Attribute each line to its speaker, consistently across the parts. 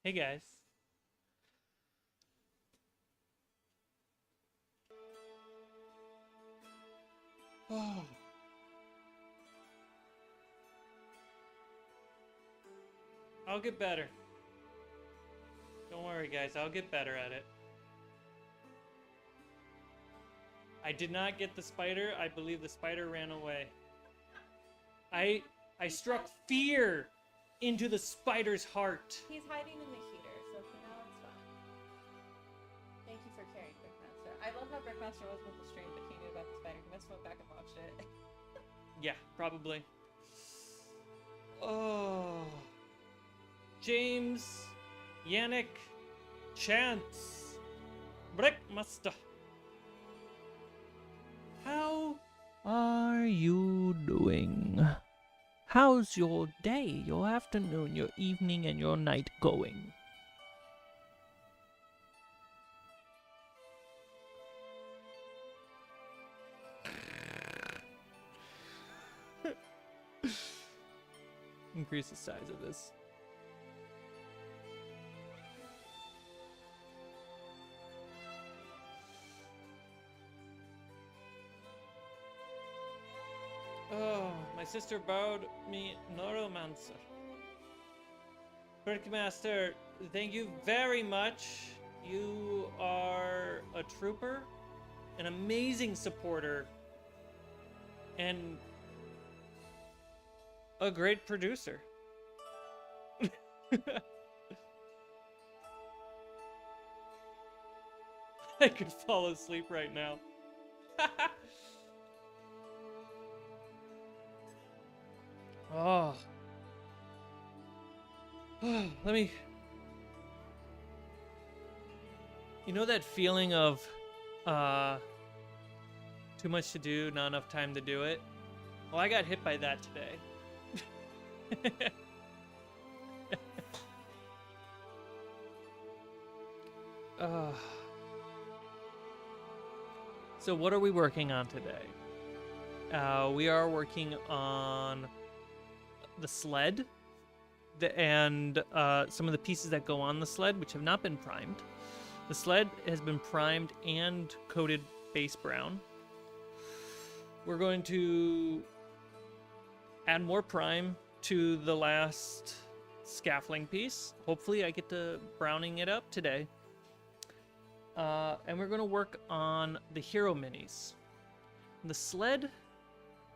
Speaker 1: Hey guys. Oh. I'll get better. Don't worry, guys. I'll get better at it. I did not get the spider. I believe the spider ran away. I struck fear into the spider's heart.
Speaker 2: He's hiding in the heater, so for now it's fine. Thank you for carrying Brickmaster. I love how Brickmaster wasn't on the stream, but he knew about the spider. He must have went back and watched it.
Speaker 1: Yeah, probably. Oh. James, Yannick, Chance, Brickmaster. How are you doing? How's your day, your afternoon, your evening, and your night going? Increase the size of this. Oh, my sister borrowed me Neuromancer. Brickmaster, thank you very much. You are a trooper, an amazing supporter, and a great producer. I could fall asleep right now. Oh. Let me... You know that feeling of, too much to do, not enough time to do it? Well, I got hit by that today. So what are we working on today? We are working on the sled and some of the pieces that go on the sled, which have not been primed. The sled has been primed and coated base brown. We're going to add more prime to the last scaffolding piece. Hopefully I get to browning it up today. And we're going to work on the hero minis. The sled,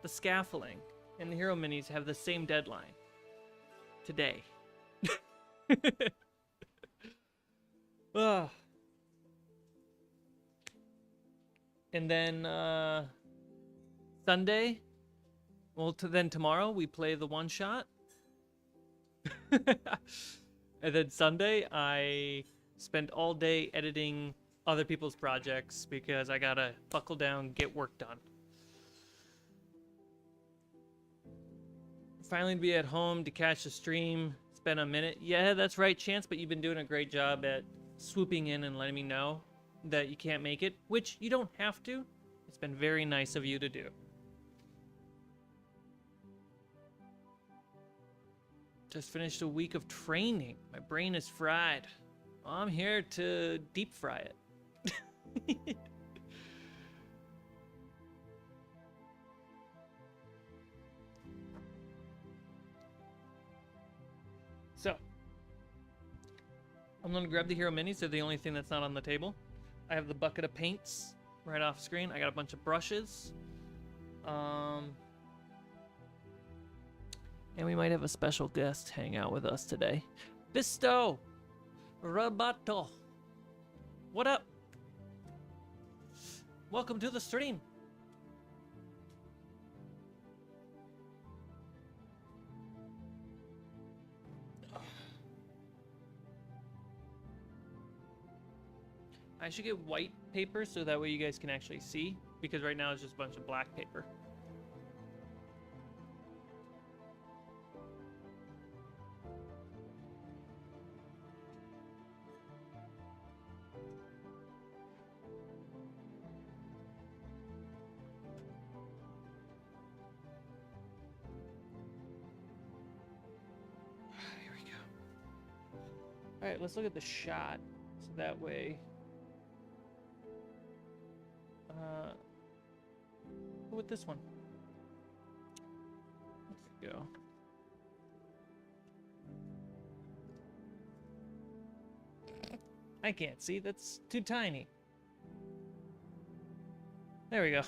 Speaker 1: the scaffolding, and the hero minis have the same deadline. Today. And then Sunday, well, then tomorrow we play the one shot. And then Sunday I spent all day editing other people's projects because I gotta buckle down, get work done. Finally to be at home to catch the stream. It's been a minute. Yeah, that's right, Chance, but you've been doing a great job at swooping in and letting me know that you can't make it, which you don't have to. It's been very nice of you to do. Just finished a week of training. My brain is fried. I'm here to deep fry it. So, I'm gonna grab the hero minis. They're the only thing that's not on the table. I have the bucket of paints right off screen. I got a bunch of brushes. And we might have a special guest hang out with us today. Bisto! Roboto! What up? Welcome to the stream. I should get white paper so that way you guys can actually see, because right now it's just a bunch of black paper. Here we go. All right, let's look at the shot. So that way, go with this one. There we go. I can't see. That's too tiny. There we go.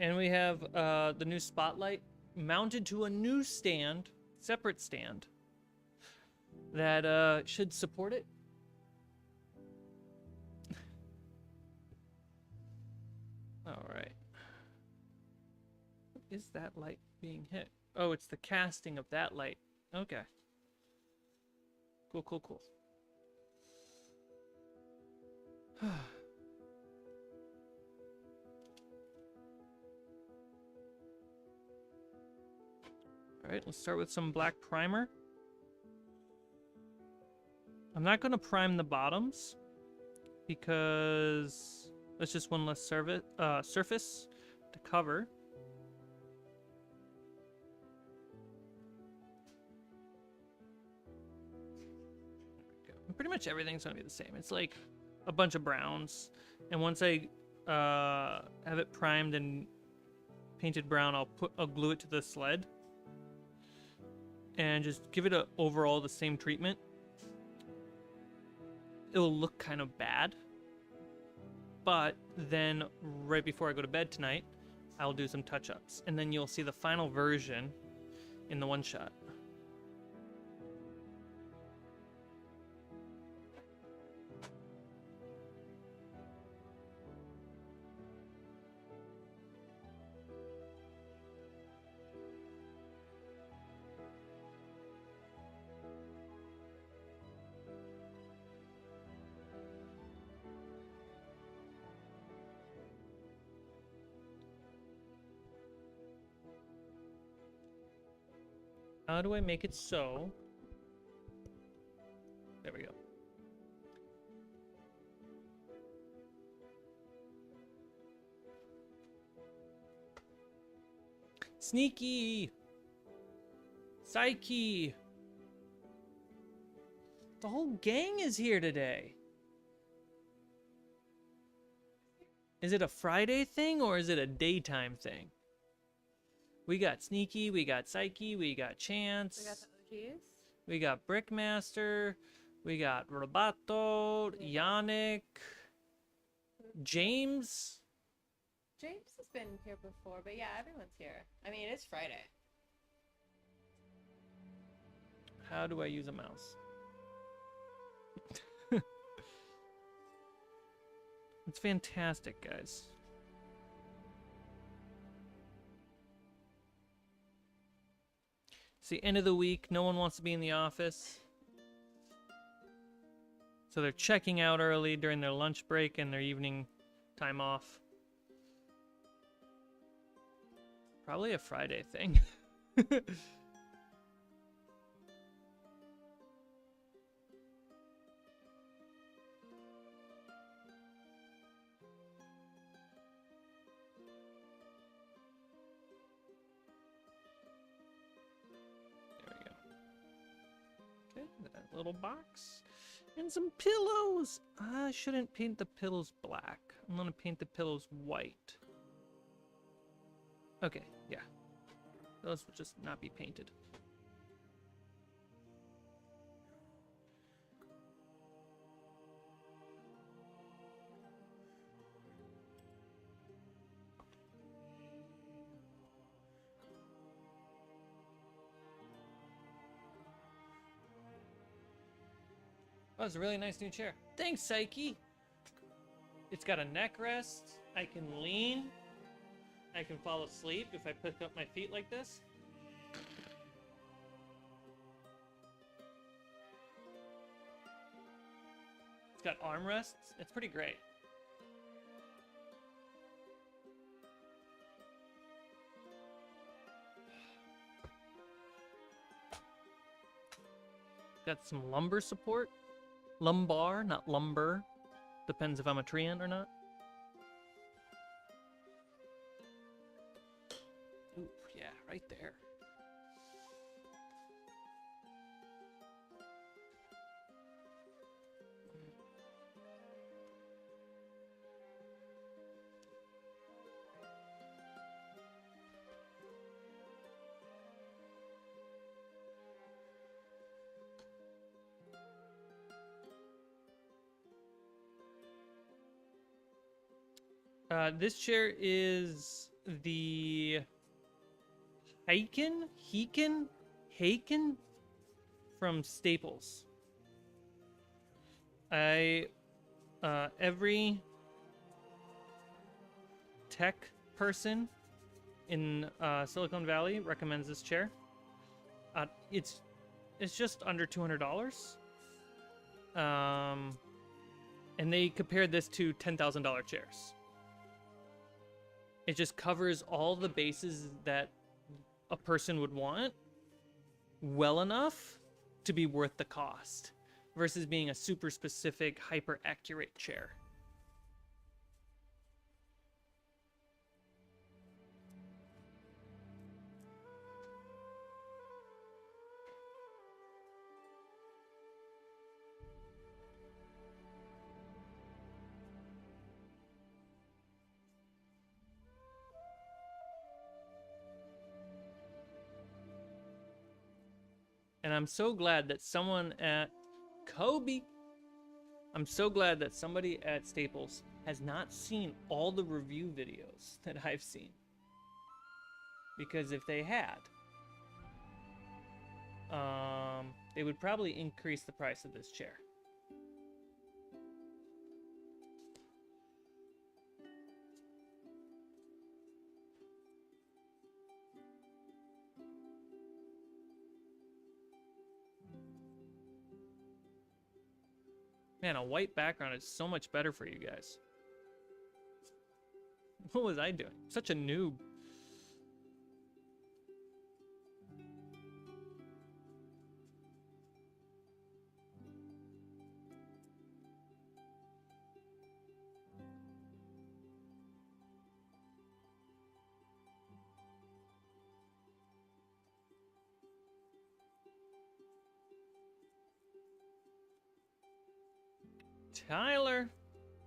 Speaker 1: And we have the new spotlight mounted to a new stand, separate stand, that should support it. All right. What is that light being hit? Oh, it's the casting of that light. Okay. Cool, cool, cool. All right, let's start with some black primer. I'm not going to prime the bottoms because that's just one less surface to cover. Pretty much everything's going to be the same. It's like a bunch of browns. And once I have it primed and painted brown, I'll glue it to the sled. And just give it overall the same treatment. It'll look kind of bad. But then right before I go to bed tonight, I'll do some touch-ups. And then you'll see the final version in the one-shot. How do I make it so? There we go. Sneaky! Psyche! The whole gang is here today. Is it a Friday thing or is it a daytime thing? We got Sneaky, we got Psyche, we got Chance.
Speaker 2: We got the OGs.
Speaker 1: We got Brickmaster. We got Robato, Yannick, James.
Speaker 2: James has been here before, but yeah, everyone's here. I mean, it's Friday.
Speaker 1: How do I use a mouse? It's fantastic, guys. It's the end of the week. No one wants to be in the office. So they're checking out early during their lunch break and their evening time off. Probably a Friday thing. There we go. Okay, that little box. And some pillows. I shouldn't paint the pillows black. I'm gonna paint the pillows white. Okay, yeah. Those will just not be painted. Oh, it's a really nice new chair. Thanks, Psyche. It's got a neck rest. I can lean. I can fall asleep if I pick up my feet like this. It's got armrests. It's pretty great. Got some lumbar support. Lumbar, not lumber. Depends if I'm a treant or not. Ooh, yeah, right there. This chair is the Haken from Staples. Every tech person in Silicon Valley recommends this chair. It's just under $200. And they compared this to $10,000 chairs. It just covers all the bases that a person would want well enough to be worth the cost versus being a super specific, hyper accurate chair. And I'm so glad that someone at Kobe, I'm so glad that somebody at Staples has not seen all the review videos that I've seen. Because if they had, they would probably increase the price of this chair. Man, a white background is so much better for you guys. What was I doing? Such a noob. Tyler.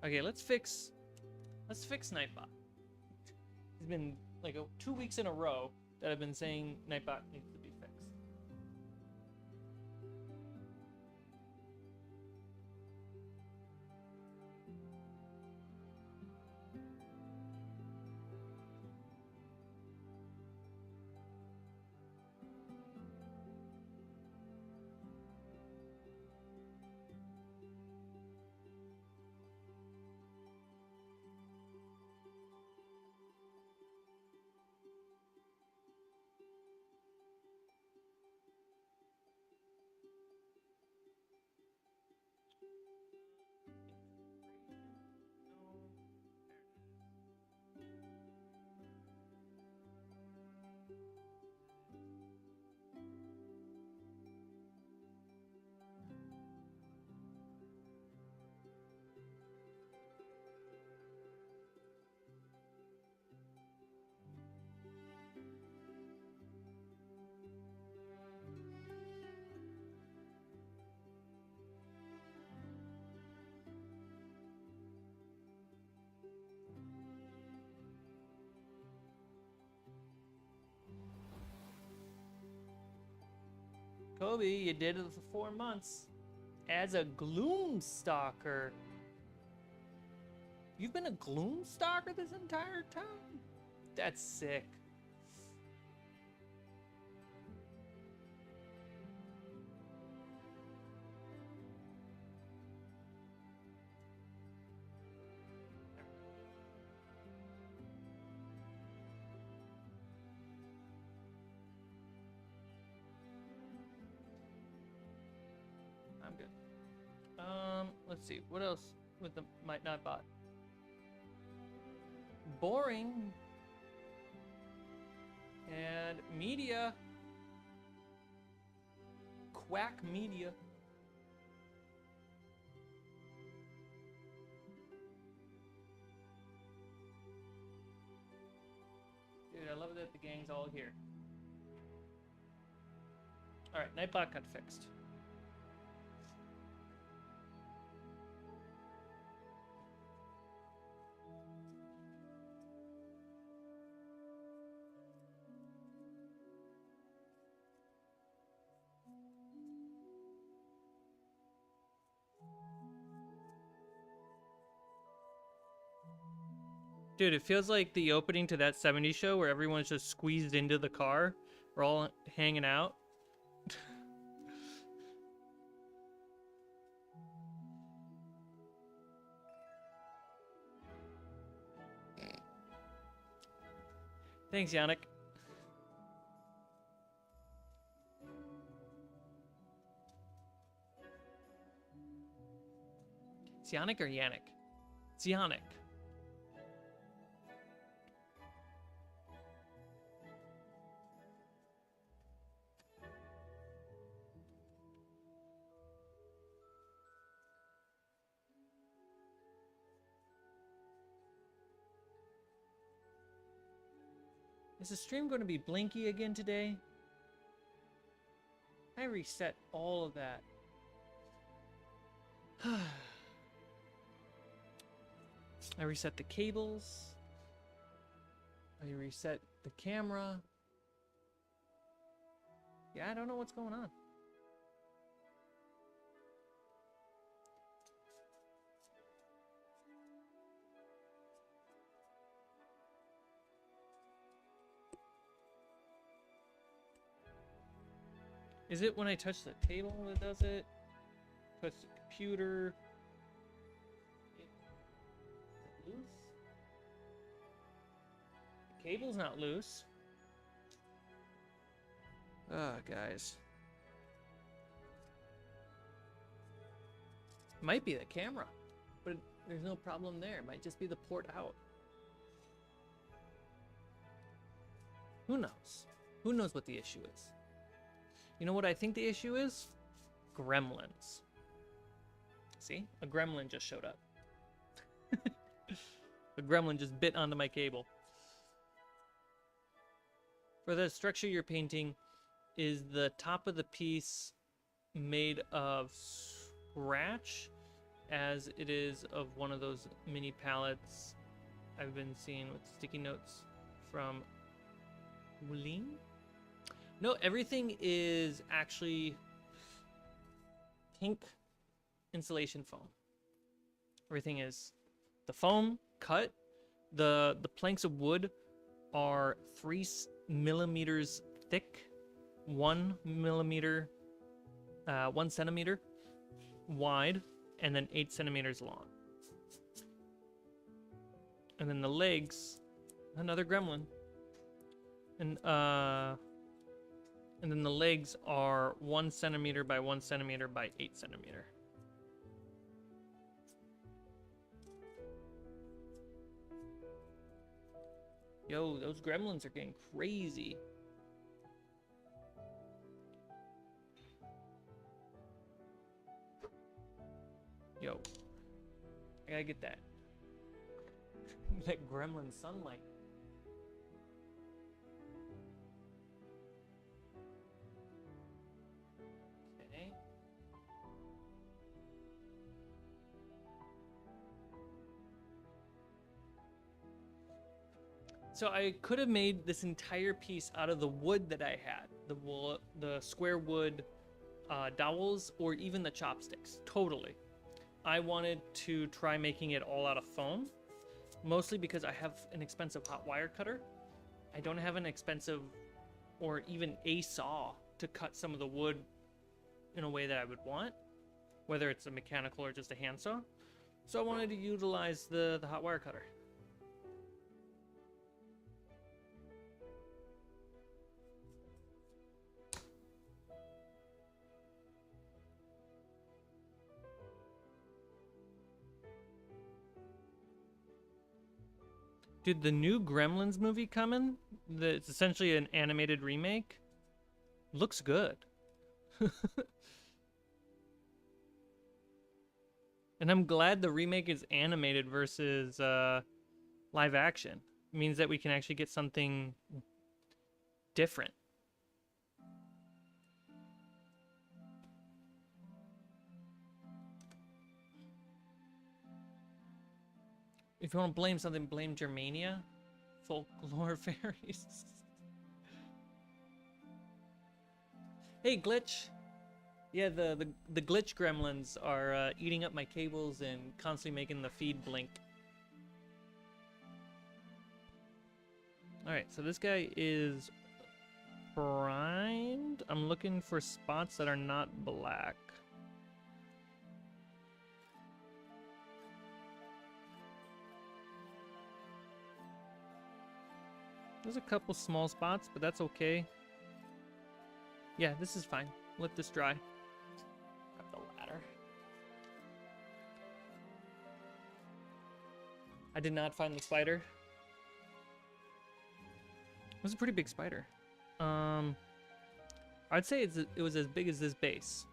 Speaker 1: Okay, let's fix Nightbot. It's been like 2 weeks in a row that I've been saying Nightbot needs to be fixed. Kobe, you did it for 4 months as a gloom stalker. You've been a gloom stalker this entire time? That's sick. I'm good. Let's see. What else with the might not bot? Boring. And media. Quack media. that the gang's all here. Alright, Nightbot got fixed. Dude, it feels like the opening to that 70s show where everyone's just squeezed into the car. We're all hanging out. Thanks, Yannick. It's Yannick or Yannick? It's Yannick. Is the stream going to be blinky again today? I reset all of that. I reset the cables. I reset the camera. Yeah, I don't know what's going on. Is it when I touch the table that does it? Touch the computer? Is it loose? The cable's not loose. Ah, guys. Might be the camera, but there's no problem there. It might just be the port out. Who knows? Who knows what the issue is? You know what I think the issue is? Gremlins. See? A gremlin just showed up. A gremlin just bit onto my cable. For the structure you're painting, is the top of the piece made of scratch, as it is of one of those mini palettes I've been seeing with sticky notes from Wooling? No, everything is actually pink insulation foam. Everything is the foam cut. The planks of wood are 3 millimeters thick, 1 centimeter wide, and then 8 centimeters long. And then the legs, another gremlin, and then the legs are 1 centimeter by 1 centimeter by 8 centimeter. Yo, those gremlins are getting crazy. Yo, I gotta get that. That gremlin sunlight. Okay. So I could have made this entire piece out of the wood that I had, the square wood dowels, or even the chopsticks. Totally. I wanted to try making it all out of foam, mostly because I have an expensive hot wire cutter. I don't have an expensive or even a saw to cut some of the wood in a way that I would want, whether it's a mechanical or just a hand saw. So I wanted to utilize the hot wire cutter. Dude, the new Gremlins movie coming, it's essentially an animated remake, looks good. And I'm glad the remake is animated versus live action. It means that we can actually get something different. If you want to blame something, blame Germania. Folklore fairies. Hey, Glitch. Yeah, the glitch gremlins are eating up my cables and constantly making the feed blink. Alright, so this guy is primed. I'm looking for spots that are not black. There's a couple small spots, but that's okay. Yeah, this is fine. Let this dry. Grab the ladder. I did not find the spider. It was a pretty big spider. I'd say it was as big as this base.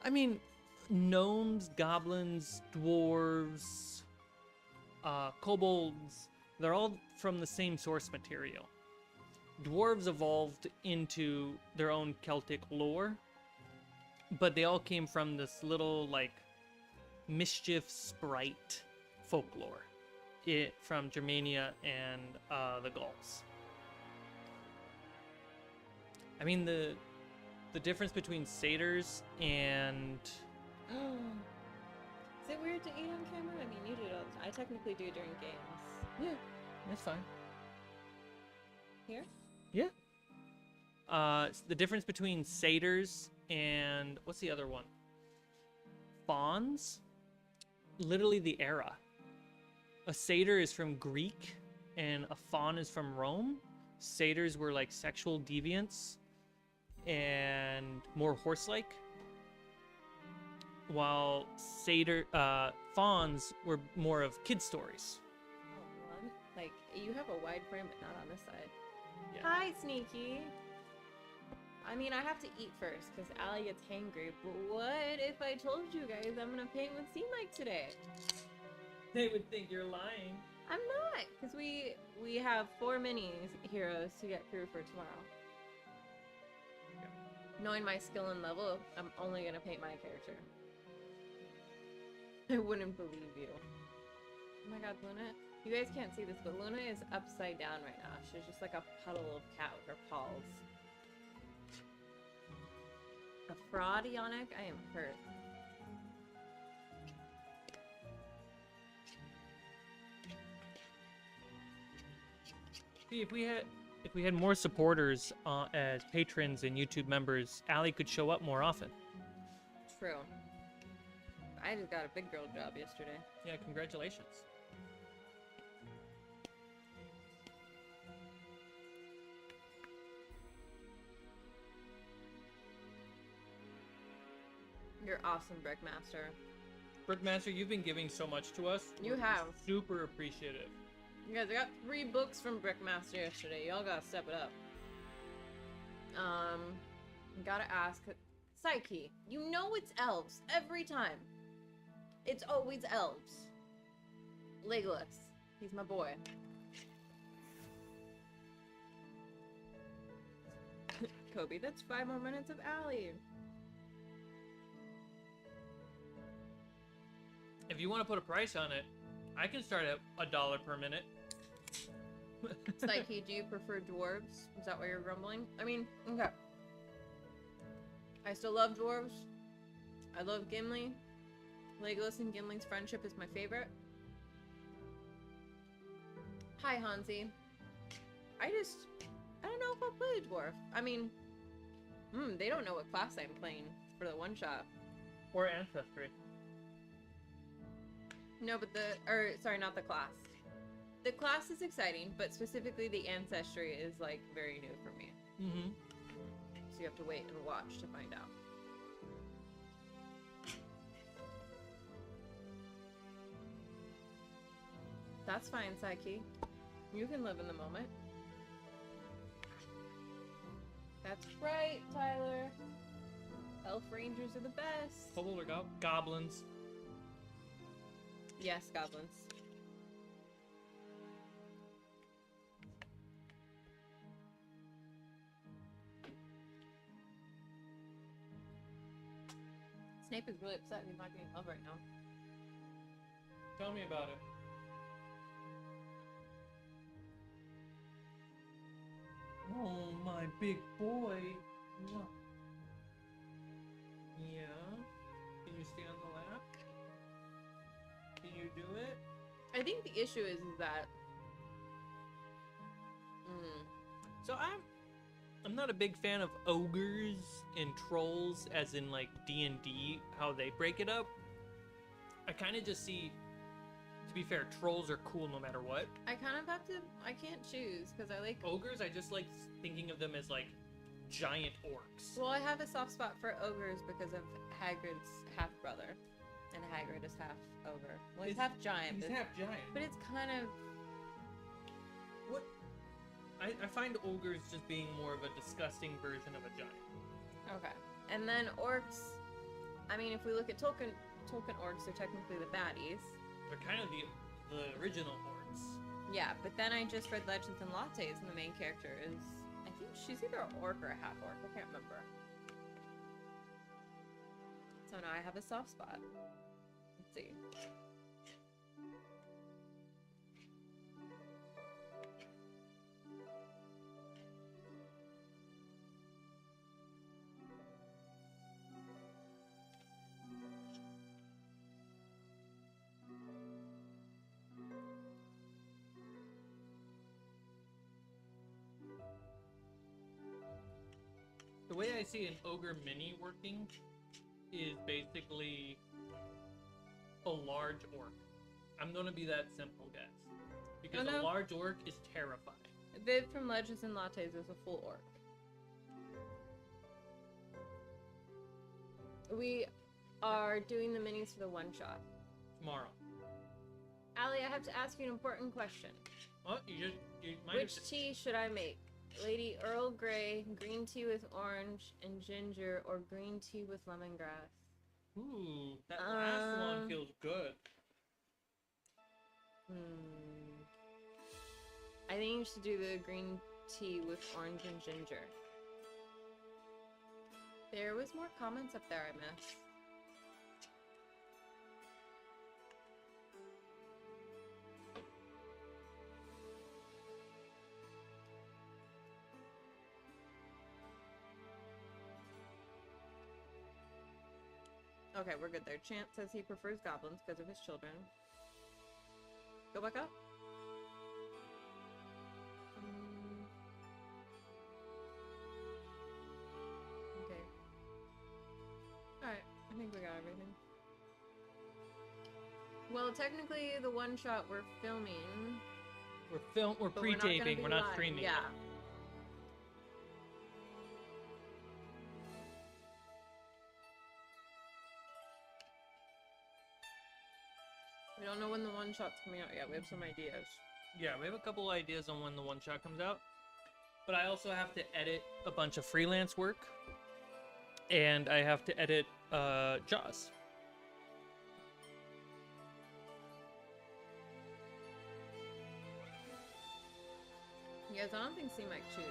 Speaker 1: I mean, gnomes, goblins, dwarves, kobolds, they're all from the same source material. Dwarves evolved into their own Celtic lore, but they all came from this little, like, mischief sprite folklore from Germania and the Gauls. I mean, the difference between satyrs and...
Speaker 2: Is it weird to eat on camera? I mean, you do it all the time. I technically do during games.
Speaker 1: Yeah, that's fine.
Speaker 2: Here?
Speaker 1: Yeah. The difference between satyrs and... What's the other one? Fauns? Literally the era. A satyr is from Greek, and a faun is from Rome. Satyrs were like sexual deviants and more horse-like, while fawns were more of kid stories.
Speaker 2: Oh, like, you have a wide frame, but not on this side.
Speaker 1: Yeah.
Speaker 2: Hi, Sneaky! I mean, I have to eat first, because Allie gets hangry, but what if I told you guys I'm gonna paint with Cmike today?
Speaker 1: They would think you're lying.
Speaker 2: I'm not, because we have 4 mini heroes to get through for tomorrow. Knowing my skill and level, I'm only gonna paint my character. I wouldn't believe you. Oh my god, Luna. You guys can't see this, but Luna is upside down right now. She's just like a puddle of cat with her paws. A fraudionic? I am hurt.
Speaker 1: See, if we had more supporters as patrons and YouTube members, Allie could show up more often.
Speaker 2: True. I just got a big girl job yesterday.
Speaker 1: Yeah, congratulations.
Speaker 2: You're awesome, Brickmaster.
Speaker 1: Brickmaster, you've been giving so much to us.
Speaker 2: You have.
Speaker 1: Super appreciative.
Speaker 2: You guys, I got 3 books from Brickmaster yesterday. Y'all gotta step it up. Gotta ask... Psyche, you know it's elves every time. It's always elves. Legolas, he's my boy. Kobe, that's 5 more minutes of Allie.
Speaker 1: If you want to put a price on it, I can start at $1 per minute.
Speaker 2: Psyche, do you prefer dwarves? Is that why you're grumbling? I mean, okay. I still love dwarves. I love Gimli. Legolas and Gimli's friendship is my favorite. Hi, Hansi. I don't know if I'll play a dwarf. I mean, they don't know what class I'm playing for the one-shot.
Speaker 1: Or Ancestry.
Speaker 2: No, but sorry, not the class. The class is exciting, but specifically the Ancestry is, like, very new for me.
Speaker 1: Mm-hmm.
Speaker 2: So you have to wait and watch to find out. That's fine, Psyche. You can live in the moment. That's right, Tyler. Elf Rangers are the best.
Speaker 1: Kobold or goblins?
Speaker 2: Yes, goblins. Snape is really upset he's not getting love right now.
Speaker 1: Tell me about it. Oh, my big boy. Yeah. Can you stay on the lap? Can you do it?
Speaker 2: I think the issue is that...
Speaker 1: So I'm not a big fan of ogres and trolls, as in like D&D, how they break it up. I kind of just see, to be fair, trolls are cool no matter what.
Speaker 2: I kind of have to... I can't choose, because I like...
Speaker 1: Ogres, I just like thinking of them as like giant orcs.
Speaker 2: Well, I have a soft spot for ogres because of Hagrid's half-brother. And Hagrid is half ogre. Well, he's half giant.
Speaker 1: He's half giant.
Speaker 2: But it's kind of...
Speaker 1: What? I find ogres just being more of a disgusting version of a giant.
Speaker 2: Okay. And then orcs... I mean, if we look at Tolkien orcs, they're technically the baddies.
Speaker 1: They're kind of the original orcs.
Speaker 2: Yeah, but then I just read Legends and Lattes, and the main character is... I think she's either an orc or a half-orc. I can't remember. So now I have a soft spot. Let's see.
Speaker 1: The way I see an ogre mini working is basically a large orc. I'm gonna be that simple, guys. Because a large orc is terrifying.
Speaker 2: Viv from Legends and Lattes is a full orc. We are doing the minis for the one-shot.
Speaker 1: Tomorrow.
Speaker 2: Allie, I have to ask you an important question.
Speaker 1: What?
Speaker 2: Which tea should I make? Lady Earl Grey, green tea with orange and ginger, or green tea with lemongrass?
Speaker 1: Ooh, that last one feels good.
Speaker 2: I think you should do the green tea with orange and ginger. There was more comments up there I missed. Okay, we're good there. Chance says he prefers goblins because of his children. Go back up. Okay. Alright, I think we got everything. Well, technically, the one shot we're filming.
Speaker 1: We're pre-taping, we're not streaming.
Speaker 2: Yeah. We don't know when the one shot's coming out yet. We have some ideas.
Speaker 1: Yeah, we have a couple ideas on when the one shot comes out. But I also have to edit a bunch of freelance work. And I have to edit Jaws.
Speaker 2: Yes, I don't think Cmike chews.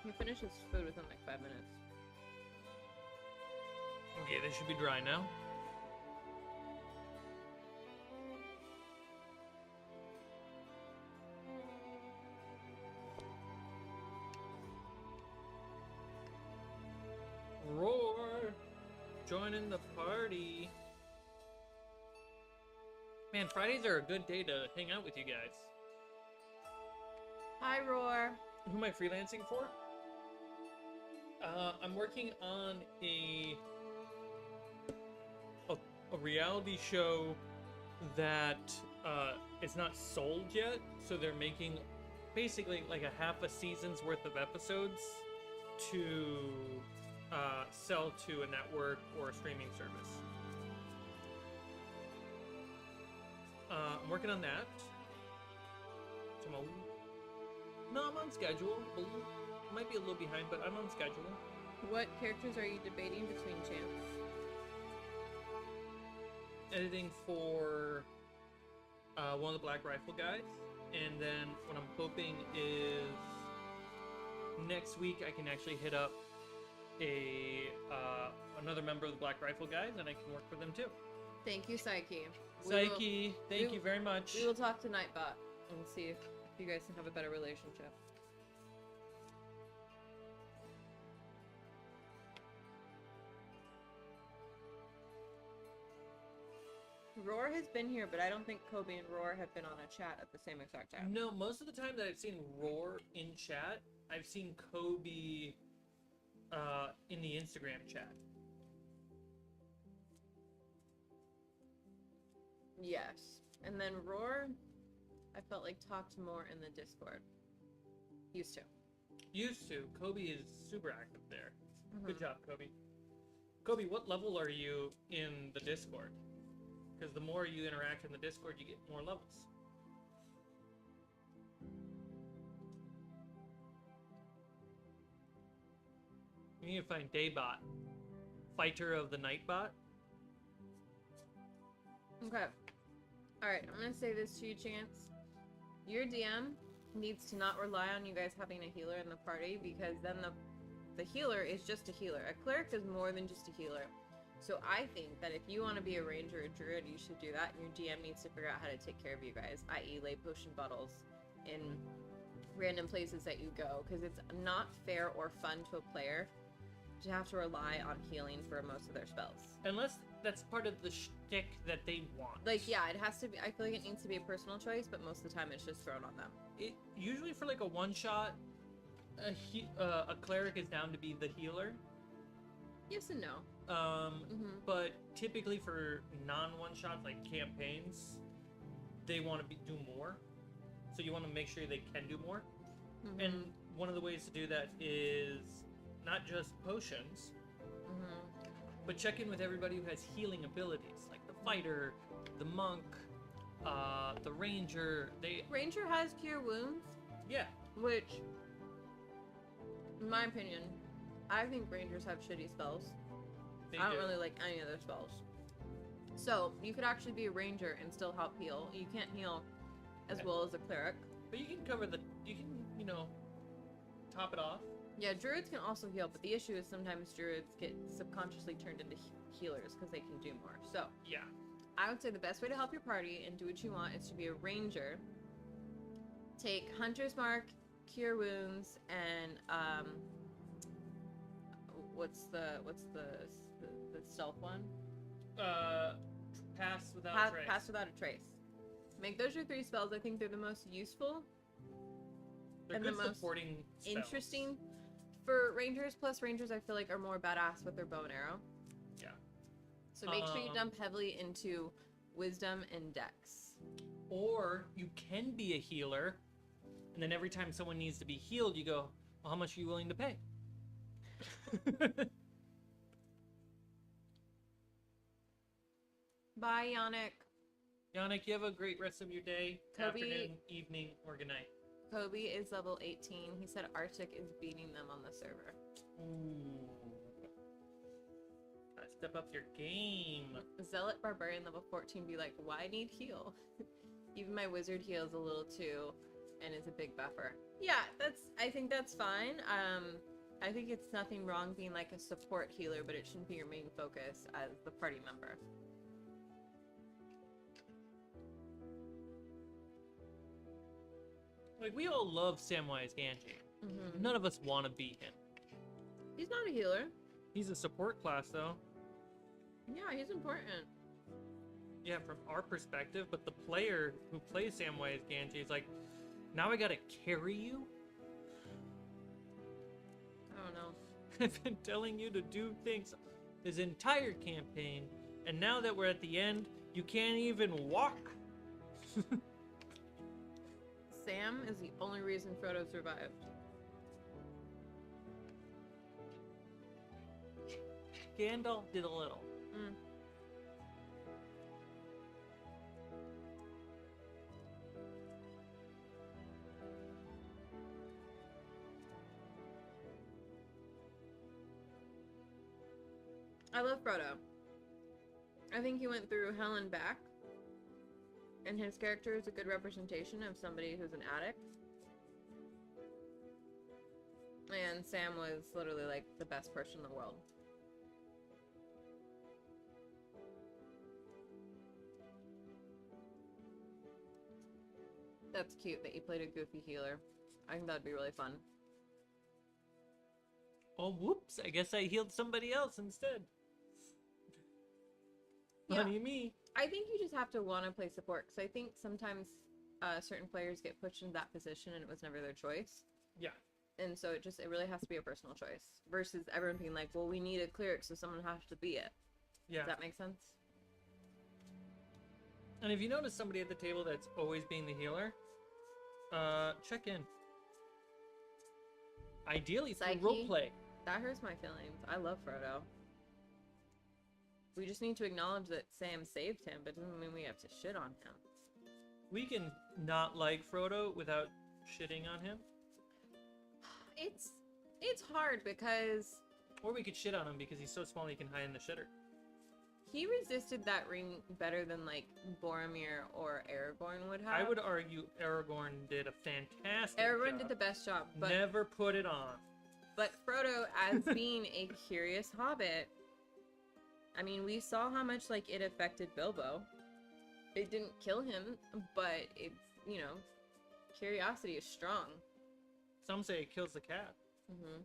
Speaker 2: He finishes food within like 5 minutes.
Speaker 1: Okay, they should be dry now. Roar! Joining the party. Man, Fridays are a good day to hang out with you guys.
Speaker 2: Hi, Roar.
Speaker 1: Who am I freelancing for? I'm working on a reality show that is not sold yet, so they're making basically like a half a season's worth of episodes to sell to a network or a streaming service. I'm working on that. No, I'm on schedule. Might be a little behind, but I'm on schedule.
Speaker 2: What characters are you debating between Chance?
Speaker 1: Editing for one of the Black Rifle guys, and then what I'm hoping is next week I can actually hit up another member of the Black Rifle guys, and I can work for them too.
Speaker 2: Thank you, Psyche.
Speaker 1: Psyche, thank you very much.
Speaker 2: We will talk to Nightbot and see if you guys can have a better relationship. Roar has been here, but I don't think Kobe and Roar have been on a chat at the same exact time.
Speaker 1: No, most of the time that I've seen Roar in chat, I've seen Kobe in the Instagram chat.
Speaker 2: Yes. And then Roar, I felt like talked more in the Discord. Used to.
Speaker 1: Used to. Kobe is super active there.
Speaker 2: Mm-hmm.
Speaker 1: Good job, Kobe. Kobe, what level are you in the Discord? Because the more you interact in the Discord, you get more levels. You need to find Daybot. Fighter of the Nightbot.
Speaker 2: Okay. Alright, I'm gonna say this to you, Chance. Your DM needs to not rely on you guys having a healer in the party, because then the healer is just a healer. A cleric is more than just a healer. So I think that if you want to be a ranger or druid, you should do that, and your DM needs to figure out how to take care of you guys, i.e. lay potion bottles in random places that you go, because it's not fair or fun to a player to have to rely on healing for most of their spells.
Speaker 1: Unless that's part of the shtick that they want.
Speaker 2: Like, yeah, it has to be, I feel like it needs to be a personal choice, but most of the time it's just thrown on them.
Speaker 1: It usually for like a one-shot, a cleric is down to be the healer.
Speaker 2: Yes and no.
Speaker 1: But typically for non-one-shots like campaigns, they want to do more. So you want to make sure they can do more. And one of the ways to do that is not just potions, but check in with everybody who has healing abilities, like the fighter, the monk, the ranger.
Speaker 2: Ranger has cure wounds.
Speaker 1: Yeah.
Speaker 2: Which, in my opinion, I think rangers have shitty spells. I don't really like any of their spells. So, you could actually be a ranger and still help heal. You can't heal as well as a cleric.
Speaker 1: But you can you can, top it off.
Speaker 2: Yeah, druids can also heal, but the issue is sometimes druids get subconsciously turned into healers because they can do more. So,
Speaker 1: yeah.
Speaker 2: I would say the best way to help your party and do what you want is to be a ranger. Take Hunter's Mark, Cure Wounds, and what's the stealth one?
Speaker 1: Pass without a trace.
Speaker 2: Pass without a trace. Make those your 3 spells. I think they're the most useful.
Speaker 1: They're
Speaker 2: and
Speaker 1: good
Speaker 2: the most
Speaker 1: supporting spells.
Speaker 2: Interesting for rangers. Plus, rangers I feel like are more badass with their bow and arrow.
Speaker 1: Yeah.
Speaker 2: So make sure you dump heavily into wisdom and dex.
Speaker 1: Or you can be a healer, and then every time someone needs to be healed, you go, well, how much are you willing to pay?
Speaker 2: Bye, Yannick.
Speaker 1: Yannick, you have a great rest of your day,
Speaker 2: Kobe,
Speaker 1: afternoon, evening, or good night.
Speaker 2: Kobe is level 18. He said Arctic is beating them on the server.
Speaker 1: Ooh. Step up your game.
Speaker 2: Zealot Barbarian level 14 be like, why need heal? Even my wizard heals a little too, and is a big buffer. Yeah, I think that's fine. I think it's nothing wrong being like a support healer, but it shouldn't be your main focus as the party member.
Speaker 1: Like, we all love Samwise Gamgee. None of us want to be him.
Speaker 2: He's not a healer.
Speaker 1: He's a support class, though.
Speaker 2: Yeah, he's important.
Speaker 1: Yeah, from our perspective, but the player who plays Samwise Gamgee is like, now I gotta carry you?
Speaker 2: I don't know.
Speaker 1: I've been telling you to do things this entire campaign, and now that we're at the end, you can't even walk.
Speaker 2: Sam is the only reason Frodo survived.
Speaker 1: Gandalf did a little.
Speaker 2: I love Frodo. I think he went through hell and back. And his character is a good representation of somebody who's an addict. And Sam was literally like the best person in the world. That's cute that you played a goofy healer. I think that'd be really fun.
Speaker 1: Oh, whoops. I guess I healed somebody else instead.
Speaker 2: Yeah.
Speaker 1: Funny me.
Speaker 2: I think you just have to want to play support, because I think sometimes certain players get pushed into that position and it was never their choice.
Speaker 1: Yeah.
Speaker 2: And so it really has to be a personal choice. Versus everyone being like, well, we need a cleric, so someone has to be it.
Speaker 1: Yeah.
Speaker 2: Does that make sense?
Speaker 1: And if you notice somebody at the table that's always being the healer, check in. Ideally through
Speaker 2: Psyche.
Speaker 1: roleplay.
Speaker 2: That hurts my feelings. I love Frodo. We just need to acknowledge that Sam saved him, but doesn't mean we have to shit on him.
Speaker 1: We can not like Frodo without shitting on him.
Speaker 2: It's hard because...
Speaker 1: Or we could shit on him because he's so small he can hide in the shitter.
Speaker 2: He resisted that ring better than, like, Boromir or Aragorn would have.
Speaker 1: I would argue Aragorn did a fantastic
Speaker 2: Aragorn
Speaker 1: job.
Speaker 2: did the best job, but...
Speaker 1: Never put it on.
Speaker 2: But Frodo, as being a curious hobbit, I mean, we saw how much, like, it affected Bilbo. It didn't kill him, but it's, you know, curiosity is strong.
Speaker 1: Some say it kills the cat.
Speaker 2: Mm-hmm.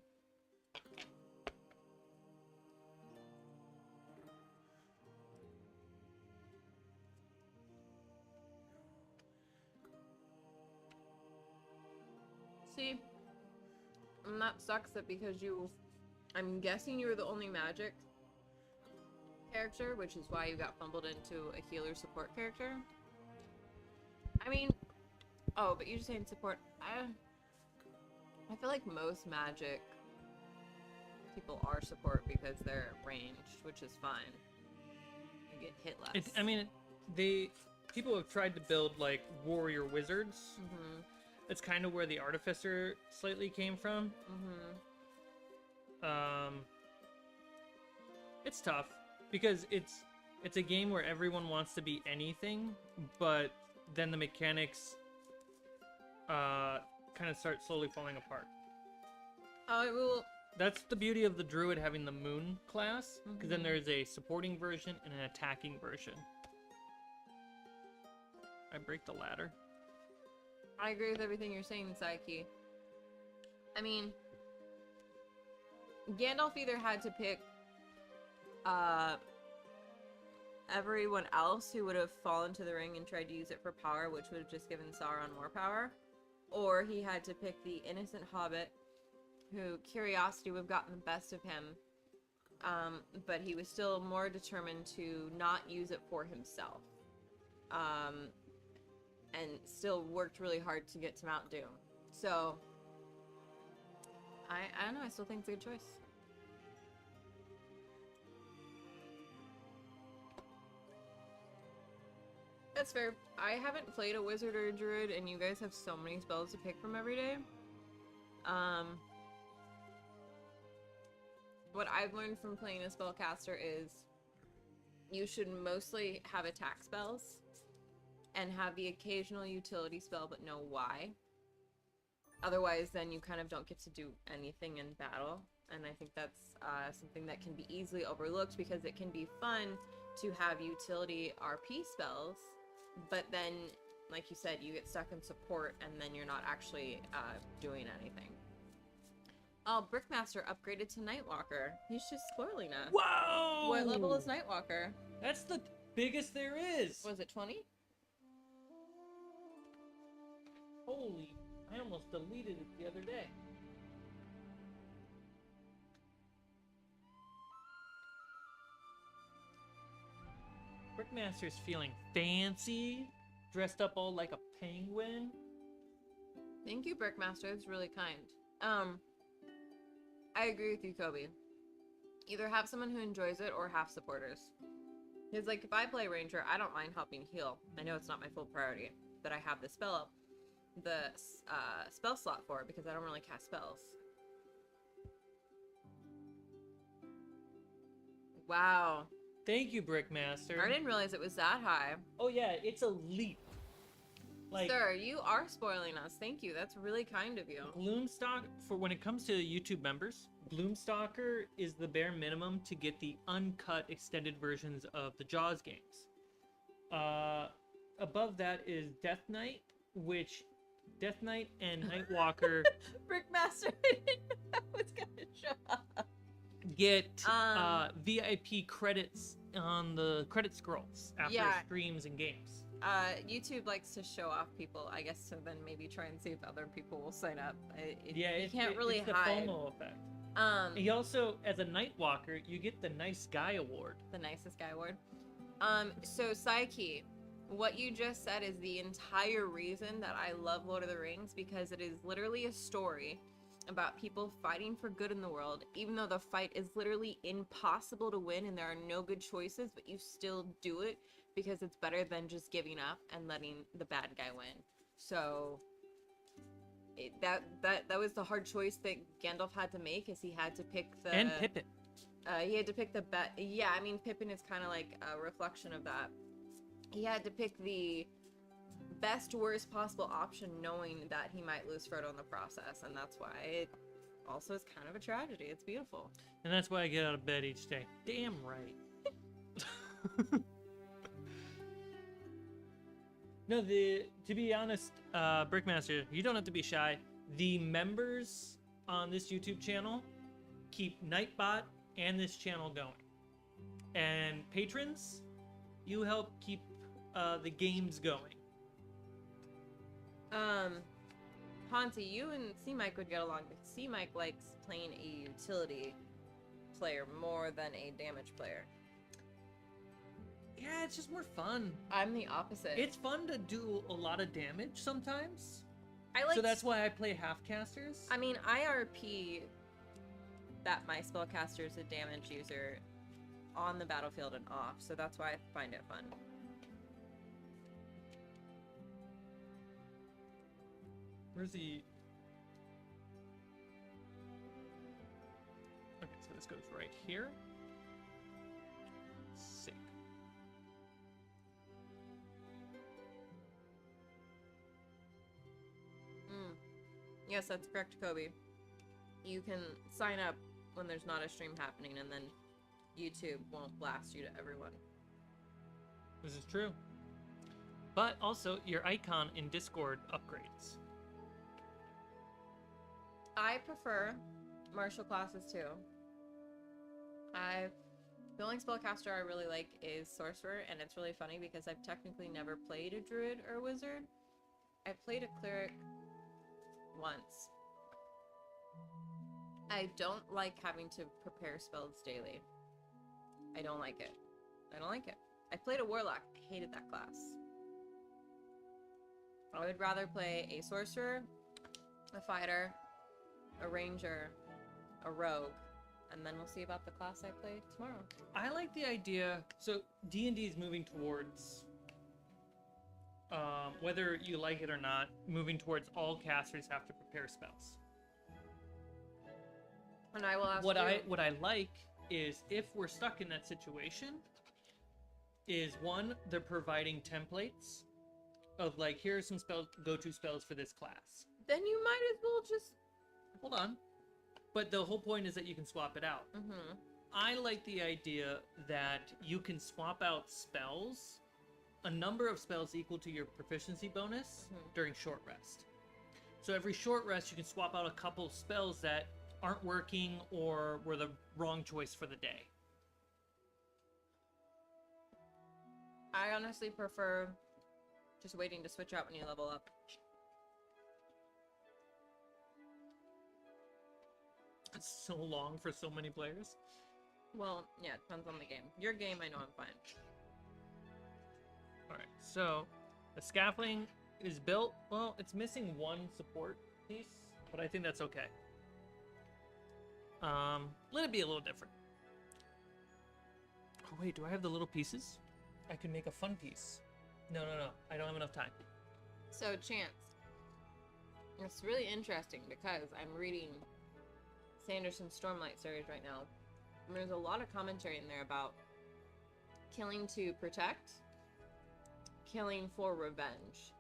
Speaker 2: See, and that sucks that because I'm guessing you were the only magic character, which is why you got fumbled into a healer support character. I mean, oh, but you're just saying support. I feel like most magic people are support because they're ranged, which is fine. You get hit less.
Speaker 1: People have tried to build like warrior wizards.
Speaker 2: Mm-hmm.
Speaker 1: That's kind of where the artificer slightly came from.
Speaker 2: Mm-hmm.
Speaker 1: It's tough because it's a game where everyone wants to be anything, but then the mechanics kind of start slowly falling apart.
Speaker 2: Well,
Speaker 1: that's the beauty of the druid having the moon class, because then
Speaker 2: Mhm.
Speaker 1: there's a supporting version and an attacking version. I break the ladder.
Speaker 2: I agree with everything you're saying, Psyche. I mean, Gandalf either had to pick everyone else who would have fallen to the ring and tried to use it for power, which would have just given Sauron more power, or he had to pick the innocent hobbit who curiosity would have gotten the best of him, but he was still more determined to not use it for himself, and still worked really hard to get to Mount Doom. So I don't know, I still think it's a good choice. That's fair. I haven't played a wizard or a druid, and you guys have so many spells to pick from every day. What I've learned from playing a spellcaster is you should mostly have attack spells and have the occasional utility spell, but know why. Otherwise, then you kind of don't get to do anything in battle. And I think that's something that can be easily overlooked, because it can be fun to have utility RP spells, but then, like you said, you get stuck in support and then you're not actually doing anything. Oh, Brickmaster upgraded to Nightwalker. He's just spoiling us.
Speaker 1: Whoa!
Speaker 2: What level is Nightwalker?
Speaker 1: That's the biggest there is.
Speaker 2: Was it 20?
Speaker 1: Holy, I almost deleted it the other day. Brickmaster's feeling fancy, dressed up all like a penguin.
Speaker 2: Thank you, Brickmaster. That's really kind. I agree with you, Kobe. Either have someone who enjoys it or have supporters. Because, like, if I play Ranger, I don't mind helping heal. I know it's not my full priority, but I have the spell slot for it because I don't really cast spells. Wow.
Speaker 1: Thank you, Brickmaster.
Speaker 2: I didn't realize it was that high.
Speaker 1: Oh yeah, it's a leap Like,
Speaker 2: Sir, you are spoiling us. Thank you. That's really kind of you.
Speaker 1: Gloomstalker, for when it comes to YouTube members, Gloomstalker is the bare minimum to get the uncut extended versions of the Jaws games. Above that is Death Knight, which Death Knight and Nightwalker
Speaker 2: Brickmaster, I didn't know that was gonna show up.
Speaker 1: get VIP credits on the credit scrolls after
Speaker 2: Yeah.
Speaker 1: streams and games.
Speaker 2: YouTube likes to show off people, I guess, so then maybe try and see if other people will sign up. You can't really
Speaker 1: it's
Speaker 2: hide.
Speaker 1: the FOMO effect. He also, as a Nightwalker, you get the Nice Guy Award.
Speaker 2: The nicest guy award. So Psyche, what you just said is the entire reason that I love Lord of the Rings, because it is literally a story about people fighting for good in the world, even though the fight is literally impossible to win and there are no good choices, but you still do it because it's better than just giving up and letting the bad guy win. So that was the hard choice that Gandalf had to make, is he had to pick the...
Speaker 1: And Pippin.
Speaker 2: He had to pick the yeah, I mean, Pippin is kind of like a reflection of that. He had to pick the best, worst possible option, knowing that he might lose Frodo in the process, and that's why it also is kind of a tragedy. It's beautiful.
Speaker 1: And that's why I get out of bed each day. Damn right. No, to be honest, Brickmaster, you don't have to be shy. The members on this YouTube channel keep Nightbot and this channel going. And patrons, you help keep the games going.
Speaker 2: Hansi, you and Cmike would get along, because Cmike likes playing a utility player more than a damage player.
Speaker 1: Yeah, it's just more fun.
Speaker 2: I'm the opposite.
Speaker 1: It's fun to do a lot of damage sometimes.
Speaker 2: I like.
Speaker 1: So that's why I play half-casters.
Speaker 2: I mean, IRP that my spellcaster is a damage user on the battlefield and off, so that's why I find it fun.
Speaker 1: Where's the... Okay, so this goes right here. Sick.
Speaker 2: Yes, that's correct, Kobe. You can sign up when there's not a stream happening, and then YouTube won't blast you to everyone.
Speaker 1: This is true. But also, your icon in Discord upgrades.
Speaker 2: I prefer martial classes too. The only spellcaster I really like is Sorcerer, and it's really funny because I've technically never played a Druid or Wizard. I played a Cleric once. I don't like having to prepare spells daily. I don't like it. I don't like it. I played a Warlock. I hated that class. I would rather play a Sorcerer, a Fighter, a Ranger, a Rogue, and then we'll see about the class I play tomorrow.
Speaker 1: I like the idea... So, D&D is moving towards... whether you like it or not, moving towards all casters have to prepare spells.
Speaker 2: And I will ask
Speaker 1: What
Speaker 2: you.
Speaker 1: I like is, if we're stuck in that situation, is one, they're providing templates of like, here are some go-to spells for this class.
Speaker 2: Then you might as well just...
Speaker 1: Hold on. But the whole point is that you can swap it out.
Speaker 2: Mm-hmm.
Speaker 1: I like the idea that you can swap out spells, a number of spells equal to your proficiency bonus during short rest. So every short rest, you can swap out a couple spells that aren't working or were the wrong choice for the day.
Speaker 2: I honestly prefer just waiting to switch out when you level up.
Speaker 1: It's so long for so many players.
Speaker 2: Well, yeah, it depends on the game. Your game, I know I'm fine.
Speaker 1: Alright, so the scaffolding is built. Well, it's missing one support piece, but I think that's okay. Let it be a little different. Oh wait, do I have the little pieces? I could make a fun piece. No, I don't have enough time.
Speaker 2: So, Chance, it's really interesting because I'm reading Sanderson's Stormlight series right now. And there's a lot of commentary in there about killing to protect, killing for revenge.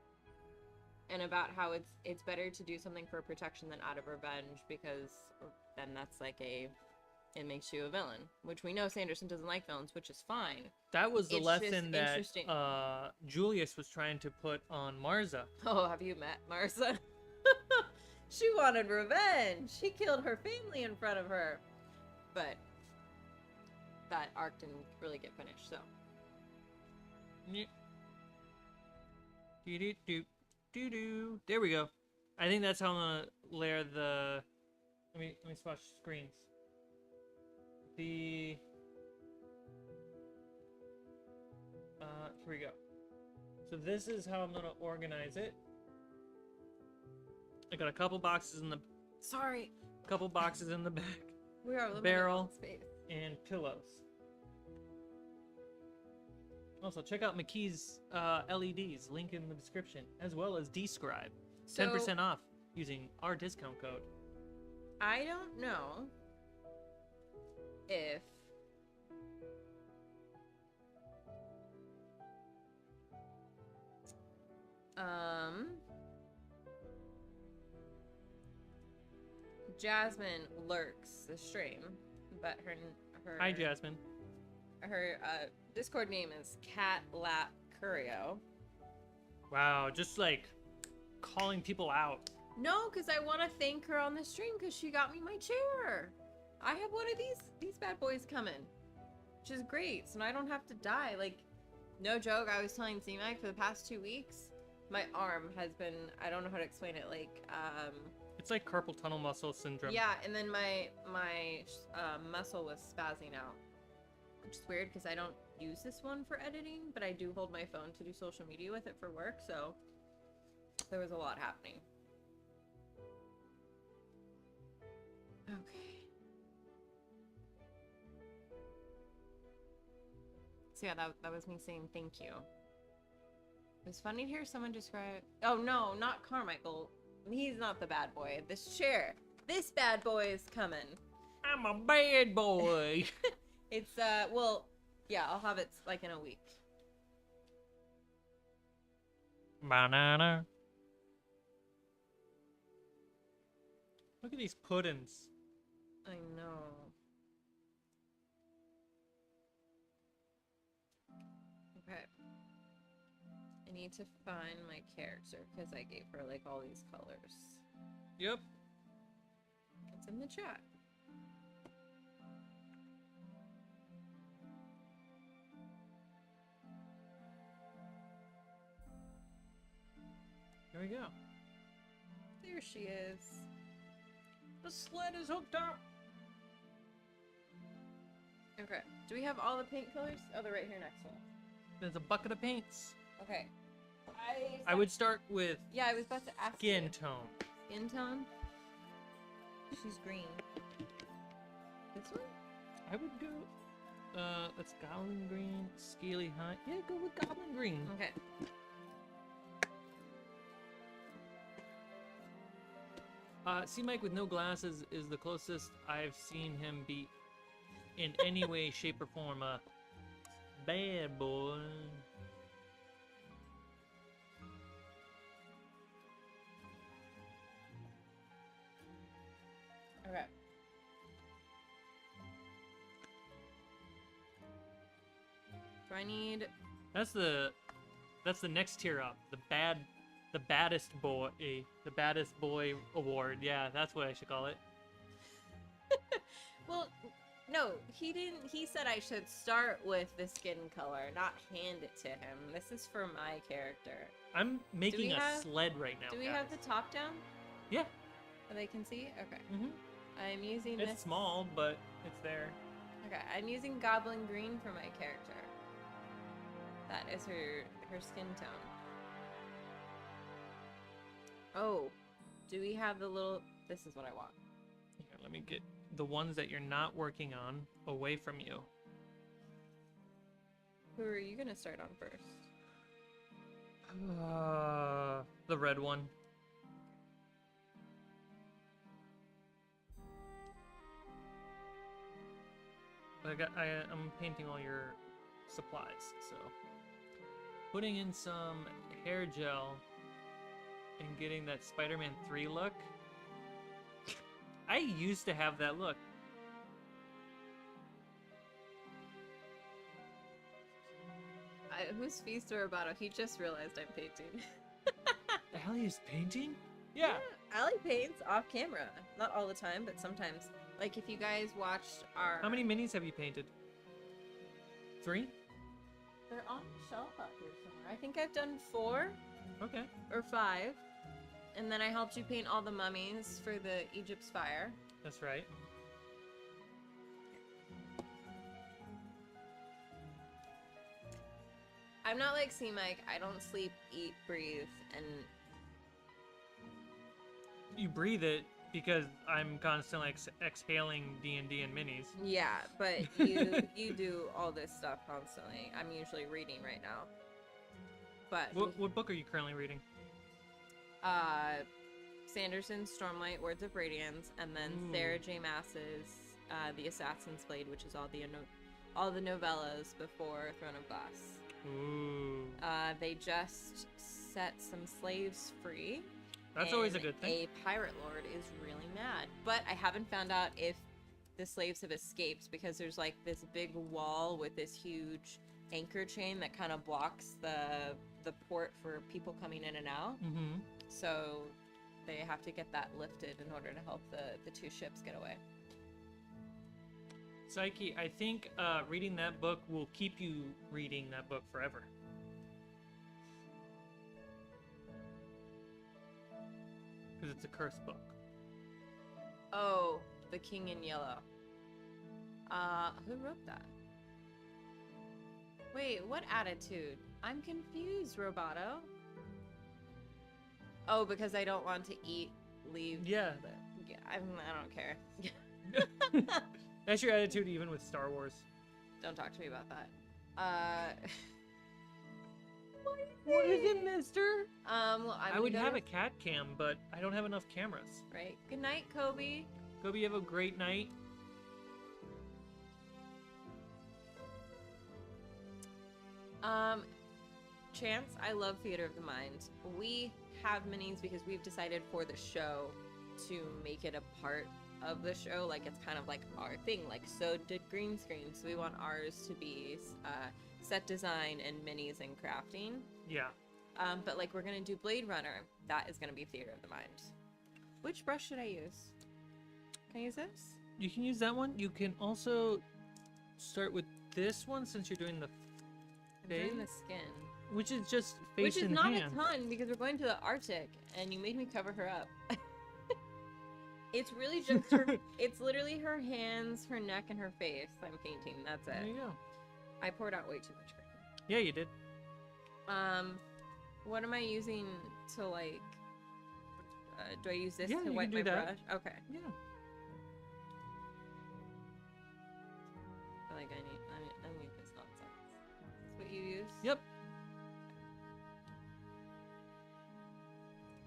Speaker 2: and about how it's better to do something for protection than out of revenge, because then that's like it makes you a villain, which we know Sanderson doesn't like villains, which is fine.
Speaker 1: That was the
Speaker 2: It's
Speaker 1: lesson
Speaker 2: just
Speaker 1: that
Speaker 2: interesting.
Speaker 1: Julius was trying to put on Marza.
Speaker 2: Oh, have you met Marissa? She wanted revenge. She killed her family in front of her. But that arc didn't really get finished, so.
Speaker 1: Do. There we go. I think that's how I'm gonna layer the. Let me swatch screens. Here we go. So this is how I'm gonna organize it. I got a couple boxes in the back,
Speaker 2: We are limited
Speaker 1: barrel,
Speaker 2: on space.
Speaker 1: and pillows. Also, check out MCKEE's LEDs, link in the description, as well as Dscryb. 10% off using our discount code.
Speaker 2: I don't know if Jasmine lurks the stream, but her
Speaker 1: Hi, Jasmine.
Speaker 2: her Discord name is Cat Lap Curio.
Speaker 1: Wow, just like calling people out.
Speaker 2: No, because I want to thank her on the stream because she got me my chair. I have one of these bad boys coming, which is great. So now I don't have to die. Like, no joke. I was telling Cmike for the past 2 weeks, my arm has been, I don't know how to explain it. Like,
Speaker 1: It's like carpal tunnel muscle syndrome.
Speaker 2: yeah, and then my muscle was spazzing out, which is weird because I don't use this one for editing, but I do hold my phone to do social media with it for work. So there was a lot happening. Okay. So yeah, that was me saying thank you. It was funny to hear someone describe. Oh no, not Carmichael. He's not the bad boy. This chair. This bad boy is coming.
Speaker 1: I'm a bad boy.
Speaker 2: It's well, yeah, I'll have it like in a week.
Speaker 1: Banana. Look at these puddings.
Speaker 2: I know. Okay. I need to find my character because I gave her like all these colors.
Speaker 1: Yep.
Speaker 2: It's in the chat.
Speaker 1: Here we go.
Speaker 2: There she is.
Speaker 1: The sled is hooked up.
Speaker 2: Okay. Do we have all the paint colors? Oh, they're right here next to us.
Speaker 1: There's a bucket of paints.
Speaker 2: Okay.
Speaker 1: I would start with
Speaker 2: Yeah, I was about to ask
Speaker 1: skin
Speaker 2: you.
Speaker 1: tone.
Speaker 2: Skin tone? She's green. This one?
Speaker 1: I would go. That's goblin green, scaly high. Yeah, go with goblin green.
Speaker 2: Okay.
Speaker 1: Cmike with no glasses is the closest I've seen him be in any way, shape, or form a bad boy.
Speaker 2: Okay. Do I need...
Speaker 1: That's the next tier up. The baddest boy award. Yeah, that's what I should call it.
Speaker 2: Well, no, he didn't. He said I should start with the skin color, not hand it to him. This is for my character.
Speaker 1: I'm making a
Speaker 2: have-
Speaker 1: sled right now.
Speaker 2: Do we
Speaker 1: guys.
Speaker 2: have the top down
Speaker 1: Yeah.
Speaker 2: that they can see? Okay.
Speaker 1: Mhm.
Speaker 2: I'm using
Speaker 1: It's
Speaker 2: this.
Speaker 1: small, but it's there.
Speaker 2: Okay, I'm using goblin green for my character. That is her skin tone. Oh, do we have the little... This is what I want.
Speaker 1: Here, let me get the ones that you're not working on away from you.
Speaker 2: Who are you gonna start on first?
Speaker 1: The red one. I'm painting all your supplies, so putting in some hair gel and getting that Spider-Man 3 look. I used to have that look.
Speaker 2: Who's Feast or Roboto? He just realized I'm painting.
Speaker 1: Allie's painting? Yeah.
Speaker 2: Allie paints off camera. Not all the time, but sometimes. Like, if you guys watched our...
Speaker 1: How many minis have you painted? 3?
Speaker 2: They're on the shelf out here somewhere. I think I've done 4
Speaker 1: Okay.
Speaker 2: or 5. And then I helped you paint all the mummies for the Egypt's fire.
Speaker 1: That's right.
Speaker 2: I'm not like Cmike. I don't sleep, eat, breathe, and...
Speaker 1: You breathe it because I'm constantly exhaling D&D and minis.
Speaker 2: Yeah, but you do all this stuff constantly. I'm usually reading right now. But...
Speaker 1: What book are you currently reading?
Speaker 2: Sanderson's Stormlight, Words of Radiance, and then Sarah J. Maas's The Assassin's Blade, which is all the novellas before Throne of Glass.
Speaker 1: Ooh.
Speaker 2: They just set some slaves free.
Speaker 1: That's always a good thing.
Speaker 2: A pirate lord is really mad. But I haven't found out if the slaves have escaped because there's like this big wall with this huge anchor chain that kind of blocks the port for people coming in and out.
Speaker 1: Mm-hmm.
Speaker 2: So they have to get that lifted in order to help the 2 ships get away.
Speaker 1: Psyche, I think reading that book will keep you reading that book forever. Because it's a cursed book.
Speaker 2: Oh, The King in Yellow. Who wrote that? Wait, what attitude? I'm confused, Roboto. Oh, because I don't want to leave.
Speaker 1: Yeah.
Speaker 2: I don't care.
Speaker 1: That's your attitude even with Star Wars.
Speaker 2: Don't talk to me about that.
Speaker 1: What is it, mister?
Speaker 2: Well,
Speaker 1: I would have a cat cam, but I don't have enough cameras.
Speaker 2: Right. Good night, Kobe.
Speaker 1: Kobe, have a great night.
Speaker 2: Chance, I love Theater of the Mind. We have minis because we've decided for the show to make it a part of the show, like it's kind of like our thing. Like, so did green screen, so we want ours to be set design and minis and crafting.
Speaker 1: Yeah.
Speaker 2: But like we're gonna do Blade Runner, that is gonna be Theater of the Mind. Which brush should I use? Can I use this?
Speaker 1: You can use that one. You can also start with this one since you're doing the
Speaker 2: I'm doing the skin.
Speaker 1: Which is just face
Speaker 2: Which is
Speaker 1: and
Speaker 2: not
Speaker 1: hand.
Speaker 2: a ton because we're going to the Arctic and you made me cover her up. It's really just her, it's literally her hands, her neck, and her face I'm painting. That's it.
Speaker 1: There you go.
Speaker 2: I poured out way too much cream.
Speaker 1: Yeah, you did.
Speaker 2: What am I using to like, do I use this
Speaker 1: Yeah,
Speaker 2: to
Speaker 1: you
Speaker 2: wipe
Speaker 1: can
Speaker 2: my
Speaker 1: do that.
Speaker 2: brush? Okay.
Speaker 1: Yeah.
Speaker 2: I feel like I need this nonsense. That's what you use?
Speaker 1: Yep.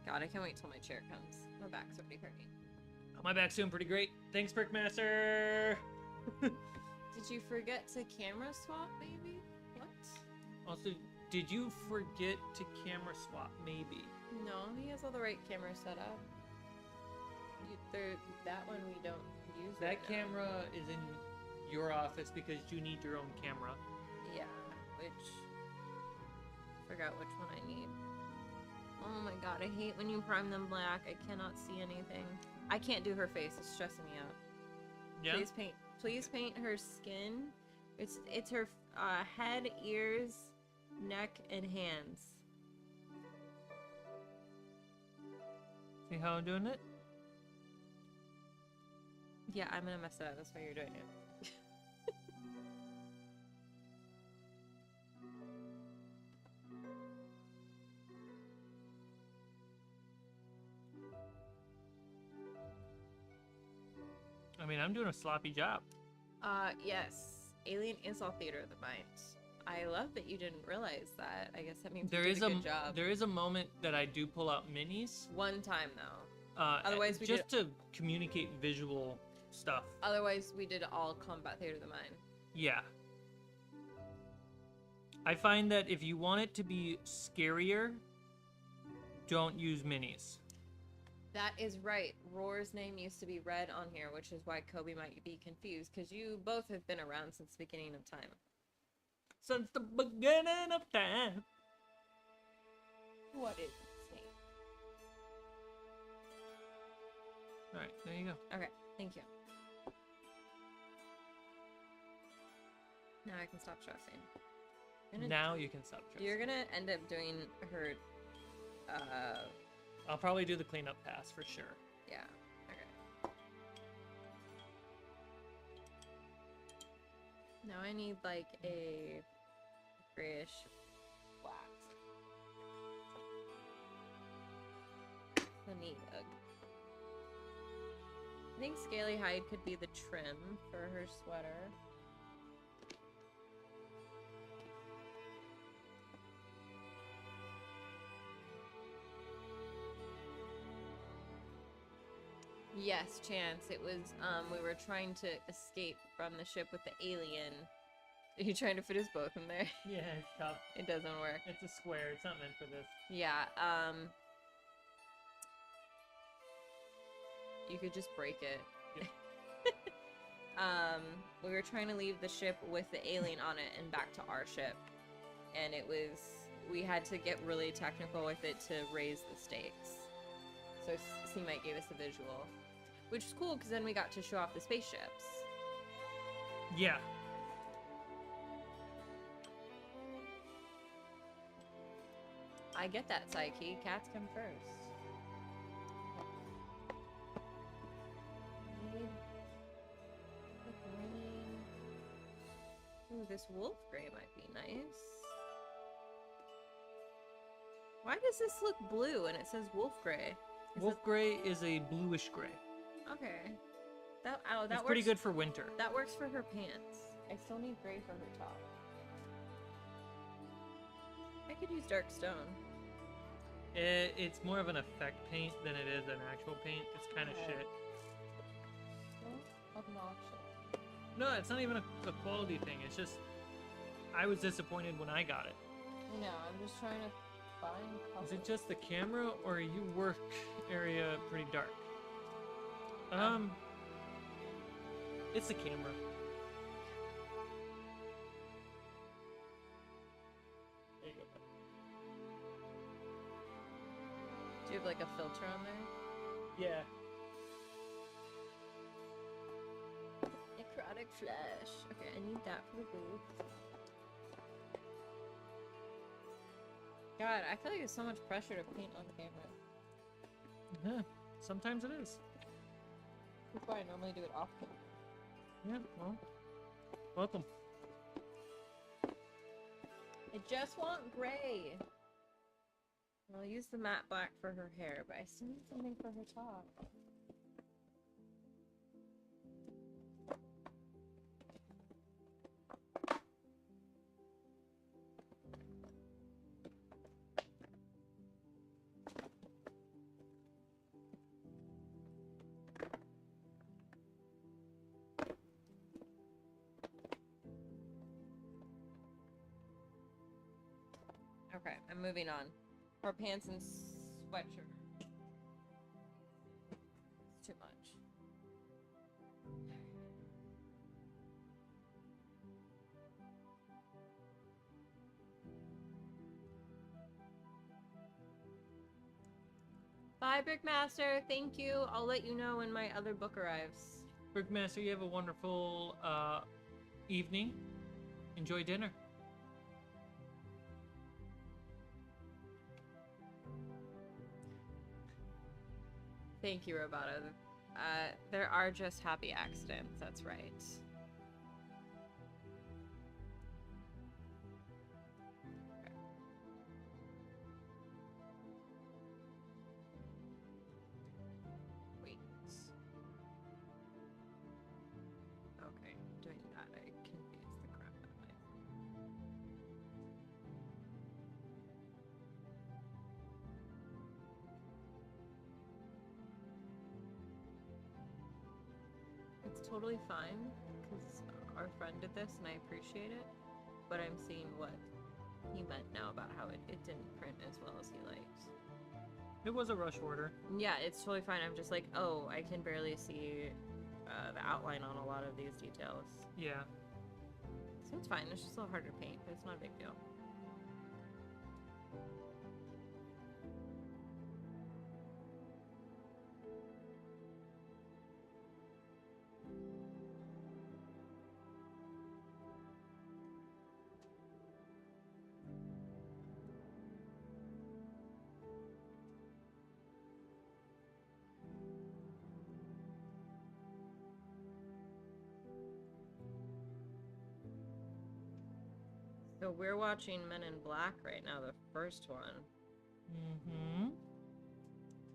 Speaker 2: God, I can't wait till my chair comes. My back's already hurting.
Speaker 1: My back's doing pretty great. Thanks, Brickmaster.
Speaker 2: Did you forget to camera swap, baby? What?
Speaker 1: Also, did you forget to camera swap, maybe?
Speaker 2: No, he has all the right cameras set up. That one we don't use.
Speaker 1: That
Speaker 2: right now.
Speaker 1: camera is in your office because you need your own camera.
Speaker 2: Yeah, forgot which one I need. Oh my god, I hate when you prime them black. I cannot see anything. I can't do her face. It's stressing me out.
Speaker 1: Yeah.
Speaker 2: Please paint her skin. It's her head, ears, neck, and hands.
Speaker 1: See how I'm doing it?
Speaker 2: Yeah, I'm gonna mess it up. That's why you're doing it.
Speaker 1: I mean, I'm doing a sloppy job.
Speaker 2: Yes. Alien is all Theater of the Mind. I love that you didn't realize that. I guess that means
Speaker 1: There
Speaker 2: you
Speaker 1: is
Speaker 2: did a good job.
Speaker 1: There is a moment that I do pull out minis.
Speaker 2: One time though. Otherwise we
Speaker 1: just to communicate visual stuff.
Speaker 2: Otherwise we did all combat Theater of the Mind.
Speaker 1: Yeah. I find that if you want it to be scarier, don't use minis.
Speaker 2: That is right. Roar's name used to be Red on here, which is why Kobe might be confused, because you both have been around since the beginning of time.
Speaker 1: Since the beginning of time.
Speaker 2: What is its name?
Speaker 1: Alright, there you go.
Speaker 2: Okay, thank you. Now I can stop stressing.
Speaker 1: Now you can stop stressing.
Speaker 2: You're gonna end up doing her,
Speaker 1: I'll probably do the cleanup pass for sure.
Speaker 2: yeah, okay. Now I need, like, a grayish wax. The neat ugh. I think Scaly Hide could be the trim for her sweater. Yes, Chance. It was, we were trying to escape from the ship with the alien. Are you trying to fit us both in there?
Speaker 1: Yeah, it's tough.
Speaker 2: It doesn't work.
Speaker 1: It's a square. It's not meant for this.
Speaker 2: Yeah, you could just break it.
Speaker 1: Yep.
Speaker 2: We were trying to leave the ship with the alien on it and back to our ship. And it was, we had to get really technical with it to raise the stakes. So Cmike gave us a visual. Which is cool, because then we got to show off the spaceships.
Speaker 1: Yeah.
Speaker 2: I get that, Psyche. Cats come first. Ooh, this wolf gray might be nice. Why does this look blue and it says wolf gray?
Speaker 1: Wolf gray is a bluish gray.
Speaker 2: Okay. That
Speaker 1: It's
Speaker 2: works.
Speaker 1: pretty good for winter.
Speaker 2: That works for her pants. I still need gray for her top. I could use dark stone.
Speaker 1: It's more of an effect paint than it is an actual paint. It's kind of shit.
Speaker 2: So obnoxious.
Speaker 1: No, it's not even a quality thing. It's just I was disappointed when I got it.
Speaker 2: No, I'm just trying to find color.
Speaker 1: Is it just the camera or are you work area pretty dark? It's the camera. There you go.
Speaker 2: Do you have like a filter on there?
Speaker 1: Yeah.
Speaker 2: Necrotic flesh. Okay, I need that for the blue. God, I feel like there's so much pressure to paint on camera.
Speaker 1: Yeah. Sometimes it is.
Speaker 2: That's why I normally do it off camera.
Speaker 1: Yeah. Well. Welcome.
Speaker 2: I just want gray. I'll use the matte black for her hair, but I still need something for her top. Okay, I'm moving on. Her pants and sweatshirt. It's too much. Bye, Brickmaster. Thank you. I'll let you know when my other book arrives.
Speaker 1: Brickmaster, you have a wonderful evening. Enjoy dinner.
Speaker 2: Thank you, Roboto. There are just happy accidents, that's right. Okay. Wait. Okay, doing that, I confused the crap out of my... It's totally fine, because our friend did this and I appreciate it, but I'm seeing what he meant now about how it didn't print as well as he liked.
Speaker 1: It was a rush order.
Speaker 2: Yeah, it's totally fine. I'm just like, oh, I can barely see the outline on a lot of these details.
Speaker 1: Yeah.
Speaker 2: So it's fine. It's just a little harder to paint, but it's not a big deal. So we're watching Men in Black right now, the first one.
Speaker 1: Mm-hmm.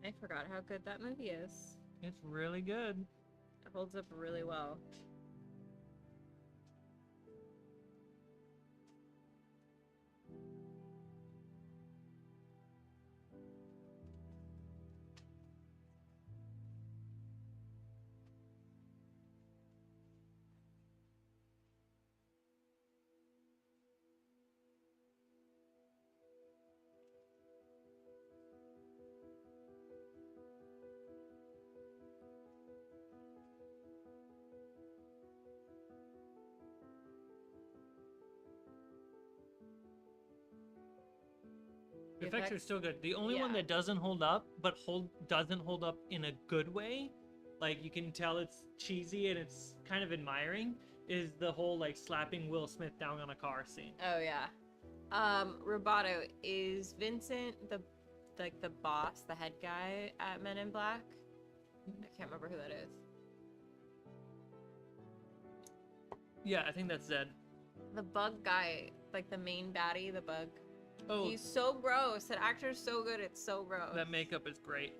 Speaker 2: I forgot how good that movie is.
Speaker 1: It's really good.
Speaker 2: It holds up really well.
Speaker 1: The effects are still good. The only one
Speaker 2: Yeah.
Speaker 1: that doesn't hold up, but doesn't hold up in a good way, like you can tell it's cheesy and it's kind of admiring, is the whole like slapping Will Smith down on a car scene.
Speaker 2: Oh yeah. Roboto, is Vincent the boss, the head guy at Men in Black? I can't remember who that is.
Speaker 1: Yeah, I think that's Zed.
Speaker 2: The bug guy, like the main baddie, the bug.
Speaker 1: Oh,
Speaker 2: He's so gross. That actor's so good, it's so gross.
Speaker 1: that makeup is great.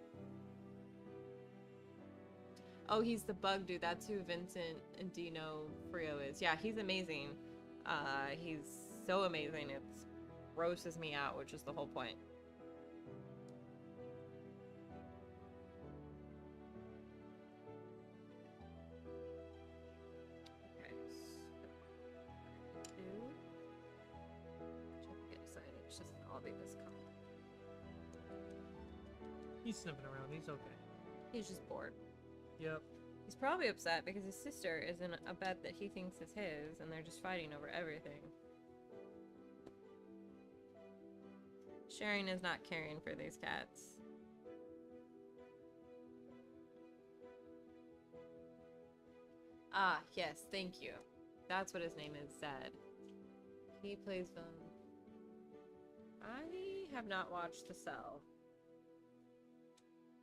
Speaker 2: Oh, he's the bug dude. That's who Vincent and Dino Frio is. Yeah, he's amazing. He's so amazing. It grosses me out, which is the whole point. Okay. Two. Just get excited. It's just I'll be this calm.
Speaker 1: He's sniffing around. He's okay.
Speaker 2: He's just bored.
Speaker 1: Yep.
Speaker 2: He's probably upset because his sister is in a bed that he thinks is his, and they're just fighting over everything. Sharing is not caring for these cats. Ah, yes, thank you. That's what his name is, Zed. He plays them. I have not watched The Cell.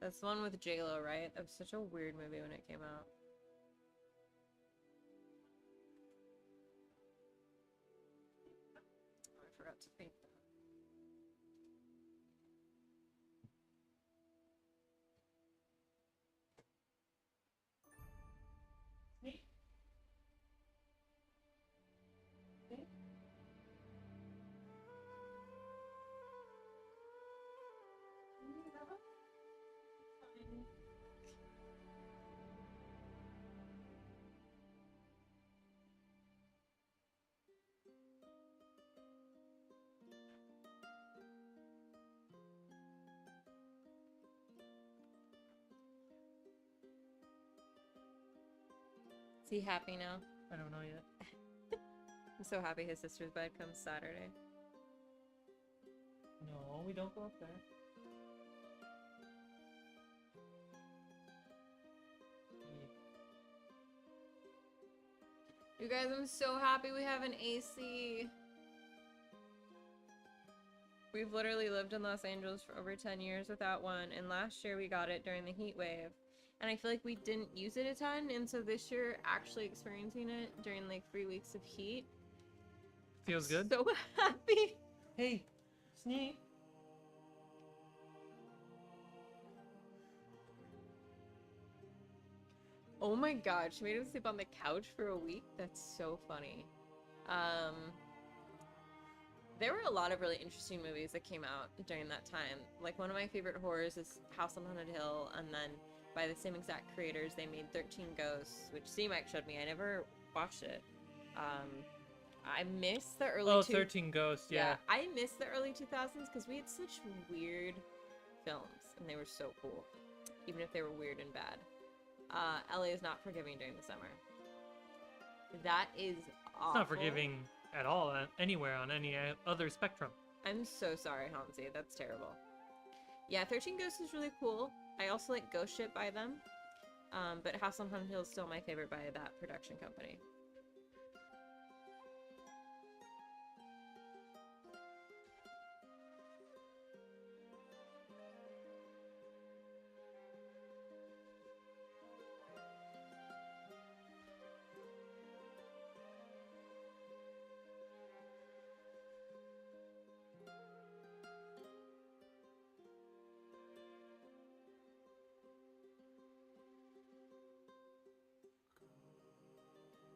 Speaker 2: That's the one with J-Lo, right? That was such a weird movie when it came out. Oh, I forgot to paint that. Is he happy now?
Speaker 1: I don't know yet.
Speaker 2: I'm so happy his sister's bed comes Saturday.
Speaker 1: No, we don't go up there.
Speaker 2: You guys, I'm so happy we have an AC. We've literally lived in Los Angeles for over 10 years without one, and last year we got it during the heat wave. And I feel like we didn't use it a ton, and so this year, actually experiencing it during like 3 weeks of heat.
Speaker 1: Feels good?
Speaker 2: So happy.
Speaker 1: Hey, Sneak.
Speaker 2: Oh my god, she made him sleep on the couch for a week? That's so funny. There were a lot of really interesting movies that came out during that time. Like, one of my favorite horrors is House on Haunted Hill, and then by the same exact creators, they made 13 Ghosts, which Cmike showed me. I never watched it. I miss the early
Speaker 1: 13 Ghosts, yeah.
Speaker 2: I miss the early 2000s because we had such weird films, and they were so cool, even if they were weird and bad. LA is not forgiving during the summer. That is awful.
Speaker 1: It's not forgiving at all anywhere on any other spectrum.
Speaker 2: I'm so sorry, Hansi. That's terrible. Yeah, 13 Ghosts is really cool. I also like Ghost Ship by them. But House on Hunt Hill is still my favorite by that production company.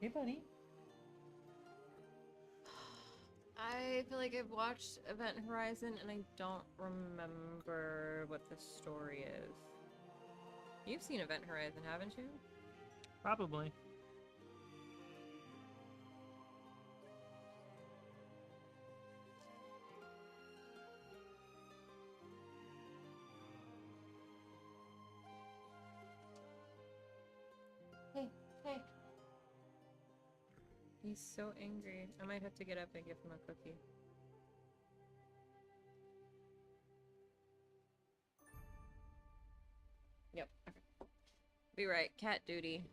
Speaker 1: Hey, buddy.
Speaker 2: I feel like I've watched Event Horizon and I don't remember what the story is. You've seen Event Horizon, haven't you?
Speaker 1: Probably.
Speaker 2: Hey, hey. He's so angry. I might have to get up and give him a cookie. Yep, okay. Be right. Cat duty.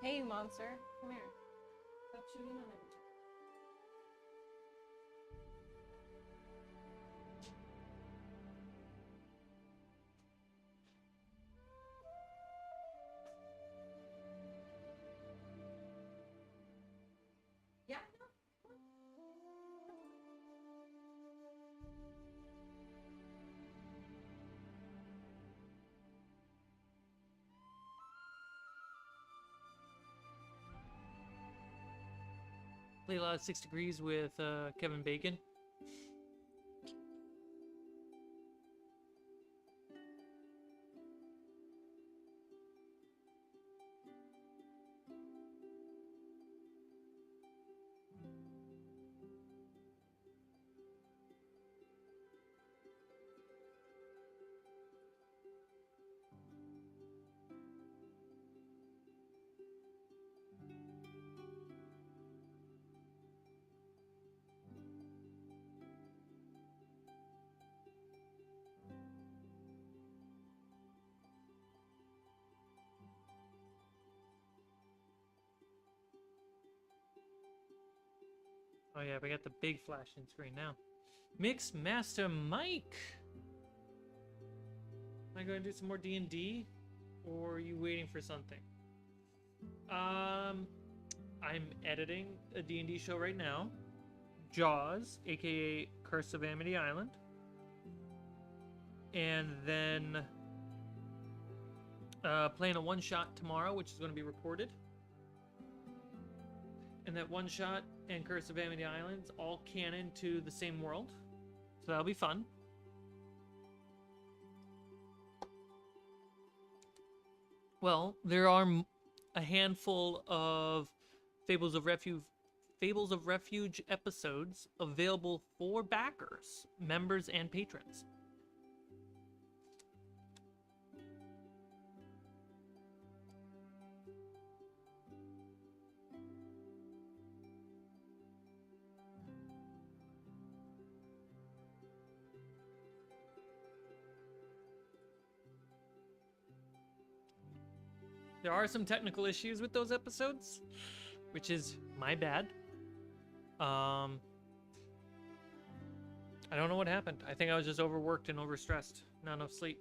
Speaker 2: Hey, you monster. Come here. Stop shooting on him. Yeah, no.
Speaker 1: Play a lot of 6 Degrees with Kevin Bacon. Oh yeah, we got the big flashing screen now. Mix Master Mike! Am I going to do some more D&D? Or are you waiting for something? I'm editing a D&D show right now. Jaws, aka Curse of Amity Island. And then playing a one-shot tomorrow, which is going to be recorded. And that one-shot and Curse of Amity Islands all canon to the same world. So that'll be fun. Well, there are a handful of Fables of Refuge episodes available for backers, members, and patrons. There are some technical issues with those episodes, which is my bad. I don't know what happened. I think I was just overworked and overstressed. Not enough sleep.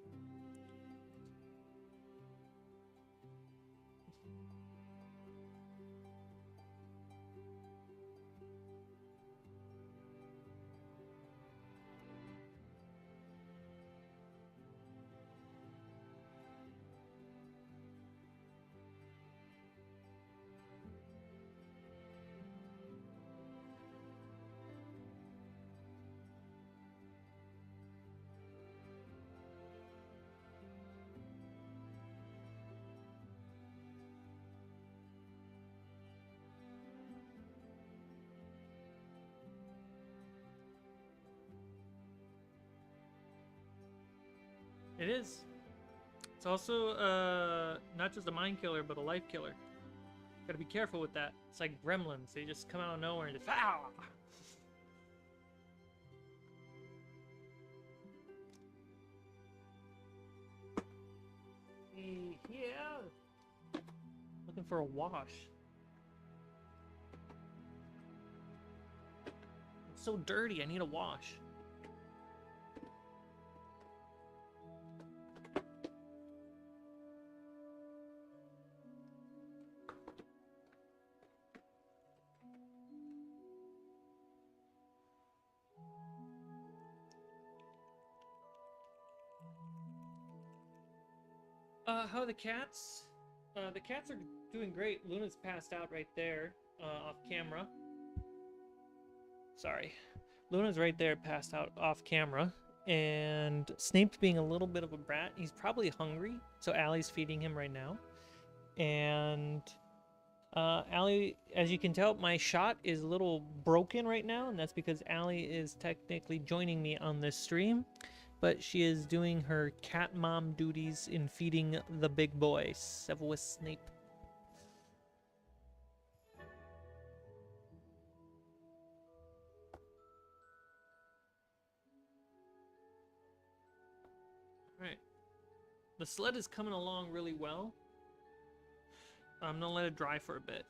Speaker 1: It is. It's also not just a mind killer, but a life killer. Gotta be careful with that. It's like gremlins. They just come out of nowhere and just Yeah. Looking for a wash. It's so dirty. I need a wash. How are the cats? The cats are doing great. Luna's passed out right there, off camera. Sorry. Luna's right there, passed out off camera. And Snape's being a little bit of a brat. He's probably hungry, so Allie's feeding him right now. And Allie, as you can tell, my shot is a little broken right now, and that's because Allie is technically joining me on this stream. But she is doing her cat mom duties in feeding the big boy, Severus Snape. Alright. The sled is coming along really well. I'm gonna let it dry for a bit.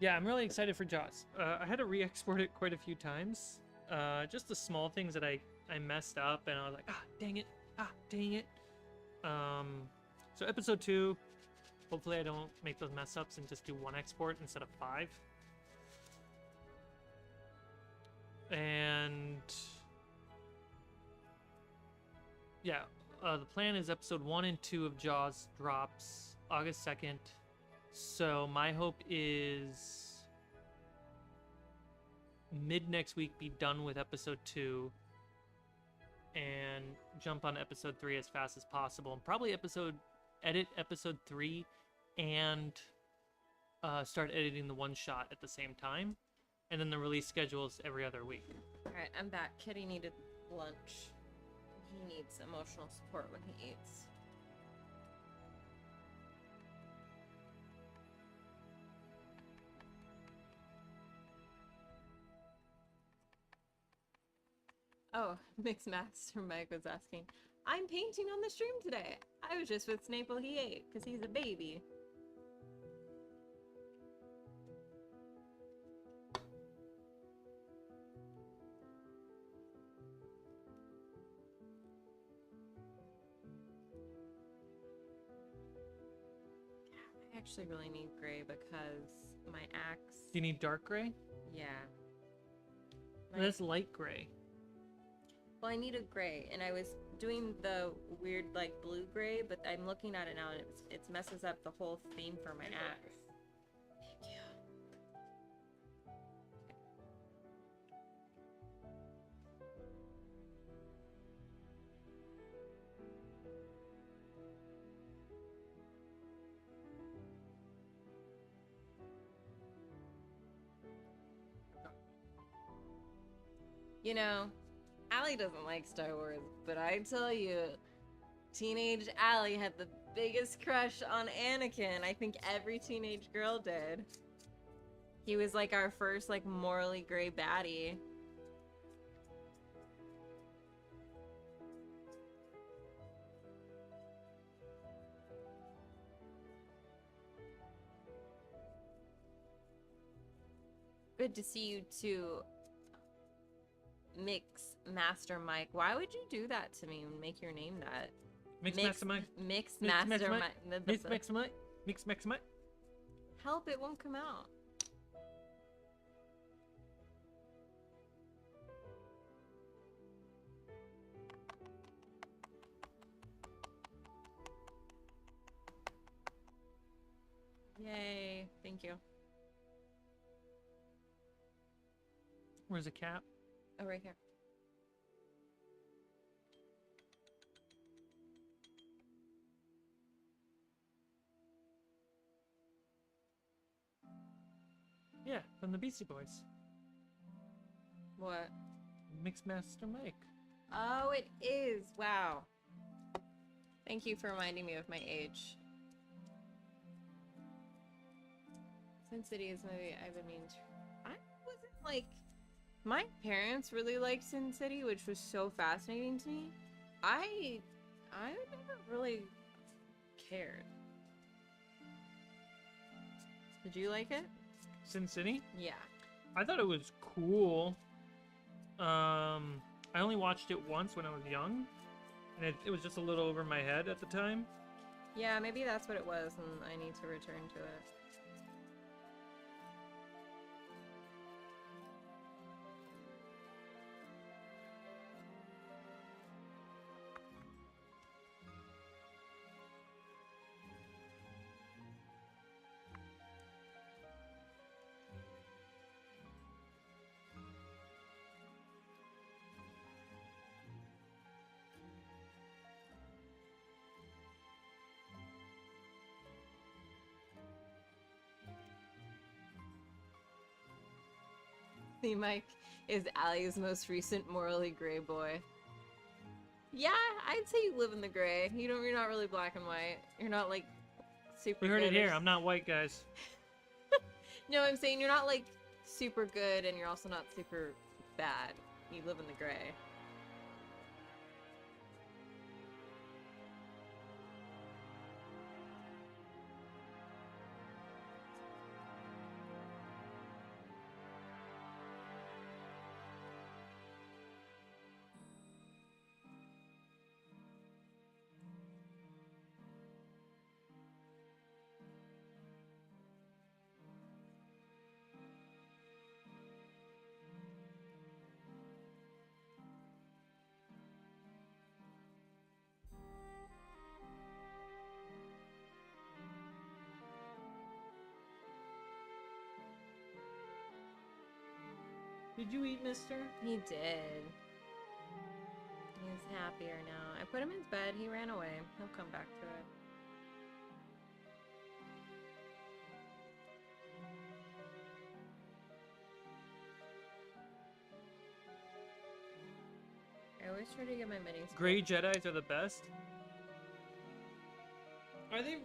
Speaker 1: Yeah, I'm really excited for Jaws. I had to re-export it quite a few times. Just the small things that I messed up, and I was like, dang it. So episode 2, hopefully I don't make those mess ups and just do 1 export instead of 5. And yeah, the plan is episode 1 and 2 of Jaws drops August 2nd. So my hope is mid next week be done with episode 2 and jump on episode 3 as fast as possible, and probably edit episode 3 and start editing the one shot at the same time, and then the release schedule is every other week.
Speaker 2: All right, I'm back. Kitty needed lunch. He needs emotional support when he eats. Oh, Mixed Master Mike was asking, I'm painting on the stream today. I was just with Snape while he ate, because he's a baby. I actually really need gray because my axe...
Speaker 1: Do you need dark gray?
Speaker 2: Yeah.
Speaker 1: That's light gray.
Speaker 2: Well, I need a gray, and I was doing the weird, like, blue gray, but I'm looking at it now, and it messes up the whole theme for my axe. Thank you. You know, Allie doesn't like Star Wars, but I tell you, teenage Allie had the biggest crush on Anakin. I think every teenage girl did. He was like our first, like, morally gray baddie. Good to see you too, Mix Master Mike. Why would you do that to me and make your name that?
Speaker 1: Master Mike.
Speaker 2: Mix Master Mike.
Speaker 1: Mix Master Mike.
Speaker 2: Help, it won't come out. Thank you.
Speaker 1: Where's the cap?
Speaker 2: Oh, right here.
Speaker 1: Yeah, from the Beastie Boys.
Speaker 2: What?
Speaker 1: Mixmaster Mike.
Speaker 2: Oh, it is. Wow. Thank you for reminding me of my age. Sin City is a movie I've been meaning to... I wasn't like... My parents really liked Sin City, which was so fascinating to me. I never really cared. Did you like it?
Speaker 1: Sin City?
Speaker 2: Yeah.
Speaker 1: I thought it was cool. I only watched it once when I was young, and it was just a little over my head at the time.
Speaker 2: Yeah, maybe that's what it was, and I need to return to it. Cmike is Allie's most recent morally gray boy. Yeah, I'd say you live in the gray. You're not really black and white. You're not like super.
Speaker 1: We heard it
Speaker 2: good or
Speaker 1: here. I'm not white, guys.
Speaker 2: No, I'm saying you're not like super good, and you're also not super bad. You live in the gray.
Speaker 1: Did you eat, mister?
Speaker 2: He did. He's happier now. I put him in his bed. He ran away. He'll come back to it. I always try to get my minis.
Speaker 1: Gray Jedis are the best. Are they?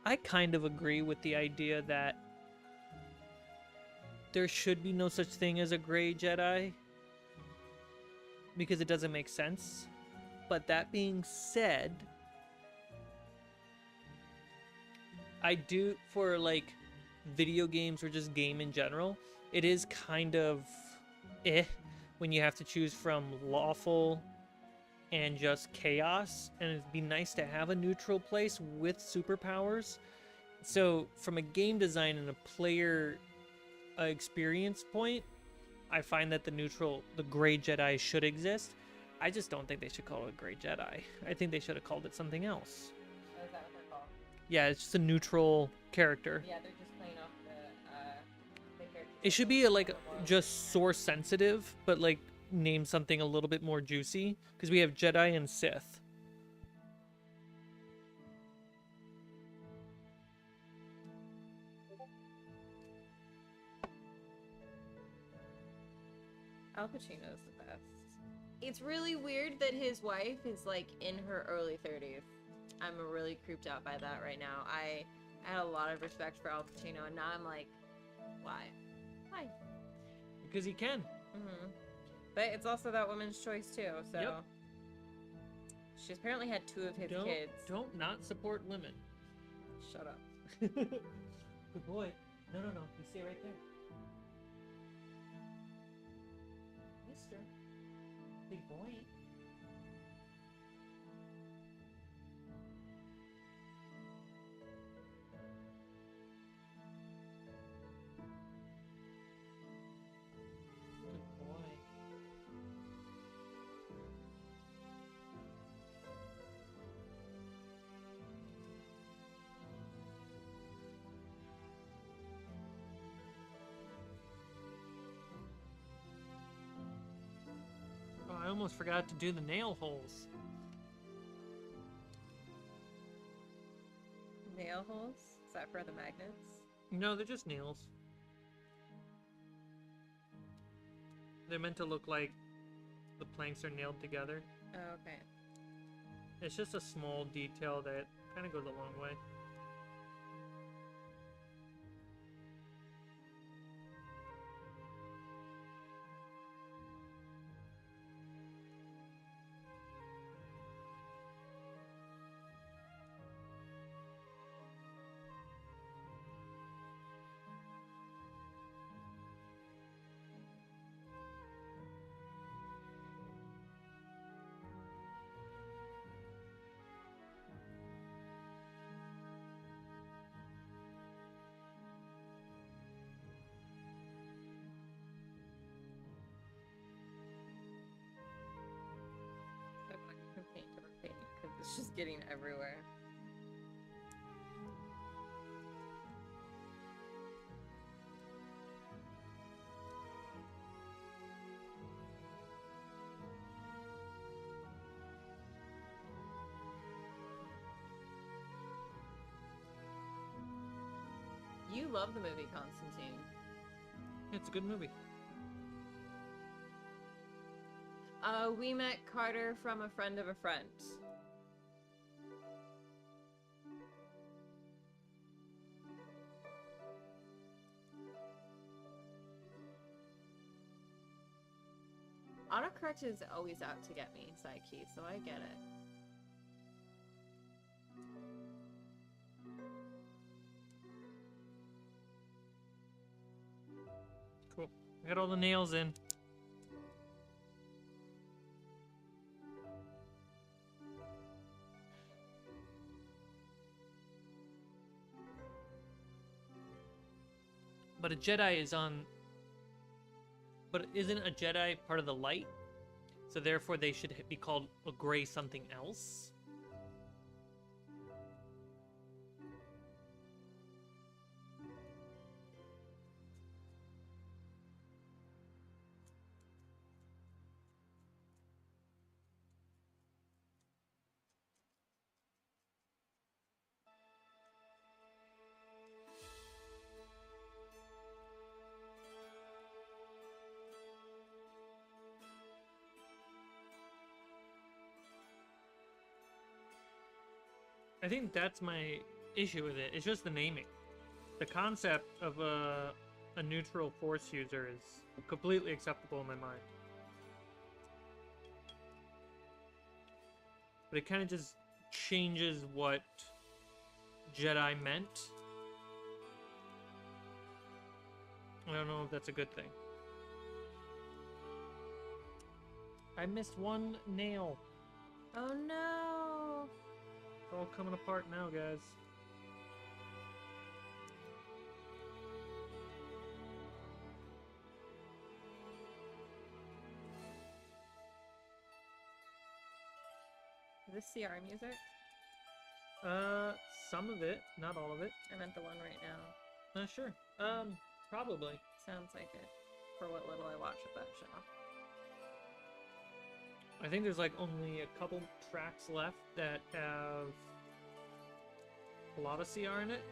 Speaker 1: I kind of agree with the idea that there should be no such thing as a gray Jedi because it doesn't make sense. But that being said, I do, for like video games or just game in general, it is kind of when you have to choose from lawful and just chaos, and it'd be nice to have a neutral place with superpowers. So from a game design and a player experience point, I find that the gray Jedi should exist. I just don't think they should call it a gray Jedi. I think they should have called it something else.
Speaker 2: Oh, is that what they're called?
Speaker 1: Yeah, it's just a neutral character.
Speaker 2: Yeah, they're just playing off the characters.
Speaker 1: It should be just source sensitive, but like name something a little bit more juicy, because we have Jedi and Sith.
Speaker 2: Al Pacino's the best. It's really weird that his wife is like in her early 30s. I'm really creeped out by that right now. I had a lot of respect for Al Pacino, and now I'm like, why? Why?
Speaker 1: Because he can.
Speaker 2: Mm-hmm. But it's also that woman's choice too, so...
Speaker 1: Yep.
Speaker 2: She apparently had 2 of his kids.
Speaker 1: Don't not support women.
Speaker 2: Shut up.
Speaker 1: Good boy. No. You stay right there. Mister. Big boy. almost forgot to do the nail holes.
Speaker 2: Nail holes? Is that for the magnets?
Speaker 1: No, they're just nails. They're meant to look like the planks are nailed together.
Speaker 2: Oh, okay.
Speaker 1: It's just a small detail that kind of goes a long way.
Speaker 2: Paint over paint because it's just getting everywhere. You love the movie Constantine.
Speaker 1: It's a good movie.
Speaker 2: We met Carter from a friend of a friend. Autocorrect is always out to get me, Psyche, so I get it.
Speaker 1: Cool. I got all the nails in. But a Jedi is on... But isn't a Jedi part of the light? So therefore they should be called a gray something else? I think that's my issue with it. It's just the naming. The concept of a neutral force user is completely acceptable in my mind. But it kind of just changes what Jedi meant. I don't know if that's a good thing. I missed one nail.
Speaker 2: Oh no!
Speaker 1: It's all coming apart now, guys.
Speaker 2: Is this CR music?
Speaker 1: Some of it, not all of it.
Speaker 2: I meant the one right now.
Speaker 1: Sure. Probably.
Speaker 2: Sounds like it. For what little I watch of that show.
Speaker 1: I think there's like only a couple tracks left that have a lot of CR in it.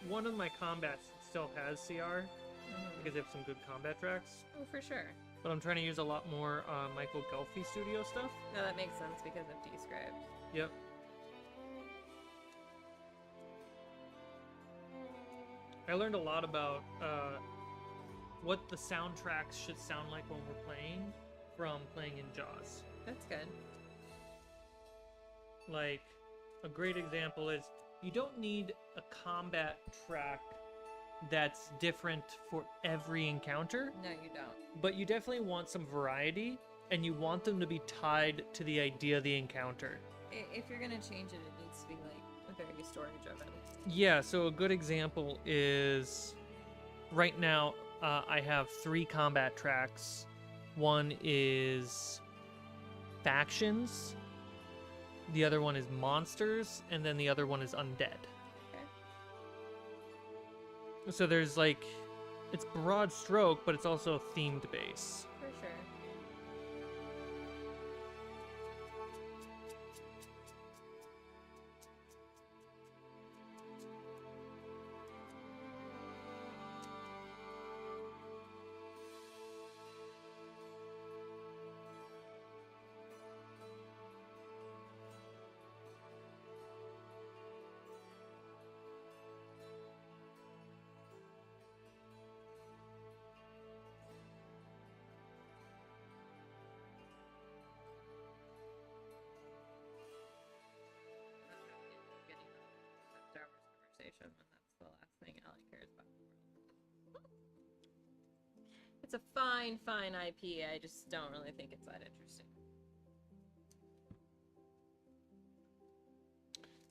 Speaker 1: One of my combats still has CR because they have some good combat tracks.
Speaker 2: Oh, for sure.
Speaker 1: But I'm trying to use a lot more Michael Ghelfi studio stuff.
Speaker 2: No, that makes sense because of Dscryb.
Speaker 1: Yep. I learned a lot about what the soundtracks should sound like when we're playing from playing in Jaws.
Speaker 2: That's good.
Speaker 1: Like, a great example is you don't need a combat track that's different for every encounter.
Speaker 2: No, you don't.
Speaker 1: But you definitely want some variety, and you want them to be tied to the idea of the encounter.
Speaker 2: If you're gonna change it, it needs to be like very story driven.
Speaker 1: Yeah, so a good example is right now I have 3 combat tracks. One is factions, the other one is monsters, and then the other one is undead.
Speaker 2: Okay.
Speaker 1: So there's like, it's broad stroke, but it's also themed base.
Speaker 2: For sure. conversation when that's the last thing Allie cares about in the world. It's a fine IP. I just don't really think it's that interesting.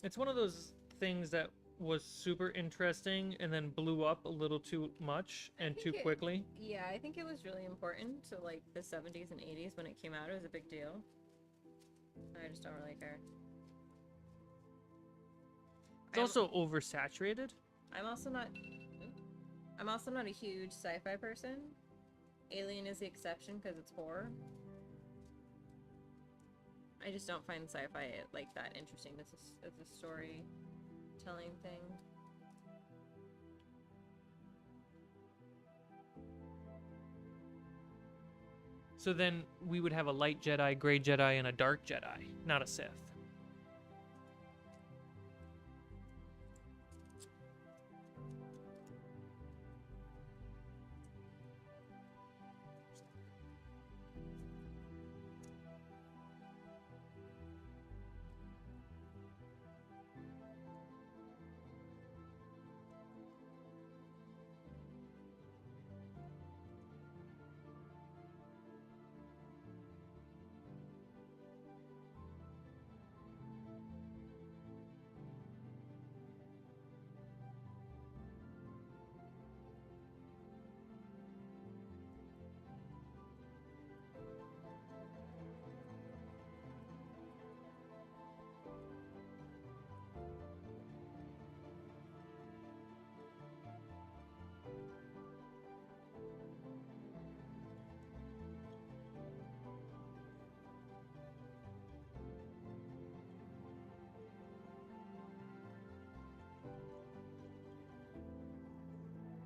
Speaker 1: It's one of those things that was super interesting and then blew up a little too much and too quickly.
Speaker 2: Yeah, I think it was really important to like the 70s and 80s when it came out. It was a big deal. I just don't really care.
Speaker 1: It's also oversaturated.
Speaker 2: I'm also not a huge sci-fi person. Alien is the exception because it's horror. I just don't find sci-fi like that interesting as a storytelling thing.
Speaker 1: So then we would have a light Jedi, gray Jedi, and a dark Jedi, not a Sith.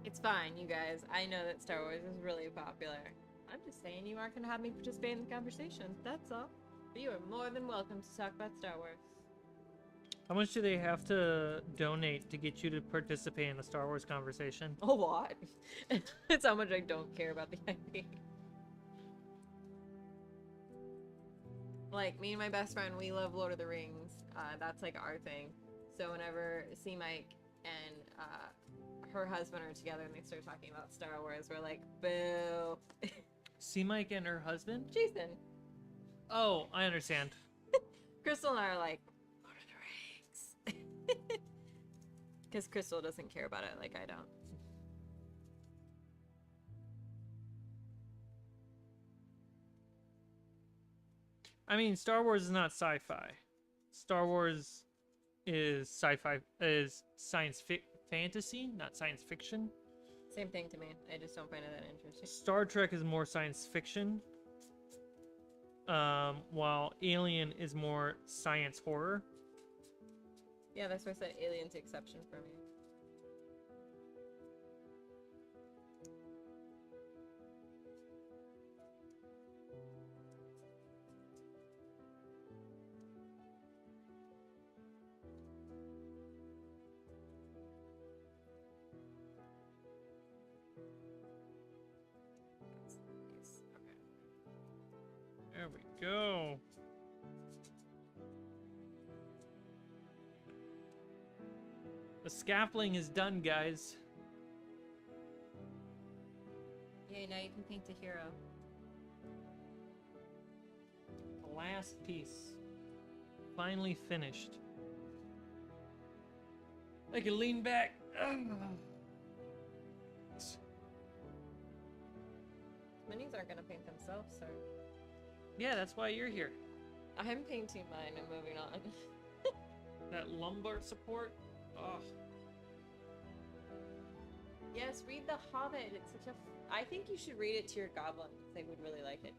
Speaker 2: It's fine, you guys. I know that Star Wars is really popular. I'm just saying you aren't going to have me participate in the conversation. That's all. But you are more than welcome to talk about Star Wars.
Speaker 1: How much do they have to donate to get you to participate in the Star Wars conversation?
Speaker 2: A lot. It's how much I don't care about the IP. Like, me and my best friend, we love Lord of the Rings. That's like our thing. So whenever Cmike and her husband are together and they start talking about Star Wars, we're like, boo.
Speaker 1: Cmike and her husband?
Speaker 2: Jason.
Speaker 1: Oh, I understand.
Speaker 2: Crystal and I are like, Lord of the Rings. Because Crystal doesn't care about it like I don't.
Speaker 1: I mean, Star Wars is not sci-fi. Star Wars is sci-fi, is fantasy, not science fiction.
Speaker 2: Same thing to me. I just don't find it that interesting.
Speaker 1: Star Trek is more science fiction, while Alien is more science horror.
Speaker 2: Yeah, that's why I said Alien's the exception for me.
Speaker 1: There we go. The scaffolding is done, guys.
Speaker 2: Yay, now you can paint a hero.
Speaker 1: The last piece. Finally finished. I can lean back.
Speaker 2: Minis aren't gonna paint themselves, sir.
Speaker 1: Yeah, that's why you're here.
Speaker 2: I'm painting mine and moving on.
Speaker 1: That lumbar support. Oh.
Speaker 2: Yes, read The Hobbit. It's such a... I think you should read it to your goblins. They would really like it.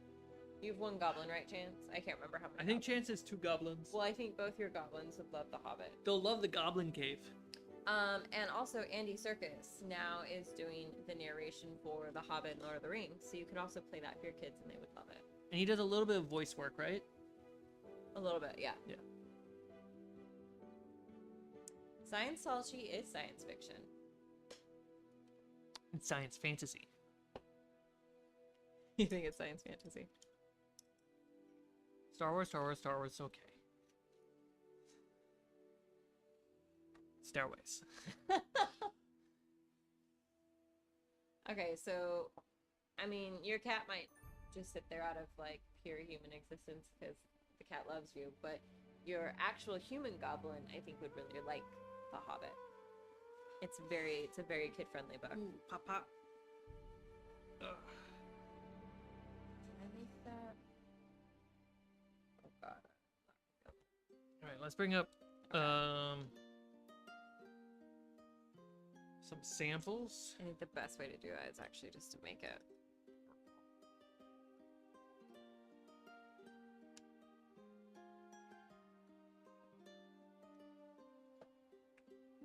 Speaker 2: You have one goblin, right, Chance? I can't remember how many.
Speaker 1: I think Chance has 2 goblins.
Speaker 2: Well, I think both your goblins would love The Hobbit.
Speaker 1: They'll love the Goblin Cave.
Speaker 2: And also Andy Serkis now is doing the narration for The Hobbit and Lord of the Rings, so you could also play that for your kids and they would love it.
Speaker 1: And he does a little bit of voice work, right?
Speaker 2: A little bit, yeah.
Speaker 1: Yeah.
Speaker 2: Scientology is science fiction.
Speaker 1: It's science fantasy.
Speaker 2: You think it's science fantasy?
Speaker 1: Star Wars, Star Wars, Star Wars, okay. stairways.
Speaker 2: Okay, so, I mean, your cat might just sit there out of, like, pure human existence because the cat loves you, but your actual human goblin, I think, would really like The Hobbit. It's a very kid-friendly book.
Speaker 1: Ooh, pop, pop. Ugh.
Speaker 2: Can I make that? Oh, God.
Speaker 1: All right, let's bring up some samples.
Speaker 2: I think the best way to do that is actually just to make it.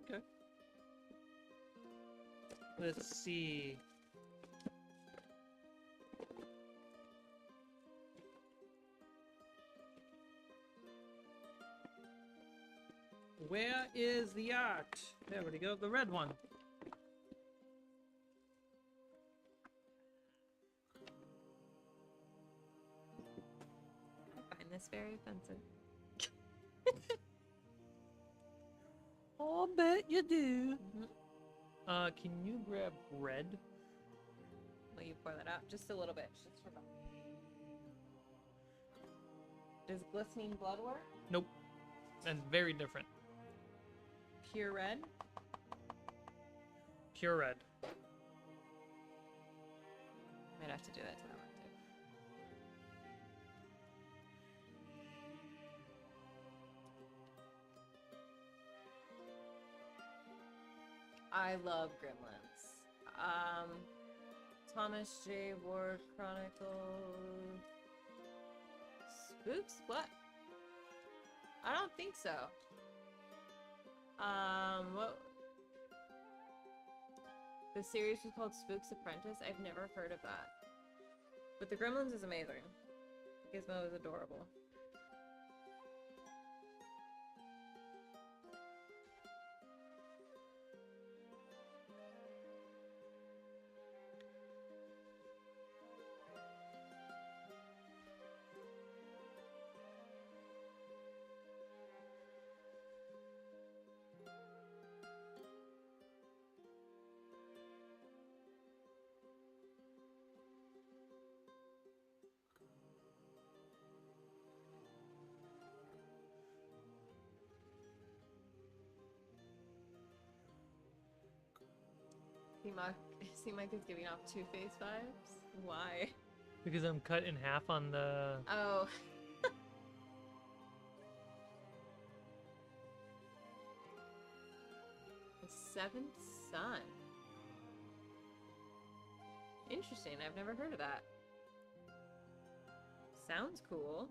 Speaker 1: Okay. Let's see. Where is the art? There we go, the red one.
Speaker 2: I find this very offensive.
Speaker 1: I'll bet you do.
Speaker 2: Mm-hmm.
Speaker 1: Can you grab red?
Speaker 2: Will you pour that out? Just a little bit. Just for Does glistening blood work?
Speaker 1: Nope. And very different.
Speaker 2: Pure red?
Speaker 1: Pure red.
Speaker 2: Might have to do that to that one too. I love Gremlins. Thomas J. Ward Chronicles. Spooks? What? I don't think so. What? The series was called Spook's Apprentice. I've never heard of that. But the Gremlins is amazing. Gizmo is adorable. Cmike is giving off Two-Face vibes. Why?
Speaker 1: Because I'm cut in half on the...
Speaker 2: Oh. The Seventh Son. Interesting. I've never heard of that. Sounds cool.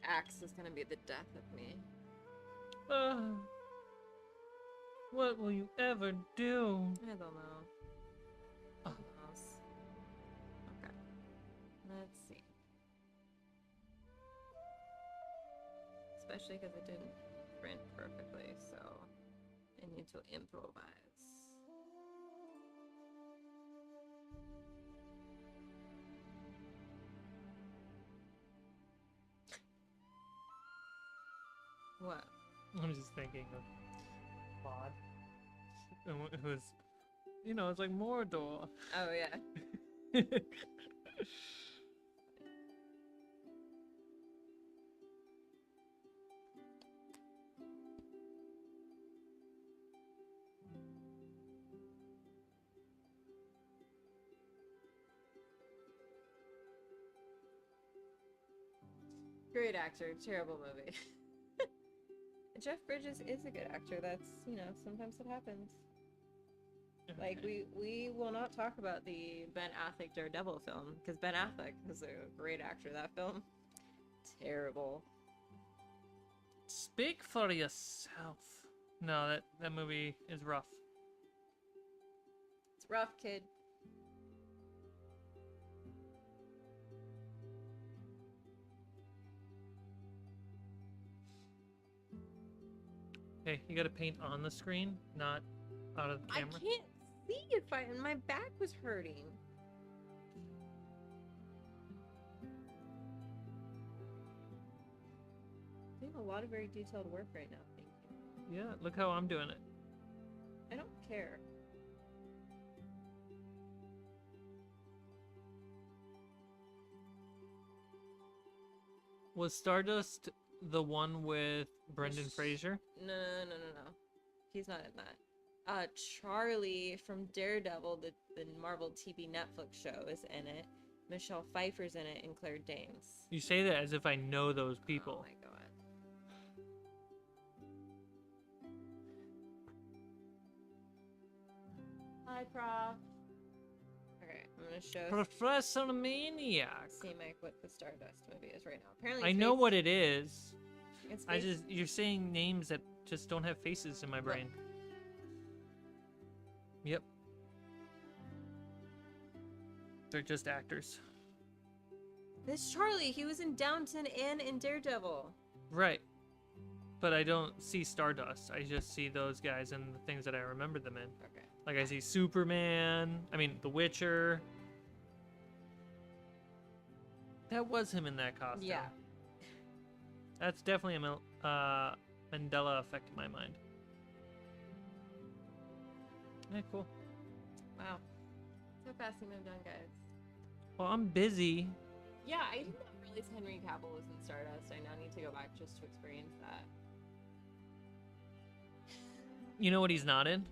Speaker 2: Axe is gonna be the death of me.
Speaker 1: What will you ever do?
Speaker 2: I don't know.
Speaker 1: Oh.
Speaker 2: Okay. Let's see. Especially because it didn't print perfectly, so I need to improvise. What?
Speaker 1: I'm just thinking of Claude. It was, you know, it's like Mordor.
Speaker 2: Oh, yeah. Great actor, terrible movie. Jeff Bridges is a good actor. That's, you know, sometimes it happens. Like, we will not talk about the Ben Affleck Daredevil film, because Ben Affleck is a great actor. That film, terrible.
Speaker 1: Speak for yourself. No, that movie is rough.
Speaker 2: It's rough, kid.
Speaker 1: Okay, you gotta paint on the screen, not out of the camera.
Speaker 2: I can't see if and my back was hurting. Doing a lot of very detailed work right now, thank you.
Speaker 1: Yeah, look how I'm doing it.
Speaker 2: I don't care.
Speaker 1: Was Stardust the one with Brendan Fraser?
Speaker 2: No. He's not in that. Charlie from Daredevil, the Marvel TV Netflix show, is in it. Michelle Pfeiffer's in it, and Claire Danes.
Speaker 1: You say that as if I know those people.
Speaker 2: Oh my god. Hi, Prof. Okay, I'm gonna show
Speaker 1: Professor Maniac.
Speaker 2: Cmike what the Stardust movie is right now. Apparently,
Speaker 1: I
Speaker 2: it's
Speaker 1: know
Speaker 2: based-
Speaker 1: what it is.
Speaker 2: It's
Speaker 1: I
Speaker 2: based-
Speaker 1: just you're saying names that just don't have faces in my brain. Yep. They're just actors.
Speaker 2: This Charlie, he was in Downton and in Daredevil.
Speaker 1: Right. But I don't see Stardust. I just see those guys and the things that I remember them in.
Speaker 2: Okay.
Speaker 1: Like I see Superman. I mean, The Witcher. That was him in that costume.
Speaker 2: Yeah.
Speaker 1: That's definitely a Mandela effect in my mind. Yeah, cool.
Speaker 2: Wow. So fast he moved on, guys.
Speaker 1: Well, I'm busy.
Speaker 2: Yeah, I did not realize Henry Cavill was in Stardust. I now need to go back just to experience that.
Speaker 1: You know what he's not in?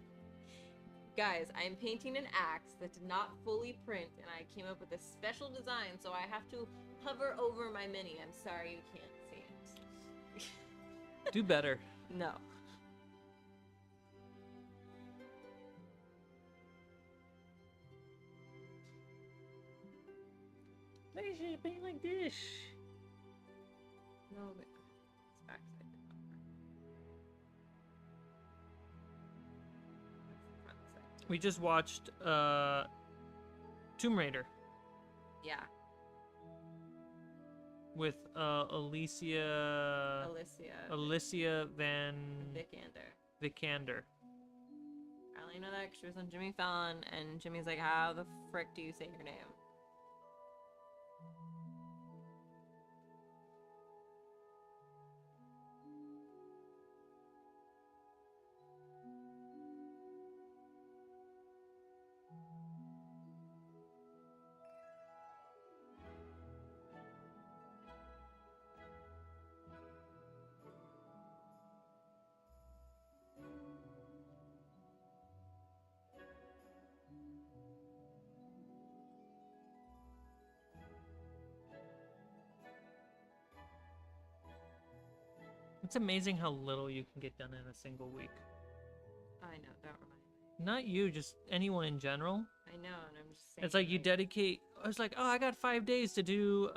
Speaker 2: Guys, I'm painting an axe that did not fully print, and I came up with a special design, so I have to hover over my mini. I'm sorry you can't see it.
Speaker 1: Do better.
Speaker 2: No.
Speaker 1: They should be like this.
Speaker 2: No, but it's backside the cover. That's the front side.
Speaker 1: We just watched Tomb Raider
Speaker 2: Yeah.
Speaker 1: with Alicia Van
Speaker 2: Vikander. I only know that 'cause she was on Jimmy Fallon, and Jimmy's like, how the frick do you say your name?
Speaker 1: It's amazing how little you can get done in a single week.
Speaker 2: I know, don't remind me.
Speaker 1: Not you, just anyone in general.
Speaker 2: I know, and I'm just saying.
Speaker 1: It's like you dedicate. I was like, oh, I got 5 days to do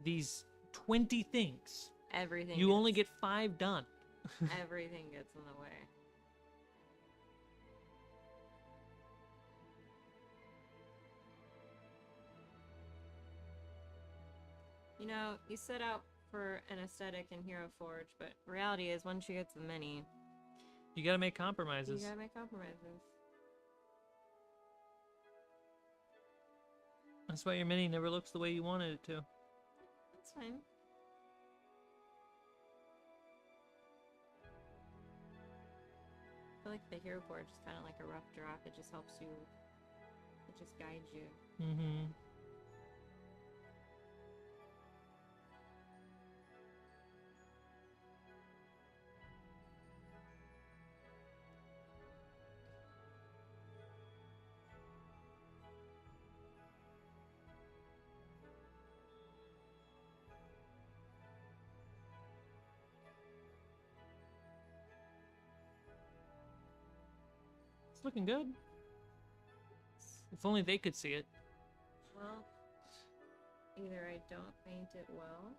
Speaker 1: these 20 things.
Speaker 2: Everything.
Speaker 1: You only get 5 done.
Speaker 2: Everything gets in the way. You know, you set out for an aesthetic in Hero Forge, but reality is once you get to the mini,
Speaker 1: You gotta make compromises.
Speaker 2: you gotta make compromises.
Speaker 1: That's why your mini never looks the way you wanted it to.
Speaker 2: That's fine. I feel like the Hero Forge is kind of like a rough draft. It just helps you. It just guides you.
Speaker 1: Mm-hmm. It's looking good. If only they could see it.
Speaker 2: Well, either I don't paint it well.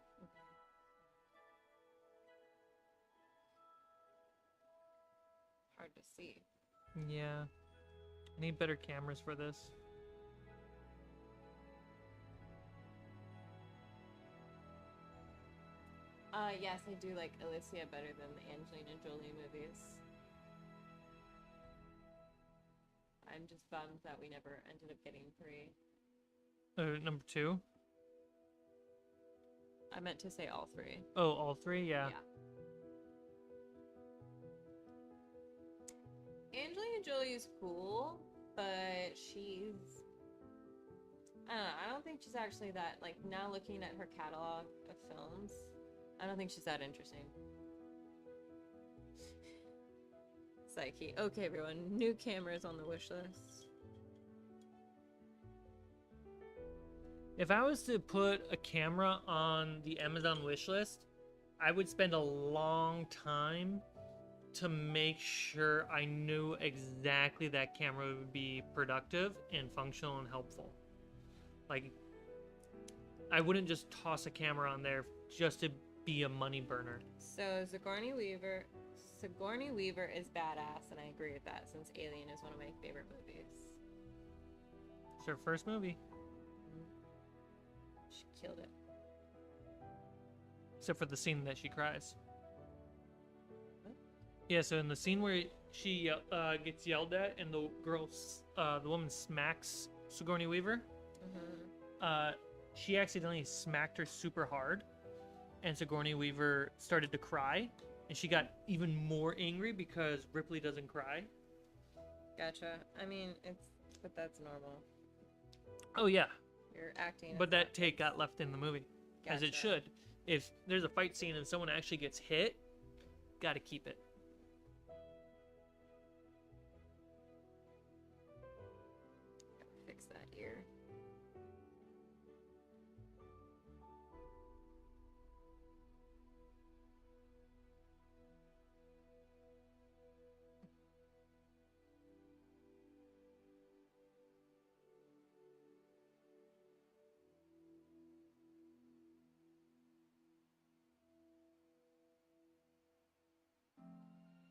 Speaker 2: Hard to see.
Speaker 1: Yeah. I need better cameras for this.
Speaker 2: Yes, I do like Alicia better than the Angelina Jolie movies. I'm just bummed that we never ended up getting 3.
Speaker 1: Number 2.
Speaker 2: I meant to say all 3.
Speaker 1: Oh, all 3. Yeah.
Speaker 2: Angelina Jolie is cool, but she's... I don't know, I don't think she's actually that, like, now looking at her catalog of films, I don't think she's that interesting. Psyche. Okay, everyone, new cameras on the wish list.
Speaker 1: If I was to put a camera on the Amazon wish list, I would spend a long time to make sure I knew exactly that camera would be productive and functional and helpful. Like, I wouldn't just toss a camera on there just to be a money burner.
Speaker 2: So Sigourney Weaver is badass, and I agree with that since Alien is one of my favorite movies.
Speaker 1: It's her first movie.
Speaker 2: She killed it.
Speaker 1: Except for the scene that she cries.
Speaker 2: What?
Speaker 1: Yeah, so in the scene where she gets yelled at and the the woman smacks Sigourney Weaver, she accidentally smacked her super hard, and Sigourney Weaver started to cry, and she got even more angry because Ripley doesn't cry.
Speaker 2: Gotcha. I mean, but that's normal.
Speaker 1: Oh yeah.
Speaker 2: You're acting.
Speaker 1: But that take got left in the movie, as it should. If there's a fight scene and someone actually gets hit, gotta keep it.
Speaker 2: Fix that ear.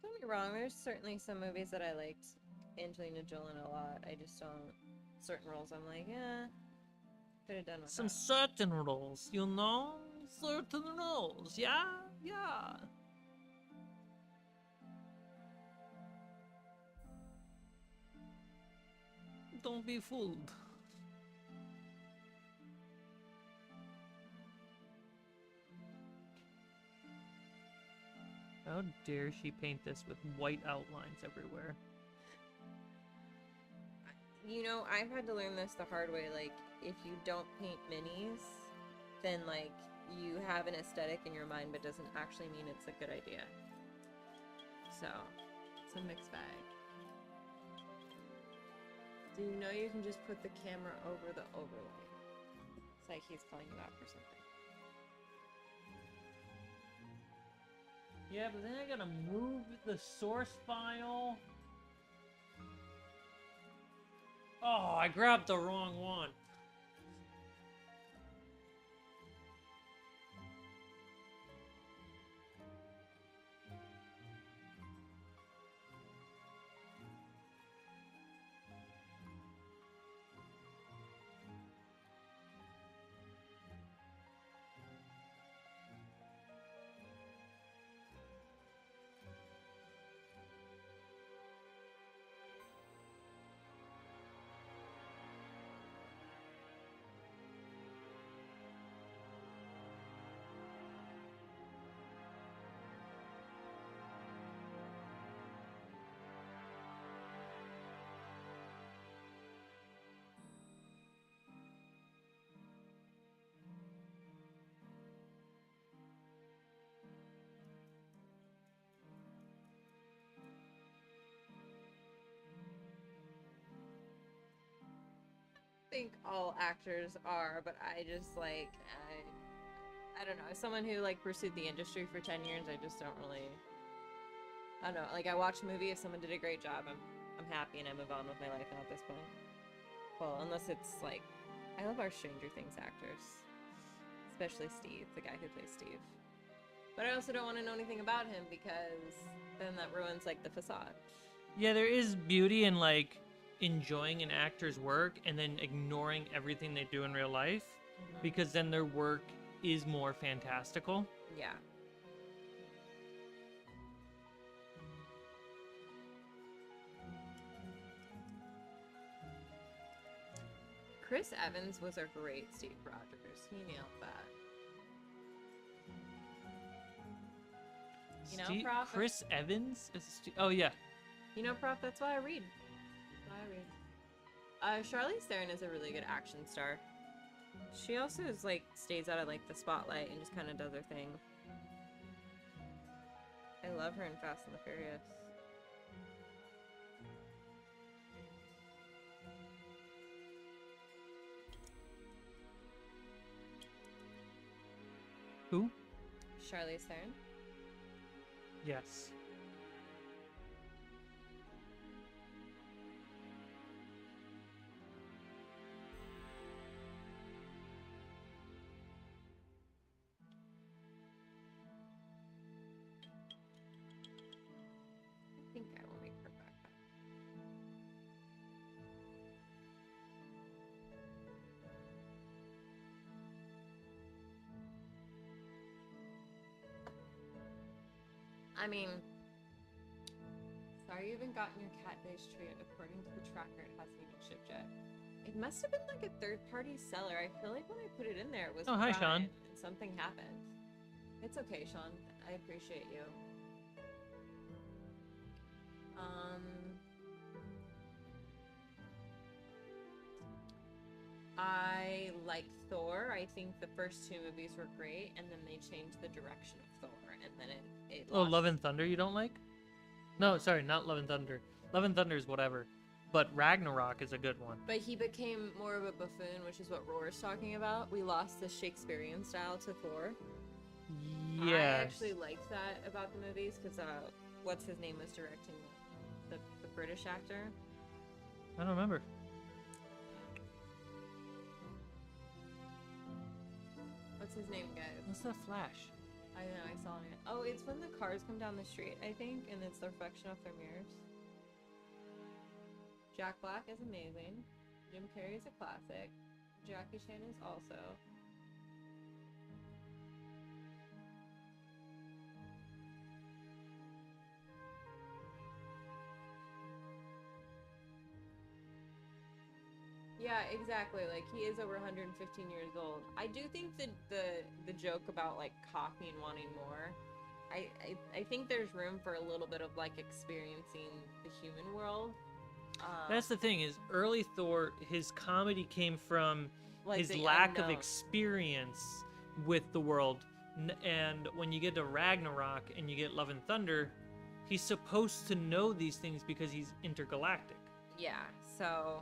Speaker 2: Don't get me wrong, there's certainly some movies that I liked Angelina Jolie in a lot. I just don't... Certain roles I'm like, yeah, could have done with
Speaker 1: Some
Speaker 2: that.
Speaker 1: certain rules, you know? Certain rules, yeah? Yeah. Don't be fooled. How dare she paint this with white outlines everywhere?
Speaker 2: You know, I've had to learn this the hard way. Like, if you don't paint minis, then, like, you have an aesthetic in your mind, but doesn't actually mean it's a good idea. So, it's a mixed bag. Do you know you can just put the camera over the overlay? It's like he's calling you out for something.
Speaker 1: Yeah, but then I gotta move the source file. Oh, I grabbed the wrong one.
Speaker 2: I think all actors are, but I just like I don't know. As someone who like pursued the industry for 10 years, I just don't really. I don't know. Like I watch a movie, if someone did a great job, I'm happy and I move on with my life now at this point. Well, unless it's like, I love our Stranger Things actors, especially Steve, the guy who plays Steve. But I also don't want to know anything about him because then that ruins like the facade.
Speaker 1: Yeah, there is beauty in like enjoying an actor's work and then ignoring everything they do in real life, because then their work is more fantastical.
Speaker 2: Yeah. Chris Evans was a great Steve Rogers. He nailed that. You know, Prof?
Speaker 1: Chris Evans is oh yeah.
Speaker 2: You know, Prof, that's why I read. Charlize Theron is a really good action star. She also is like stays out of like the spotlight and just kind of does her thing. I love her in Fast and the Furious.
Speaker 1: Who?
Speaker 2: Charlize Theron.
Speaker 1: Yes.
Speaker 2: I think I will make her back. I mean, sorry you haven't gotten your cat-based trait. According to the tracker, it hasn't even shipped yet. It must have been like a third-party seller. I feel like when I put it in there, it was
Speaker 1: Oh, hi,
Speaker 2: fine,
Speaker 1: Sean.
Speaker 2: and something happened. It's okay, Sean. I appreciate you. I like Thor. I think the first two movies were great, and then they changed the direction of Thor, and then it
Speaker 1: Oh,
Speaker 2: lost.
Speaker 1: Love and Thunder you don't like? No, sorry, not Love and Thunder. Love and Thunder is whatever. But Ragnarok is a good one.
Speaker 2: But he became more of a buffoon, which is what Roar's talking about. We lost the Shakespearean style to Thor. I
Speaker 1: Yes.
Speaker 2: actually liked that about the movies, because what's his name was directing the British actor.
Speaker 1: I don't remember.
Speaker 2: What's his name, guys?
Speaker 1: What's that flash?
Speaker 2: I know, I saw it. Oh, it's when the cars come down the street, I think, and it's the reflection off their mirrors. Jack Black is amazing. Jim Carrey's a classic. Jackie Chan is also. Yeah, exactly. Like, he is over 115 years old. I do think that the joke about, like, Cockney and wanting more, I think there's room for a little bit of, like, experiencing the human world.
Speaker 1: That's the thing, is early Thor, his comedy came from
Speaker 2: Like
Speaker 1: his
Speaker 2: the
Speaker 1: lack of
Speaker 2: unknown.
Speaker 1: experience with the world. And when you get to Ragnarok and you get Love and Thunder, he's supposed to know these things because he's intergalactic.
Speaker 2: Yeah, so...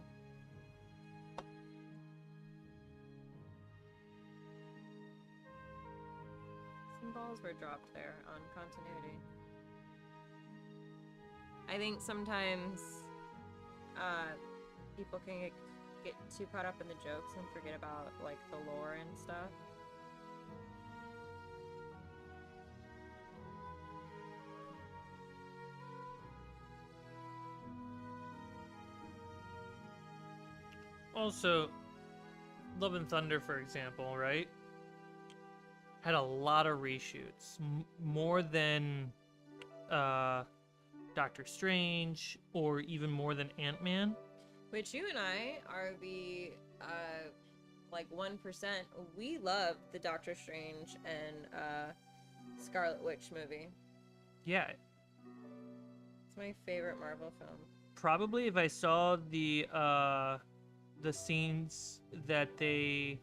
Speaker 2: Some balls were dropped there on continuity. I think sometimes people can get too caught up in the jokes and forget about, like, the lore and stuff.
Speaker 1: Also, Love and Thunder, for example, right? Had a lot of reshoots. More than Doctor Strange, or even more than Ant-Man.
Speaker 2: Which you and I are the, like, 1%. We love the Doctor Strange and Scarlet Witch movie.
Speaker 1: Yeah,
Speaker 2: It's my favorite Marvel film.
Speaker 1: probably if I saw the scenes that Sam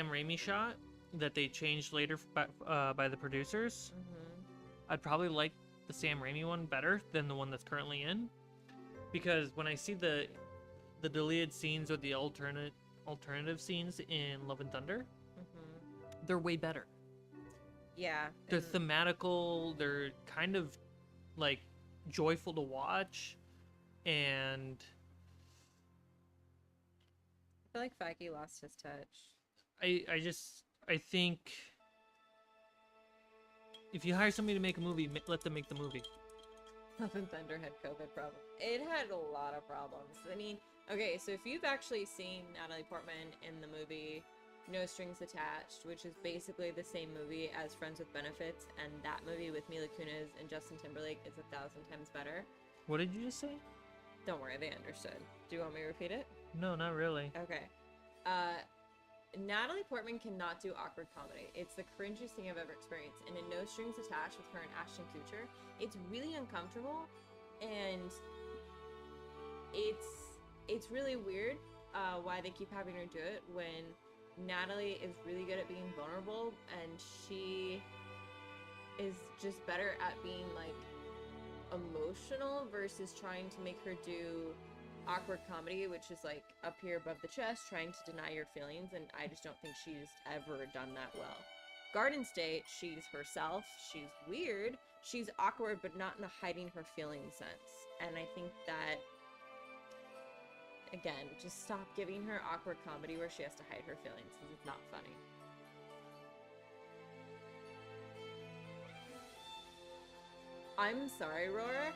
Speaker 1: Raimi shot, that they changed later by the producers, I'd probably like the Sam Raimi one better than the one that's currently in, because when I see the deleted scenes or the alternative scenes in Love and Thunder, they're way better.
Speaker 2: Yeah.
Speaker 1: They're
Speaker 2: and-
Speaker 1: thematical, they're kind of like joyful to watch, and
Speaker 2: I feel like Feige lost his touch.
Speaker 1: I think if you hire somebody to make a movie, let them make the movie.
Speaker 2: Love and Thunder had COVID problems. It had a lot of problems. I mean, okay, so if you've actually seen Natalie Portman in the movie No Strings Attached, which is basically the same movie as Friends with Benefits, and that movie with Mila Kunis and Justin Timberlake is 1,000 times better.
Speaker 1: What did you just say?
Speaker 2: Don't worry, they understood. Do you want me to repeat it?
Speaker 1: No, not really.
Speaker 2: Okay. Natalie Portman cannot do awkward comedy. It's the cringiest thing I've ever experienced. And in No Strings Attached with her and Ashton Kutcher, it's really uncomfortable, and it's really weird why they keep having her do it when Natalie is really good at being vulnerable, and she is just better at being like emotional versus trying to make her do awkward comedy, which is like up here above the chest, trying to deny your feelings, and I just don't think she's ever done that well. Garden State, she's herself, she's weird, she's awkward, but not in a hiding her feelings sense. And I think that, again, just stop giving her awkward comedy where she has to hide her feelings, because it's not funny. I'm sorry, Roar.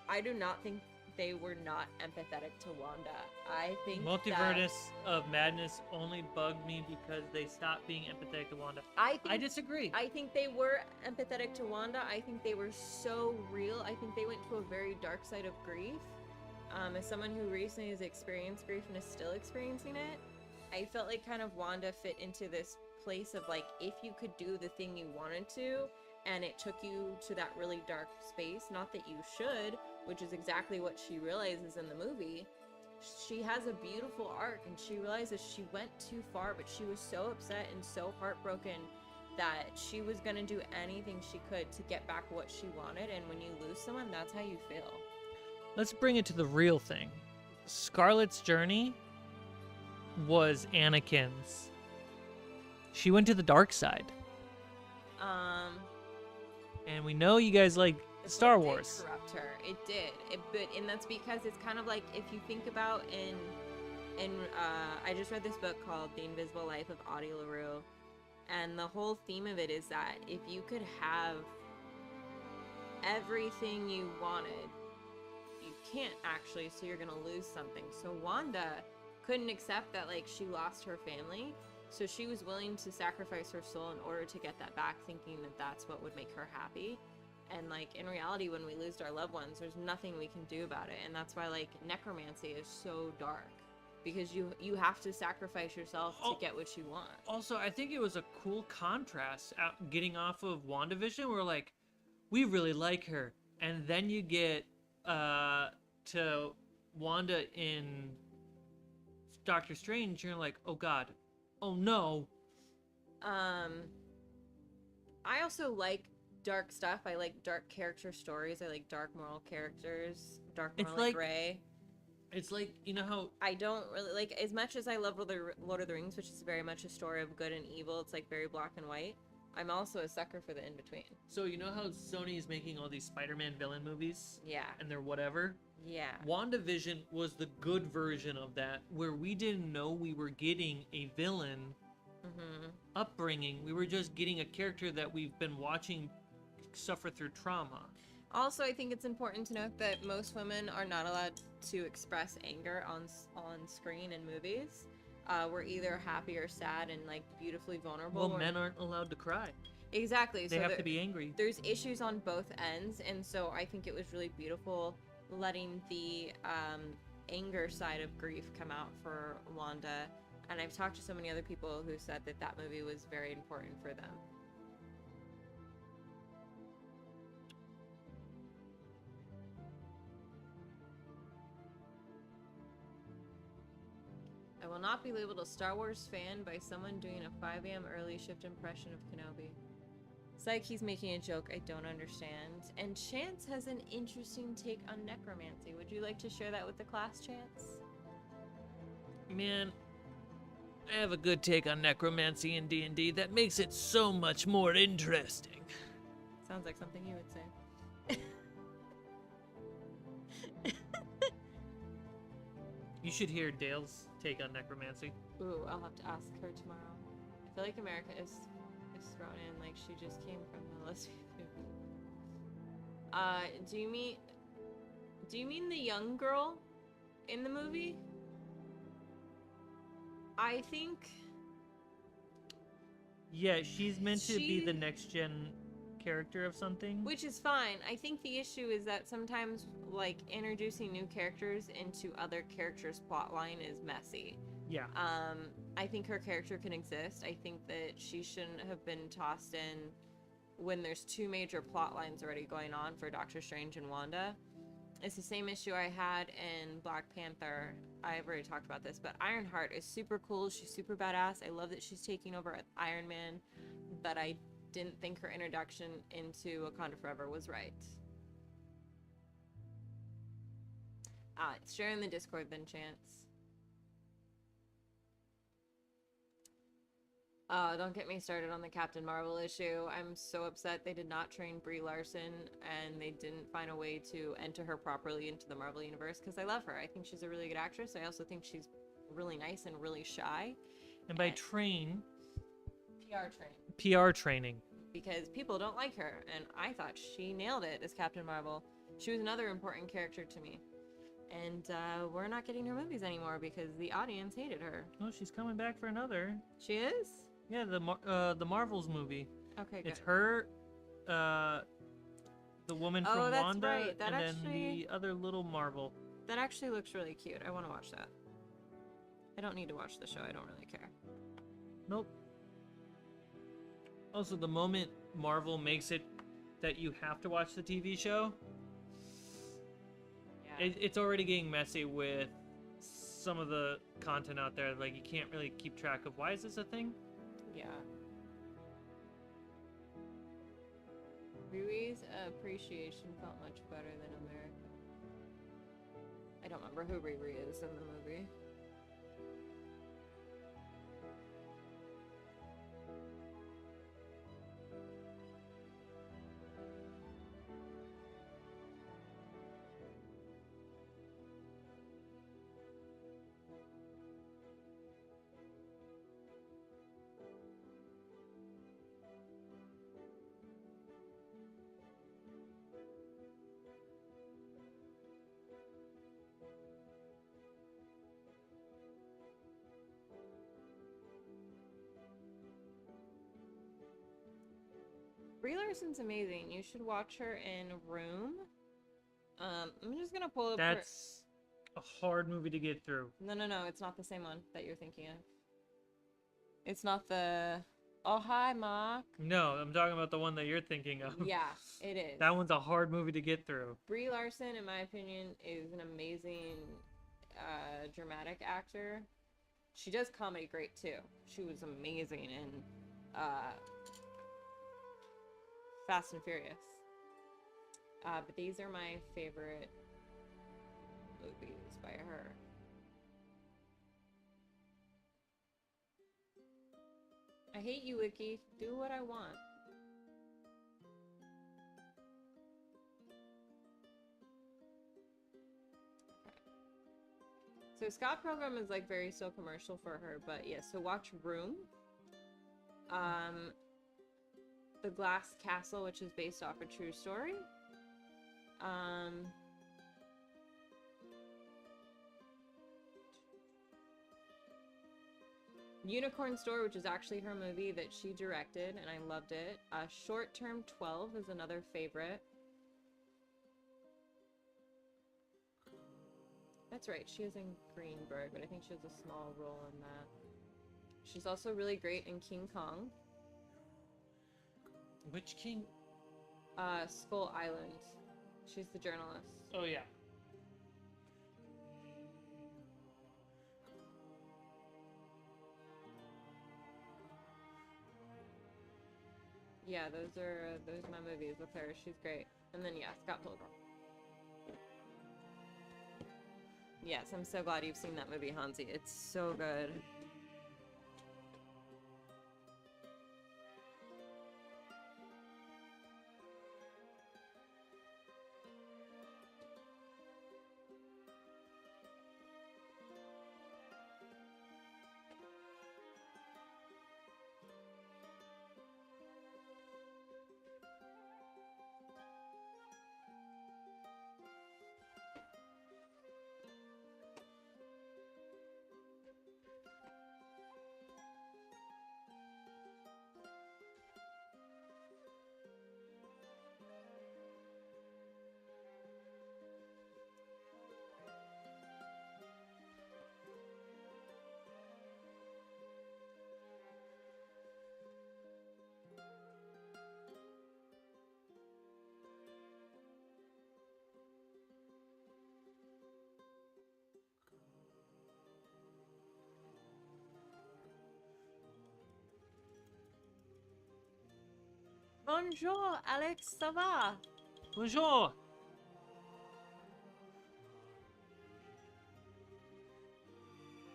Speaker 2: I do not think they were not empathetic to Wanda. I think
Speaker 1: Multiverse of Madness only bugged me because they stopped being empathetic to Wanda. I disagree.
Speaker 2: I think they were empathetic to Wanda. I think they were so real. I think they went to a very dark side of grief. As someone who recently has experienced grief and is still experiencing it, I felt like kind of Wanda fit into this place of like, if you could do the thing you wanted to, and it took you to that really dark space, not that you should, which is exactly what she realizes in the movie. She has a beautiful arc, and she realizes she went too far, but she was so upset and so heartbroken that she was gonna do anything she could to get back what she wanted, and when you lose someone, that's how you feel.
Speaker 1: Let's bring it to the real thing. Scarlett's journey was Anakin's. She went to the dark side. And we know you guys like Star Wars.
Speaker 2: It did corrupt her. It did. And that's because it's kind of like, if you think about I just read this book called The Invisible Life of Audie LaRue, and the whole theme of it is that if you could have everything you wanted, you can't actually, so you're gonna lose something. So Wanda couldn't accept that, like, she lost her family, so she was willing to sacrifice her soul in order to get that back, thinking that that's what would make her happy. And like, in reality, when we lose our loved ones, there's nothing we can do about it. And that's why like necromancy is so dark, because you have to sacrifice yourself to get what you want.
Speaker 1: Also, I think it was a cool contrast getting off of WandaVision. We're like, we really like her, and then you get to Wanda in Doctor Strange, you're like, oh god, oh no.
Speaker 2: I also like dark stuff. I like dark character stories. I like dark moral characters. Dark moral like gray.
Speaker 1: It's like, you know how
Speaker 2: I don't really like, as much as I love Lord of the Rings, which is very much a story of good and evil. It's like very black and white. I'm also a sucker for the in-between.
Speaker 1: So you know how Sony is making all these Spider-Man villain movies?
Speaker 2: Yeah.
Speaker 1: And they're whatever?
Speaker 2: Yeah.
Speaker 1: WandaVision was the good version of that, where we didn't know we were getting a villain upbringing. We were just getting a character that we've been watching suffer through trauma.
Speaker 2: Also, I think it's important to note that most women are not allowed to express anger on screen in movies. We're either happy or sad and like beautifully vulnerable.
Speaker 1: Well, men aren't allowed to cry.
Speaker 2: Exactly.
Speaker 1: They have to be angry. There's
Speaker 2: issues on both ends, and so I think it was really beautiful letting the anger side of grief come out for Wanda. And I've talked to so many other people who said that that movie was very important for them. I will not be labeled a Star Wars fan by someone doing a 5 a.m. early shift impression of Kenobi. It's like he's making a joke I don't understand. And Chance has an interesting take on necromancy. Would you like to share that with the class, Chance?
Speaker 1: Man, I have a good take on necromancy in D&D that makes it so much more interesting.
Speaker 2: Sounds like something you would say.
Speaker 1: You should hear Dale's take on necromancy.
Speaker 2: Ooh, I'll have to ask her tomorrow. I feel like America is thrown in like she just came from the lesbian food. Do you mean the young girl in the movie? I think
Speaker 1: Yeah, she's meant to be the next gen character of something.
Speaker 2: Which is fine. I think the issue is that sometimes, like, introducing new characters into other characters' plotline is messy.
Speaker 1: Yeah.
Speaker 2: I think her character can exist. I think that she shouldn't have been tossed in when there's two major plot lines already going on for Doctor Strange and Wanda. It's the same issue I had in Black Panther. I've already talked about this, but Ironheart is super cool. She's super badass. I love that she's taking over Iron Man, but I didn't think her introduction into Wakanda Forever was right. Share in the Discord then, Chance. Don't get me started on the Captain Marvel issue. I'm so upset they did not train Brie Larson and they didn't find a way to enter her properly into the Marvel Universe, because I love her. I think she's a really good actress. I also think she's really nice and really shy.
Speaker 1: And by train...
Speaker 2: PR training.
Speaker 1: PR training.
Speaker 2: Because people don't like her, and I thought she nailed it as Captain Marvel. She was another important character to me. And we're not getting her movies anymore because the audience hated her.
Speaker 1: Oh, she's coming back for another.
Speaker 2: She is?
Speaker 1: Yeah, the Marvels movie.
Speaker 2: Okay, good.
Speaker 1: It's her, the woman from
Speaker 2: that's
Speaker 1: Wanda,
Speaker 2: right. That
Speaker 1: and
Speaker 2: actually...
Speaker 1: then the other little Marvel.
Speaker 2: That actually looks really cute. I want to watch that. I don't need to watch the show. I don't really care.
Speaker 1: Nope. Also, the moment Marvel makes it that you have to watch the TV show,
Speaker 2: Yeah.
Speaker 1: it's already getting messy with some of the content out there. Like, you can't really keep track of, why is this a thing?
Speaker 2: Yeah. Rui's appreciation felt much better than America. I don't remember who Riri is in the movie. Brie Larson's amazing. You should watch her in Room. I'm just gonna pull up
Speaker 1: That's a hard movie to get through.
Speaker 2: No, it's not the same one that you're thinking of. It's not the... Oh, hi, Mark.
Speaker 1: No, I'm talking about the one that you're thinking of.
Speaker 2: Yeah, it is.
Speaker 1: That one's a hard movie to get through.
Speaker 2: Brie Larson, in my opinion, is an amazing dramatic actor. She does comedy great, too. She was amazing in Fast and Furious. But these are my favorite movies by her. I hate you, Wiki. Do what I want. So Scott Pilgrim is like very still commercial for her, but yeah, so watch Room. The Glass Castle, which is based off a true story. Unicorn Store, which is actually her movie that she directed, and I loved it. Short Term 12 is another favorite. That's right, she is in Greenberg, but I think she has a small role in that. She's also really great in King Kong.
Speaker 1: Which king?
Speaker 2: Skull Island. She's the journalist.
Speaker 1: Oh, yeah.
Speaker 2: Yeah, those are my movies with her. She's great. And then, yeah, Scott Pilgrim. Yes, I'm so glad you've seen that movie, Hansi. It's so good. Bonjour, Alex, ça va?
Speaker 1: Bonjour.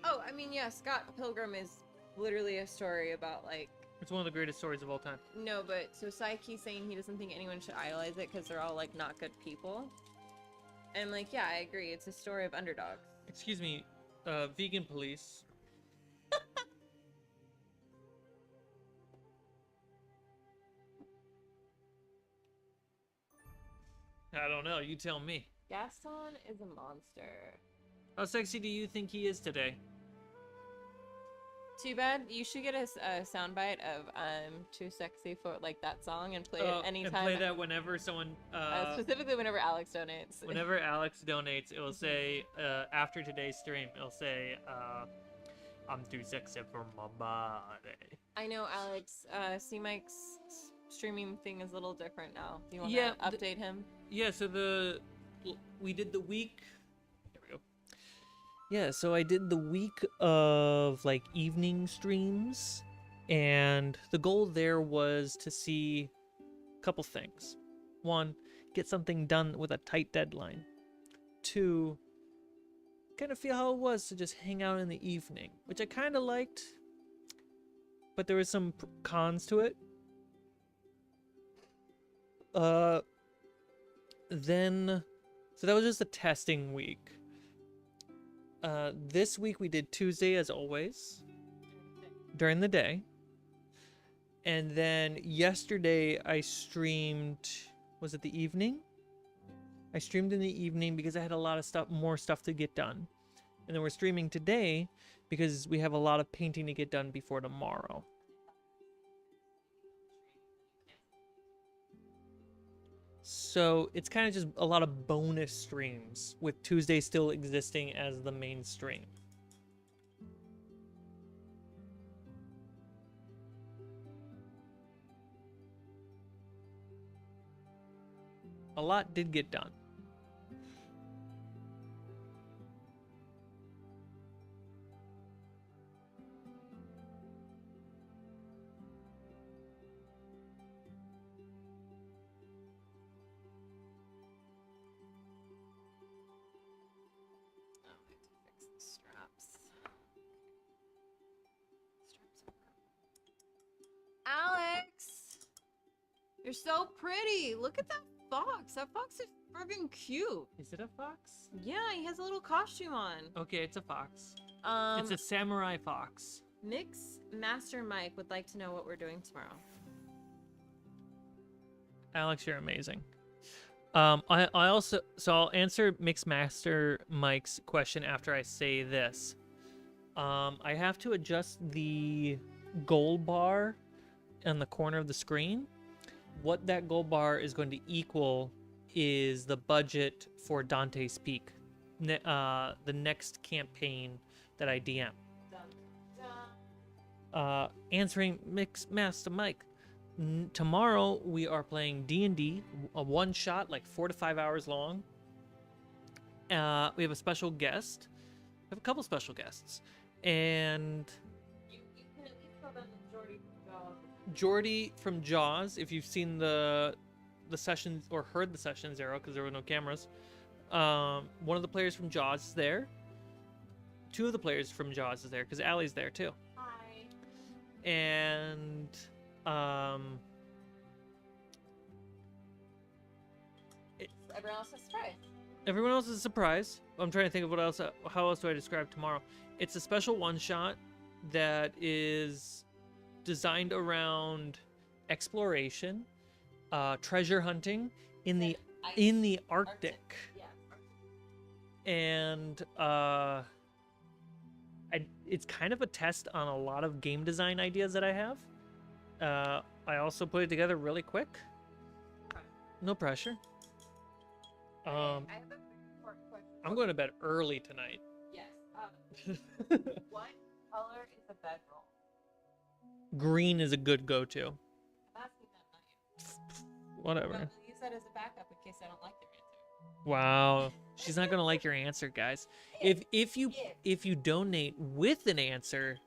Speaker 2: Oh, I mean, yeah, Scott Pilgrim is literally a story about, like...
Speaker 1: It's one of the greatest stories of all time.
Speaker 2: No, but so Psyche's saying he doesn't think anyone should idolize it because they're all, like, not good people. And, like, yeah, I agree. It's a story of underdogs.
Speaker 1: Excuse me, vegan police. I don't know, you tell me.
Speaker 2: Gaston is a monster.
Speaker 1: How sexy do you think he is today?
Speaker 2: Too bad. You should get a soundbite of "I'm Too Sexy" for like that song and play it anytime.
Speaker 1: And play that whenever someone.
Speaker 2: Specifically, whenever Alex donates.
Speaker 1: Whenever Alex donates, it will say after today's stream, it'll say, "I'm too sexy for my body."
Speaker 2: I know, Alex. Cmike's streaming thing is a little different now. Do you want to update him?
Speaker 1: Yeah. So we did the week. Yeah, so I did the week of like evening streams, and the goal there was to see a couple things. One, get something done with a tight deadline. Two, kind of feel how it was to just hang out in the evening, which I kind of liked, but there was some cons to it. So that was just a testing week. This week we did Tuesday as always during the day, and then yesterday I streamed. Was it the evening? I streamed in the evening because I had a lot of more stuff to get done, and then we're streaming today because we have a lot of painting to get done before tomorrow. So it's kind of just a lot of bonus streams, with Tuesday still existing as the main stream. A lot did get done.
Speaker 2: Alex! You're so pretty! Look at that fox! That fox is friggin' cute!
Speaker 1: Is it a fox?
Speaker 2: Yeah, he has a little costume on.
Speaker 1: Okay, it's a fox.
Speaker 2: It's
Speaker 1: a samurai fox.
Speaker 2: Mix Master Mike would like to know what we're doing tomorrow.
Speaker 1: Alex, you're amazing. I also, so I'll answer Mixmaster Mike's question after I say this. I have to adjust the goal bar on the corner of the screen. What that goal bar is going to equal is the budget for Dante's Peak, the next campaign that I DM. Answering Mixmaster Mike. Tomorrow we are playing D&D, a one-shot, like 4 to 5 hours long. We have a special guest. We have a couple special guests, and
Speaker 2: You can at least call them Jordy from Jaws.
Speaker 1: Jordy from Jaws. If you've seen the sessions or heard the session Zero, because there were no cameras, one of the players from Jaws is there. Two of the players from Jaws is there because Allie's there too.
Speaker 2: Hi.
Speaker 1: And
Speaker 2: Everyone else is surprised.
Speaker 1: everyone else is a surprise. I'm trying to think of what else. How else do I describe tomorrow? It's a special one-shot that is designed around exploration, treasure hunting in the Arctic.
Speaker 2: Yeah.
Speaker 1: And it's kind of a test on a lot of game design ideas that I have. I also put it together really quick. No pressure.
Speaker 2: I have a very important question.
Speaker 1: I'm going to bed early tonight.
Speaker 2: Yes. What color is the bedroll?
Speaker 1: Green is a good go-to.
Speaker 2: I'm asking that, not you.
Speaker 1: Whatever.
Speaker 2: But we'll use that as a backup in case I don't like their answer.
Speaker 1: Wow. She's not gonna like your answer, guys. If you donate with an answer,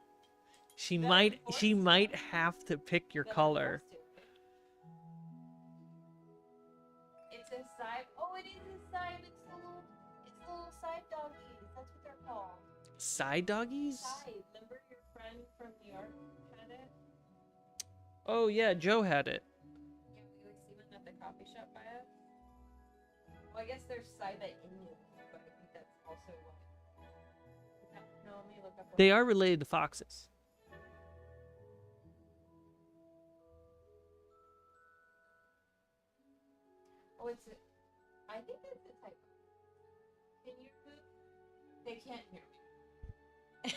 Speaker 1: she might have to pick your color.
Speaker 2: says side. Oh, it is a side. It's the little side doggies. That's what they're called.
Speaker 1: Side doggies?
Speaker 2: Side. Remember your friend from New York had it?
Speaker 1: Oh yeah, Joe had it.
Speaker 2: Yeah, we would see them at the coffee shop by us. Well, I guess there's side that Inuit, but I think that's also what. No, let me look up.
Speaker 1: They are related to foxes.
Speaker 2: Oh, I think that's the type. Can you move? They can't hear me.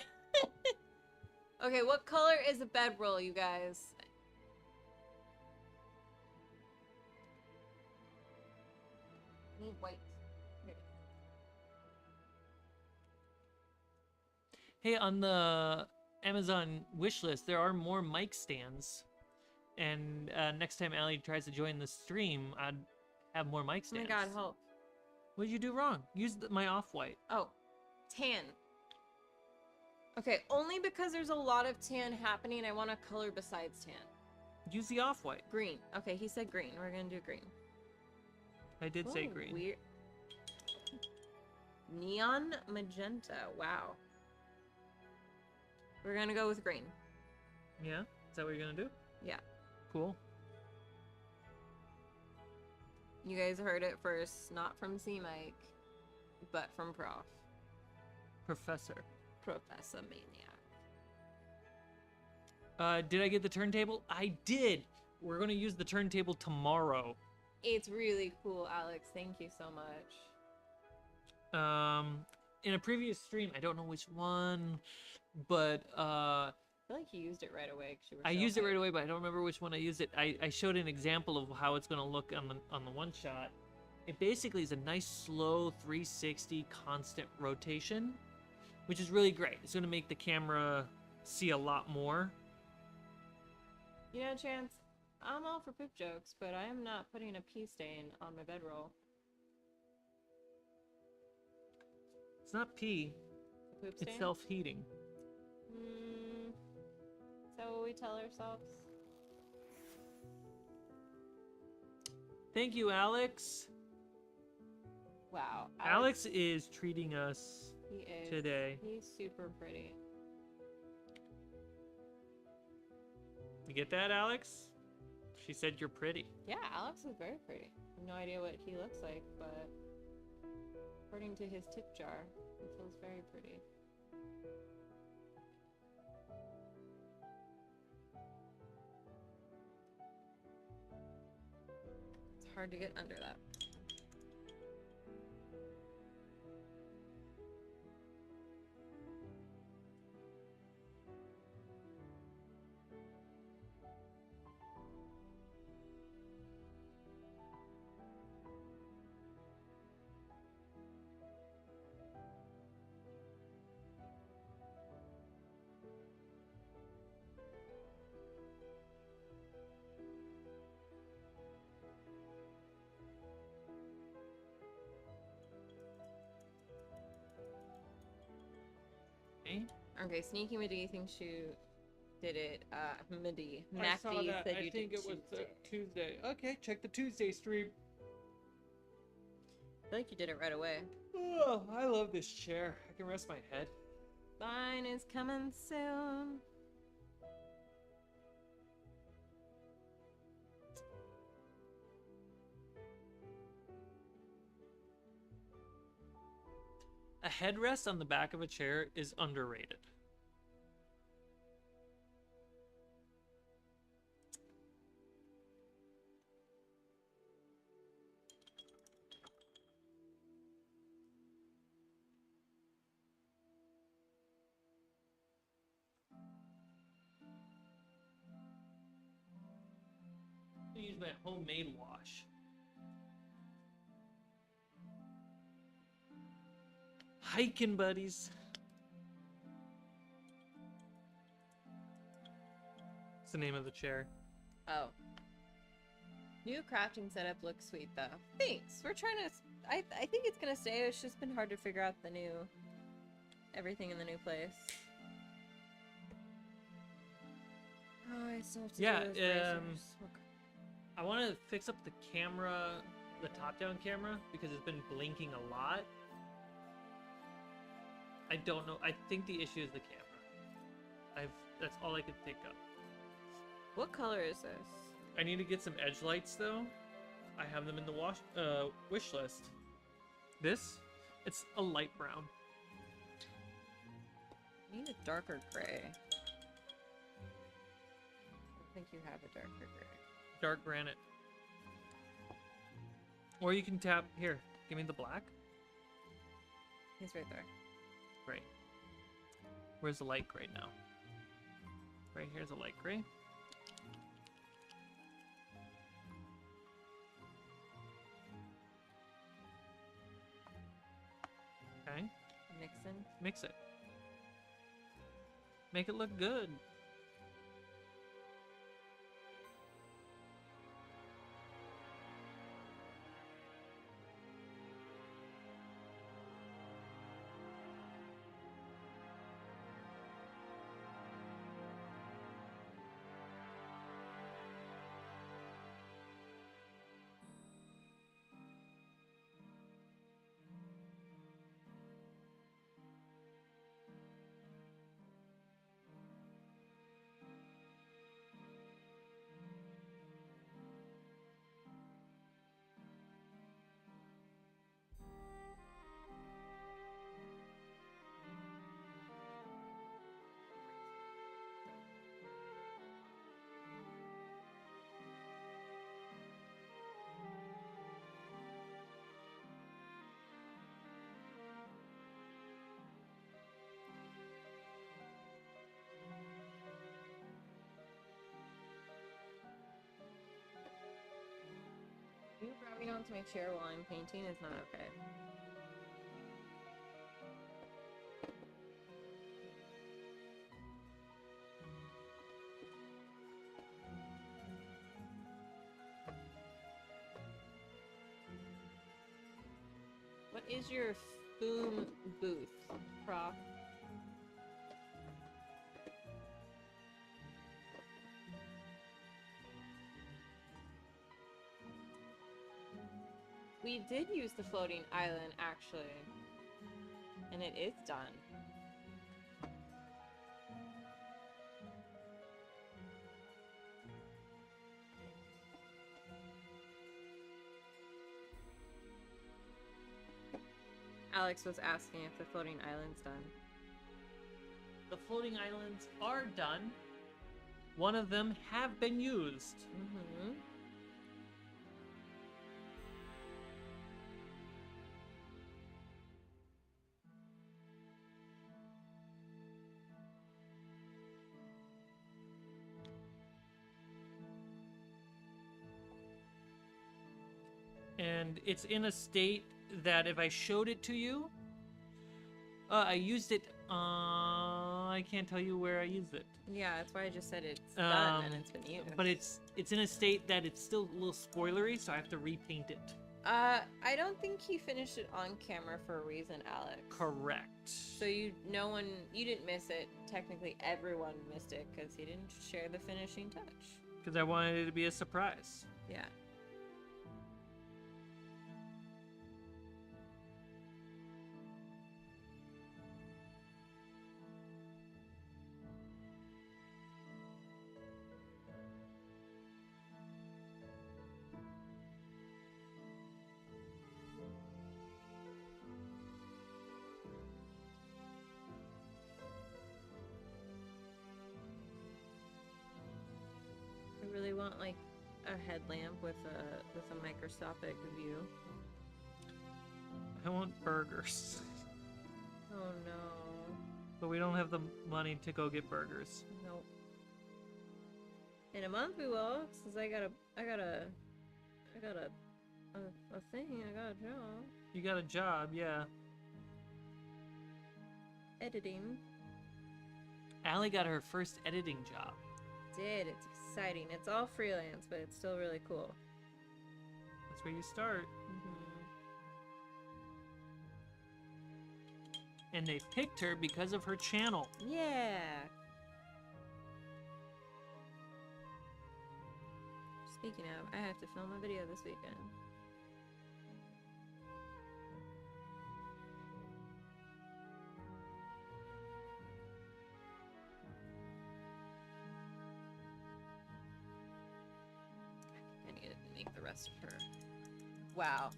Speaker 2: Okay, what color is a bedroll, you guys? I need white. Here.
Speaker 1: Hey, on the Amazon wish list, there are more mic stands. And next time Allie tries to join the stream, I'd have more mic
Speaker 2: Oh my
Speaker 1: stands.
Speaker 2: god, help.
Speaker 1: What did you do wrong? Use my off-white.
Speaker 2: Oh, tan. Okay, only because there's a lot of tan happening, I want a color besides tan.
Speaker 1: Use the off-white.
Speaker 2: Green. Okay, he said green. We're gonna do green.
Speaker 1: I did say
Speaker 2: Ooh,
Speaker 1: green.
Speaker 2: Weird. Neon magenta. Wow. We're gonna go with green.
Speaker 1: Yeah? Is that what you're gonna do?
Speaker 2: Yeah.
Speaker 1: Cool.
Speaker 2: You guys heard it first, not from Cmike, but from Prof.
Speaker 1: Professor.
Speaker 2: Professor Maniac.
Speaker 1: Did I get the turntable? I did! We're gonna use the turntable tomorrow.
Speaker 2: It's really cool, Alex. Thank you so much.
Speaker 1: In a previous stream, I don't know which one, but
Speaker 2: I feel like you used it right away because you were
Speaker 1: I
Speaker 2: so
Speaker 1: used it right
Speaker 2: hyped.
Speaker 1: away, but I don't remember which one I used it. I showed an example of how it's gonna look on the one shot. It basically is a nice slow 360 constant rotation, which is really great. It's gonna make the camera see a lot more.
Speaker 2: You know, Chance, I'm all for poop jokes, but I am not putting a pee stain on my bedroll.
Speaker 1: It's not pee,
Speaker 2: A poop stain?
Speaker 1: it's self-heating.
Speaker 2: Is that what we tell ourselves?
Speaker 1: Thank you, Alex.
Speaker 2: Wow.
Speaker 1: Alex is treating us
Speaker 2: He is.
Speaker 1: today.
Speaker 2: He's super pretty.
Speaker 1: You get that, Alex? She said you're pretty.
Speaker 2: Yeah, Alex is very pretty. I have no idea what he looks like, but according to his tip jar, he feels very pretty. It's hard to get under that.
Speaker 1: Okay.
Speaker 2: Okay, Sneaky Midi thinks you did it. Midi.
Speaker 1: I saw
Speaker 2: Macdi
Speaker 1: that.
Speaker 2: said
Speaker 1: I
Speaker 2: you
Speaker 1: think
Speaker 2: did
Speaker 1: it was
Speaker 2: Tuesday.
Speaker 1: Tuesday. Okay, check the Tuesday stream.
Speaker 2: I feel like you did it right away.
Speaker 1: Oh, I love this chair. I can rest my head.
Speaker 2: Mine is coming soon.
Speaker 1: A headrest on the back of a chair is underrated. I use my homemade wash. Hiking buddies. What's the name of the chair?
Speaker 2: Oh. New crafting setup looks sweet though. Thanks. We're trying to. I think it's gonna stay. It's just been hard to figure out the new. Everything in the new place. Oh, I still have to
Speaker 1: Yeah,
Speaker 2: do those bracers.
Speaker 1: I want to fix up the camera the top-down camera because it's been blinking a lot. I don't know. I think the issue is the camera. That's all I could think of.
Speaker 2: What color is this?
Speaker 1: I need to get some edge lights though. I have them in the wish list. This, it's a light brown.
Speaker 2: I need a darker gray. I think you have a darker gray.
Speaker 1: Dark granite. Or you can tap here. Give me the black.
Speaker 2: He's right there.
Speaker 1: Great. Where's the light gray now? Right here's a light gray. Okay.
Speaker 2: Mixing.
Speaker 1: Mix it. Make it look good.
Speaker 2: You grabbing onto my chair while I'm painting is not okay. What is your boom booth, Prof? We did use the floating island, actually. And it is done. Alex was asking if the floating island's done.
Speaker 1: The floating islands are done. One of them have been used.
Speaker 2: Mm-hmm.
Speaker 1: And it's in a state that if I showed it to you, I used it. I can't tell you where I used it.
Speaker 2: Yeah, that's why I just said it's done and it's been used.
Speaker 1: But it's in a state that it's still a little spoilery, so I have to repaint it.
Speaker 2: I don't think he finished it on camera for a reason, Alex.
Speaker 1: Correct.
Speaker 2: So you didn't miss it. Technically, everyone missed it because he didn't share the finishing touch.
Speaker 1: Because I wanted it to be a surprise.
Speaker 2: Yeah. I really want like a headlamp with a microscopic view.
Speaker 1: I want burgers.
Speaker 2: Oh no.
Speaker 1: But we don't have the money to go get burgers.
Speaker 2: Nope. In a month we will, since I got a thing, I got a job.
Speaker 1: You got a job, yeah.
Speaker 2: Editing.
Speaker 1: Allie got her first editing job.
Speaker 2: It's exciting. It's all freelance, but it's still really cool.
Speaker 1: That's where you start. And they picked her because of her channel.
Speaker 2: Yeah. Speaking of, I have to film a video this weekend. make the rest of her. Wow.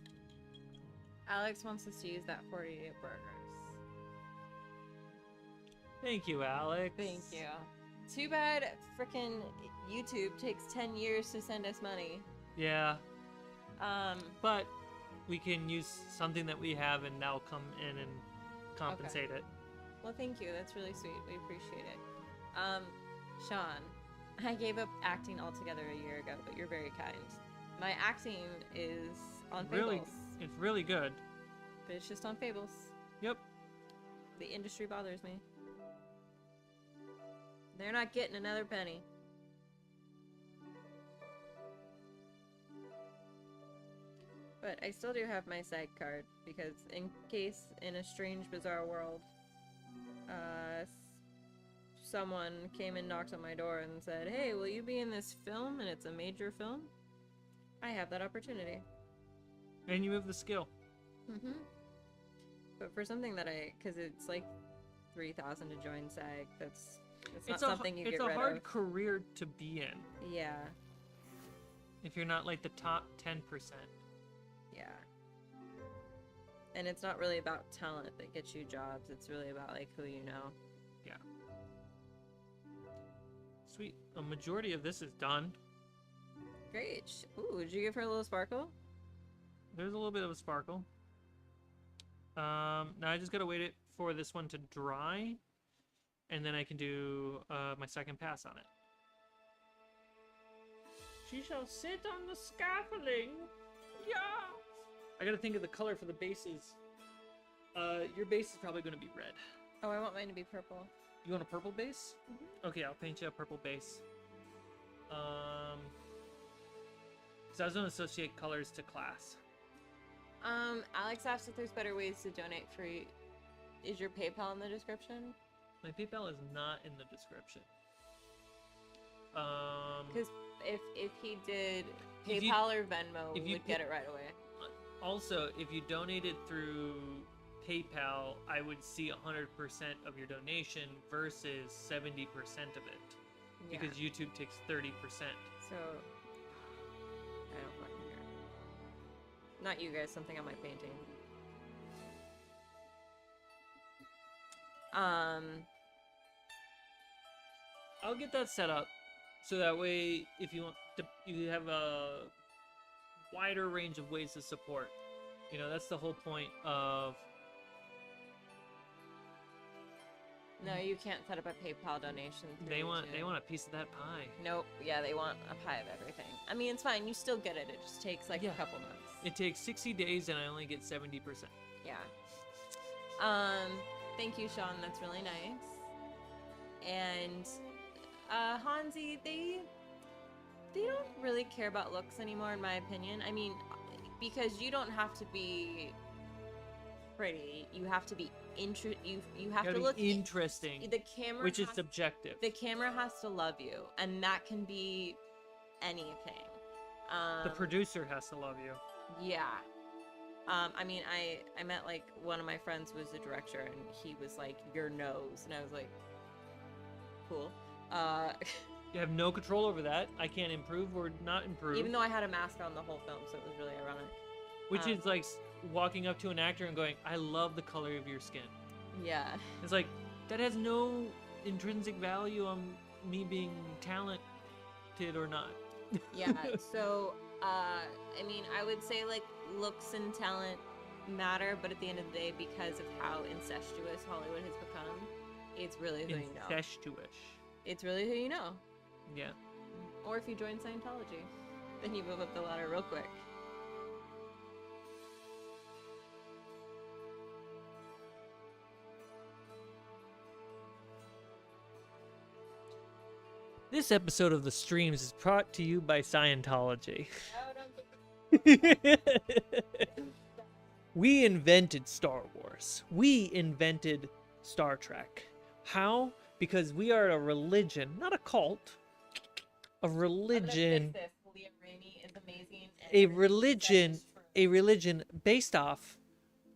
Speaker 2: Alex wants us to use that 48 burgers.
Speaker 1: Thank you, Alex.
Speaker 2: Thank you. Too bad frickin' YouTube takes 10 years to send us money.
Speaker 1: Yeah. But we can use something that we have and now come in and compensate it.
Speaker 2: Well, thank you. That's really sweet. We appreciate it. Sean, I gave up acting altogether a year ago, but you're very kind. My acting is on Fables.
Speaker 1: It's really good.
Speaker 2: But it's just on Fables.
Speaker 1: Yep.
Speaker 2: The industry bothers me. They're not getting another penny. But I still do have my SAG card, because in case, in a strange, bizarre world, someone came and knocked on my door and said, "Hey, will you be in this film?" And it's a major film. I have that opportunity.
Speaker 1: And you have the skill.
Speaker 2: Mm-hmm. But for something that because it's like 3,000 to join SAG, that's not something you get rid of.
Speaker 1: It's a hard career to be in.
Speaker 2: Yeah.
Speaker 1: If you're not like the top 10%.
Speaker 2: Yeah. And it's not really about talent that gets you jobs. It's really about like who you know.
Speaker 1: Yeah. Sweet. A majority of this is done.
Speaker 2: Great. Ooh, did you give her a little sparkle?
Speaker 1: There's a little bit of a sparkle. Now I just gotta wait it for this one to dry, and then I can do my second pass on it. She shall sit on the scaffolding. Yeah. I gotta think of the color for the bases. Your base is probably gonna be red.
Speaker 2: Oh, I want mine to be purple.
Speaker 1: You want a purple base?
Speaker 2: Mm-hmm.
Speaker 1: Okay, I'll paint you a purple base. So I was gonna associate colors to class.
Speaker 2: Alex asked if there's better ways to donate for you. Is your PayPal in the description?
Speaker 1: My PayPal is not in the description.
Speaker 2: Because if he did PayPal or Venmo, we would get it right away.
Speaker 1: Also, if you donated through PayPal, I would see 100% of your donation versus 70% of it.
Speaker 2: Yeah.
Speaker 1: Because YouTube takes 30%.
Speaker 2: So, I don't fucking care. Not you guys, something on my painting.
Speaker 1: I'll get that set up so that way if you want to, you have a wider range of ways to support. You know, that's the whole point of...
Speaker 2: No, you can't set up a PayPal donation.
Speaker 1: They want a piece of that pie.
Speaker 2: Nope. Yeah, they want a pie of everything. I mean, it's fine. You still get it. It just takes like a couple months.
Speaker 1: It takes 60 days and I only get 70%.
Speaker 2: Yeah. Thank you, Sean. That's really nice. And Hansi, they don't really care about looks anymore, in my opinion. I mean, because you don't have to be pretty. You have to be you have to look
Speaker 1: interesting.
Speaker 2: The camera,
Speaker 1: which is subjective.
Speaker 2: The camera has to love you, and that can be anything.
Speaker 1: The producer has to love you.
Speaker 2: Yeah. I mean, I met like one of my friends was a director, and he was like, "Your nose," and I was like, "Cool."
Speaker 1: You have no control over that. I can't improve or not improve.
Speaker 2: Even though I had a mask on the whole film, so it was really ironic.
Speaker 1: Which is like walking up to an actor and going, "I love the color of your skin."
Speaker 2: Yeah.
Speaker 1: It's like, that has no intrinsic value on me being talented or not.
Speaker 2: Yeah, so, I mean, I would say, like, looks and talent matter, but at the end of the day, because of how incestuous Hollywood has become, it's really who you know.
Speaker 1: Incestuous.
Speaker 2: It's really who you know.
Speaker 1: Yeah.
Speaker 2: Or if you join Scientology, then you move up the ladder real quick.
Speaker 1: This episode of The Streams is brought to you by Scientology. We invented Star Wars. We invented Star Trek. How? Because we are a religion, not a cult. A religion. A religion based off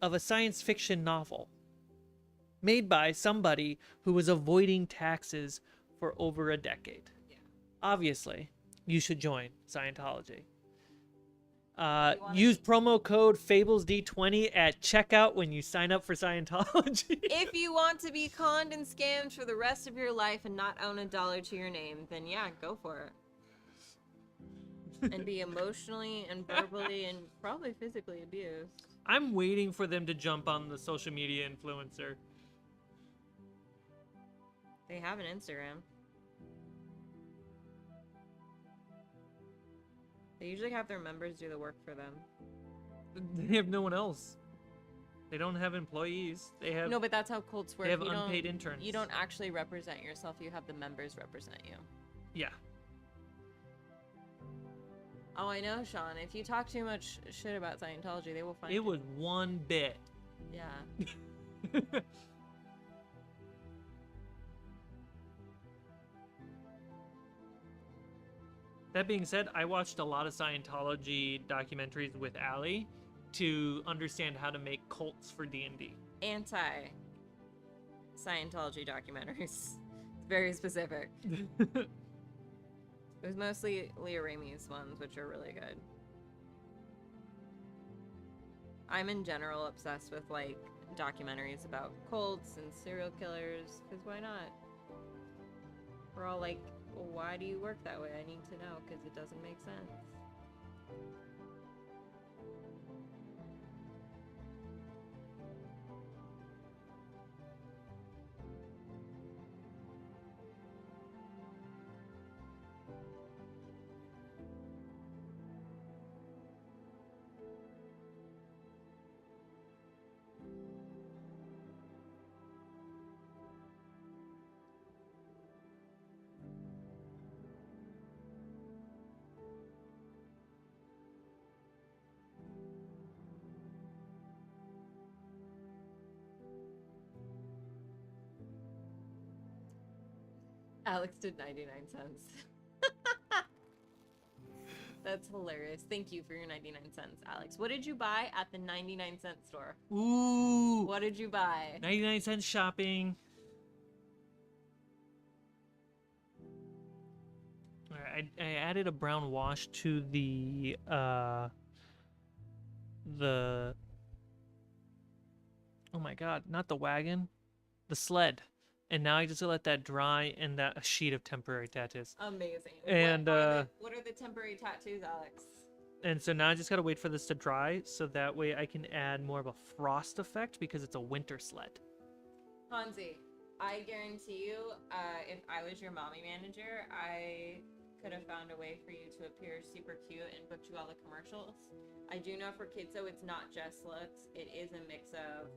Speaker 1: of a science fiction novel made by somebody who was avoiding taxes for over a decade. Yeah. Obviously, you should join Scientology.
Speaker 2: wanna
Speaker 1: Use
Speaker 2: be-
Speaker 1: promo code FablesD20 at checkout when you sign up for Scientology.
Speaker 2: If you want to be conned and scammed for the rest of your life and not own a dollar to your name, then yeah, go for it. And be emotionally and verbally and probably physically abused.
Speaker 1: I'm waiting for them to jump on the social media influencer.
Speaker 2: They have an Instagram. They usually have their members do the work for them.
Speaker 1: They have no one else. They don't have employees. They have
Speaker 2: No, but that's how cults work.
Speaker 1: they have
Speaker 2: You don't-
Speaker 1: unpaid interns.
Speaker 2: You don't actually represent yourself. You have the members represent you.
Speaker 1: Yeah.
Speaker 2: Oh, I know, Sean. If you talk too much shit about Scientology, they will find
Speaker 1: It was one bit.
Speaker 2: Yeah.
Speaker 1: That being said, I watched a lot of Scientology documentaries with Allie to understand how to make cults for D&D.
Speaker 2: Anti-Scientology documentaries. Very specific. It was mostly Leah Ramey's ones, which are really good. I'm in general obsessed with like documentaries about cults and serial killers, because why not? We're all like, well, why do you work that way? I need to know, because it doesn't make sense. Alex did 99 cents. That's hilarious. Thank you for your 99 cents, Alex. What did you buy at the 99-cent store?
Speaker 1: Ooh.
Speaker 2: What did you buy?
Speaker 1: 99 cents shopping. All right, I added a brown wash to the oh my god, not the wagon, the sled. And now I just let that dry and that a sheet of temporary tattoos.
Speaker 2: Amazing.
Speaker 1: And
Speaker 2: what are the temporary tattoos, Alex?
Speaker 1: and so now I just gotta wait for this to dry so that way I can add more of a frost effect because it's a winter sled.
Speaker 2: Hansi, I guarantee you, if I was your mommy manager, I could have found a way for you to appear super cute and booked you all the commercials. I do know for kids though, it's not just looks. It is a mix of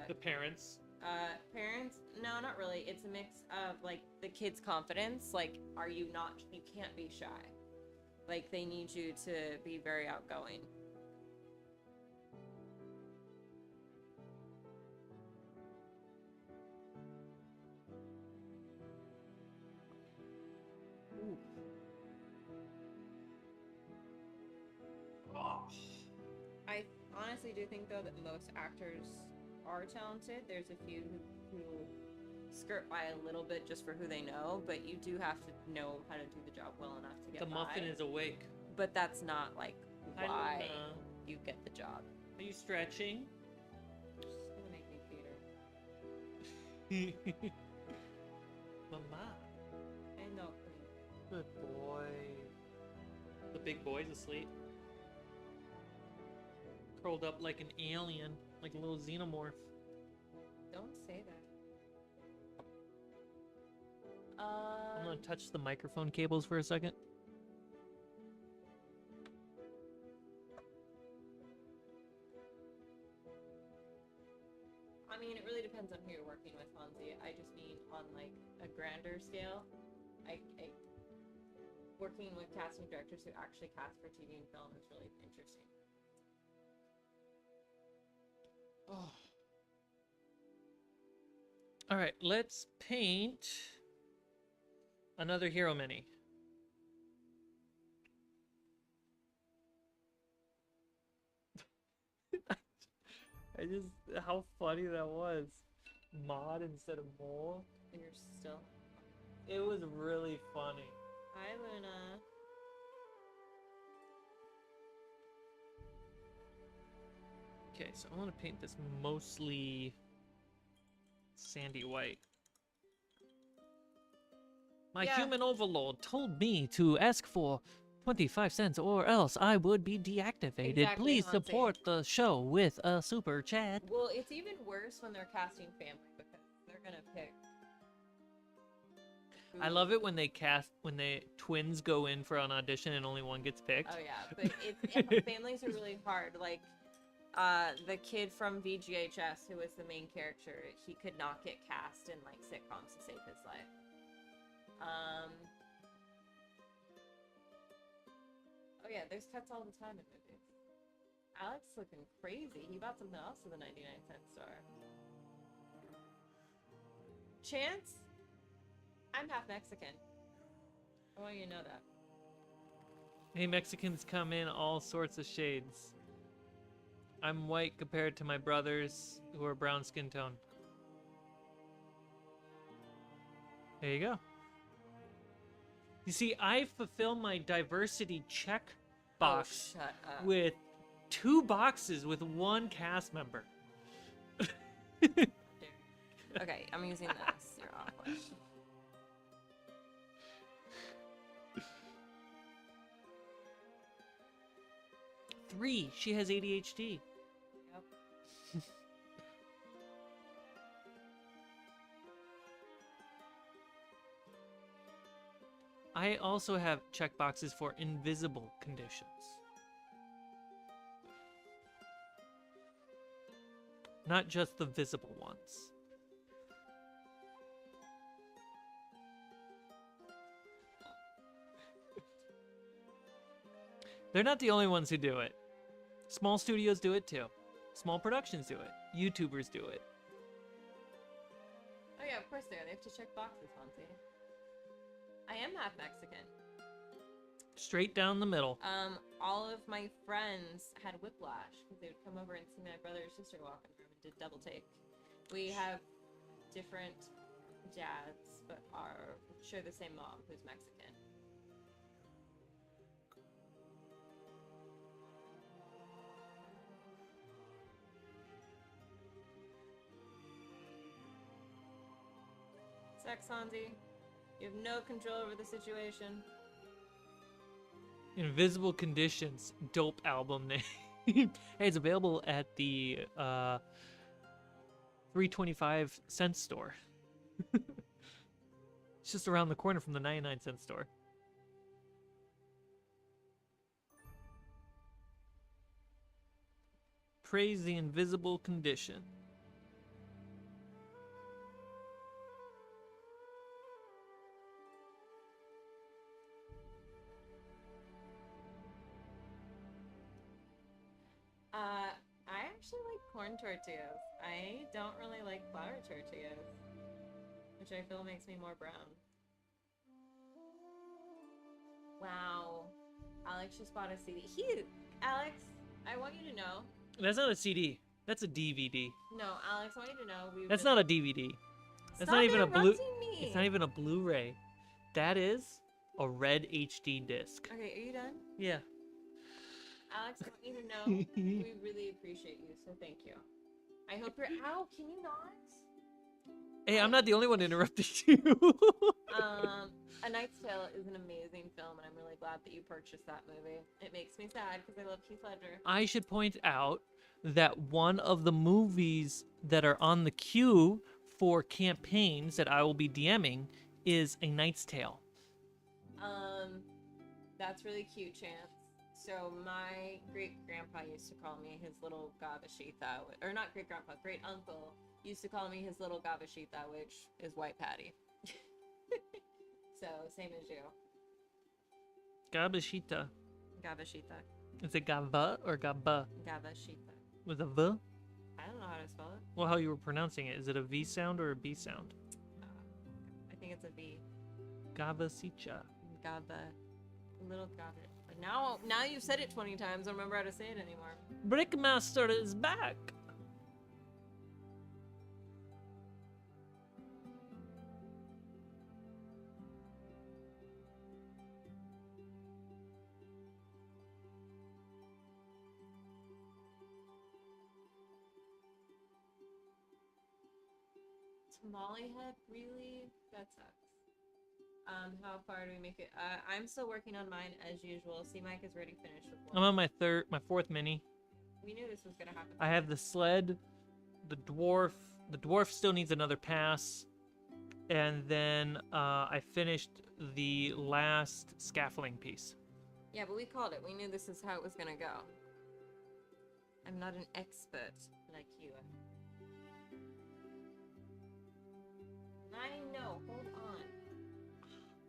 Speaker 1: The parents.
Speaker 2: parents, no, not really. It's a mix of like the kids' confidence. Like, you can't be shy. Like, they need you to be very outgoing.
Speaker 1: Ooh. Oh.
Speaker 2: I honestly do think though that most actors are talented. There's a few who skirt by a little bit just for who they know, but you do have to know how to do the job well enough to get
Speaker 1: The muffin
Speaker 2: by.
Speaker 1: is awake.
Speaker 2: But that's not like
Speaker 1: Hi,
Speaker 2: why
Speaker 1: Luna.
Speaker 2: you get the job.
Speaker 1: Are you stretching?
Speaker 2: It's just gonna make me feed her.
Speaker 1: Mama.
Speaker 2: I know, Queen.
Speaker 1: Good boy. The big boy's asleep. Curled up like an alien, like a little xenomorph.
Speaker 2: Don't say that.
Speaker 1: I'm gonna touch the microphone cables for a second.
Speaker 2: I mean, it really depends on who you're working with, Hansi. I just mean on like a grander scale. I working with casting directors who actually cast for TV and film is really interesting.
Speaker 1: Oh. All right, let's paint another hero mini. How funny that was. Mod instead of mole.
Speaker 2: And you're still.
Speaker 1: It was really funny.
Speaker 2: Hi, Luna.
Speaker 1: Okay, so I want to paint this mostly sandy white. My
Speaker 2: Yeah.
Speaker 1: human overlord told me to ask for 25 cents or else I would be deactivated.
Speaker 2: Exactly,
Speaker 1: Please
Speaker 2: Hansi.
Speaker 1: support the show with a super chat.
Speaker 2: Well, it's even worse when they're casting family because they're gonna pick.
Speaker 1: I love it when they twins go in for an audition and only one gets picked.
Speaker 2: Oh yeah, but families are really hard. Like, the kid from VGHS who was the main character, he could not get cast in like sitcoms to save his life. Oh yeah, there's cuts all the time in movies. Alex looking crazy. He bought something else with a 99-cent store. Chance? I'm half Mexican. I want you to know that.
Speaker 1: Hey, Mexicans come in all sorts of shades. I'm white compared to my brothers who are brown skin tone. There you go. You see, I fulfill my diversity check box
Speaker 2: Oh, shut up.
Speaker 1: with 2 boxes with 1 cast member.
Speaker 2: Okay, I'm using this. You're awful.
Speaker 1: Three, she has ADHD.
Speaker 2: Yep.
Speaker 1: I also have checkboxes for invisible conditions. Not just the visible ones. They're not the only ones who do it. Small studios do it too. Small productions do it. YouTubers do it.
Speaker 2: Oh yeah, of course they are. They have to check boxes, Hansi. I am half Mexican.
Speaker 1: Straight down the middle.
Speaker 2: All of my friends had whiplash because they would come over and see my brother or sister walk in the room and did double take. We have different dads, but share the same mom who's Mexican. Sex, Hansi. You have no control over the situation.
Speaker 1: Invisible Conditions, dope album name. Hey, it's available at the 325 cent store. It's just around the corner from the 99-cent store. Praise the Invisible Condition.
Speaker 2: I actually like corn tortillas. I don't really like flour tortillas, which I feel makes me more brown. Wow. Alex just bought a CD. Alex, I want you to know.
Speaker 1: That's not a CD. That's a DVD.
Speaker 2: No, Alex, I want you to know.
Speaker 1: That's not a DVD. That's
Speaker 2: Stop
Speaker 1: not even a blue.
Speaker 2: interrupting me.
Speaker 1: It's not even a Blu-ray. That is a red HD disc.
Speaker 2: Okay, are you done?
Speaker 1: Yeah.
Speaker 2: Alex, I want you to know we really appreciate you, so thank you. I hope you're. Ow, can you not?
Speaker 1: Hey, I'm not the only one interrupting you.
Speaker 2: A Knight's Tale is an amazing film, and I'm really glad that you purchased that movie. It makes me sad because I love Heath Ledger.
Speaker 1: I should point out that one of the movies that are on the queue for campaigns that I will be DMing is A Knight's Tale.
Speaker 2: That's really cute, Chance. So my great-grandpa used to call me his little Gavashita, or not great-grandpa, great-uncle used to call me his little Gavashita, which is white patty. So, same as you.
Speaker 1: Gabashita.
Speaker 2: Gavashita.
Speaker 1: Is it Gava or Gaba?
Speaker 2: Gavashita.
Speaker 1: With a V?
Speaker 2: I don't know how to spell it.
Speaker 1: Well, how you were pronouncing it. Is it a V sound or a B sound?
Speaker 2: I think it's a V.
Speaker 1: Gavasicha.
Speaker 2: Gava. Little Gava. But now you've said it 20 times, I don't remember how to say it anymore.
Speaker 1: Brickmaster is back.
Speaker 2: tamale head, really? That sucks. How far do we make it? I'm still working on mine as usual. Cmike is already finished with
Speaker 1: I'm
Speaker 2: one.
Speaker 1: on my fourth mini.
Speaker 2: We knew this was gonna happen.
Speaker 1: I have the sled, the dwarf. The dwarf still needs another pass, and then I finished the last scaffolding piece.
Speaker 2: Yeah, but we called it. We knew this is how it was gonna go. I'm not an expert like you. I know. Hold on.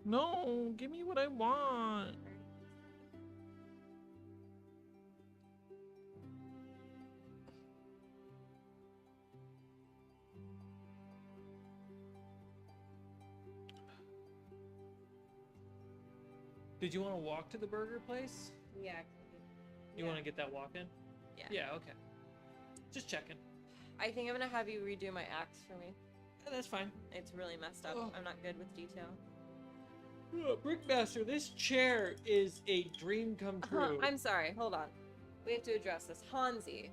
Speaker 1: No, give me what I want. Did you want to walk to the burger place?
Speaker 2: Yeah.
Speaker 1: You want to get that walk in?
Speaker 2: Yeah.
Speaker 1: Yeah, okay. Just checking.
Speaker 2: I think I'm gonna have you redo my axe for me.
Speaker 1: Yeah, that's fine.
Speaker 2: It's really messed up.
Speaker 1: Oh.
Speaker 2: I'm not good with detail.
Speaker 1: Brickmaster, this chair is a dream come true.
Speaker 2: I'm sorry. Hold on. We have to address this. Hansi,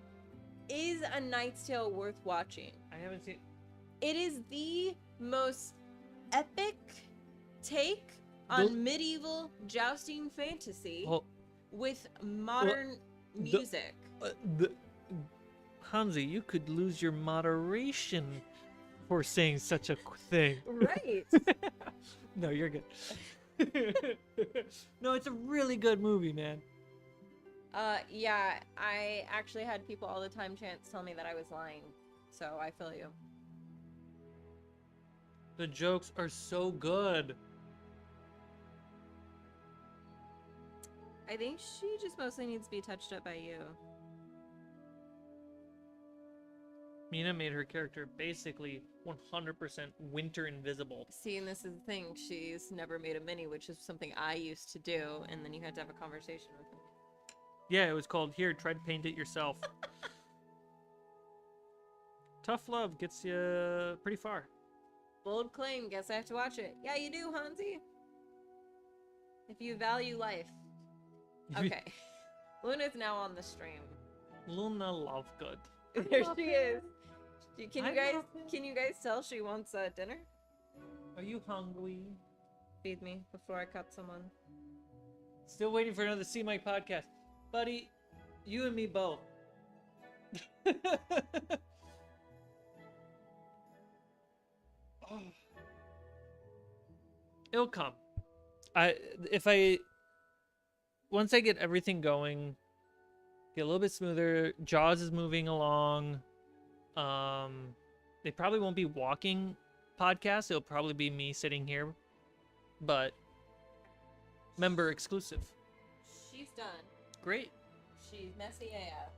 Speaker 2: is A Knight's Tale worth watching?
Speaker 1: I haven't seen.
Speaker 2: It is the most epic take on medieval jousting fantasy with modern music.
Speaker 1: Hansi, you could lose your moderation for saying such a thing.
Speaker 2: Right.
Speaker 1: No, you're good. No, it's a really good movie, man.
Speaker 2: Yeah, I actually had people all the time tell me that I was lying, so I feel you.
Speaker 1: The jokes are so good.
Speaker 2: I think she just mostly needs to be touched up by you.
Speaker 1: Mina made her character basically 100% winter invisible.
Speaker 2: See, and this is the thing, she's never made a mini, which is something I used to do, and then you had to have a conversation with me.
Speaker 1: Yeah, it was called, here, try to paint it yourself. Tough love gets you pretty far.
Speaker 2: Bold claim, guess I have to watch it. Yeah, you do, Hansi. If you value life. Okay. Luna's now on the stream.
Speaker 1: Luna Lovegood.
Speaker 2: There she is. Can you guys tell she wants dinner?
Speaker 1: Are you hungry?
Speaker 2: Feed me before I cut someone.
Speaker 1: Still waiting for another Cmike podcast. Buddy, you and me both. Oh. It'll come. Once I get everything going, get a little bit smoother. Jaws is moving along. They probably won't be walking podcasts. It'll probably be me sitting here, but member exclusive.
Speaker 2: She's done.
Speaker 1: Great.
Speaker 2: She's messy AF.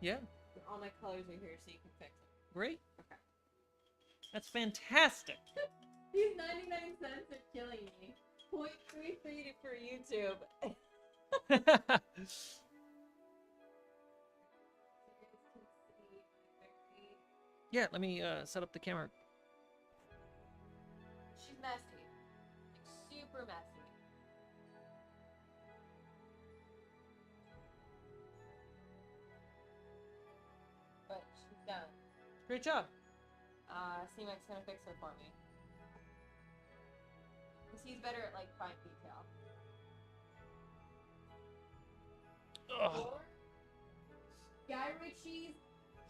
Speaker 1: Yeah.
Speaker 2: All my colors are here so you can fix them.
Speaker 1: Great.
Speaker 2: Okay.
Speaker 1: That's fantastic.
Speaker 2: These 99 cents are killing me. 0.33 for YouTube.
Speaker 1: Yeah, let me set up the camera.
Speaker 2: She's messy. Like, super messy. But she's done.
Speaker 1: Great job.
Speaker 2: Cmike's gonna fix her for me. Because he's better at, like, fine detail.
Speaker 1: Ugh.
Speaker 2: Or Guy Ritchie's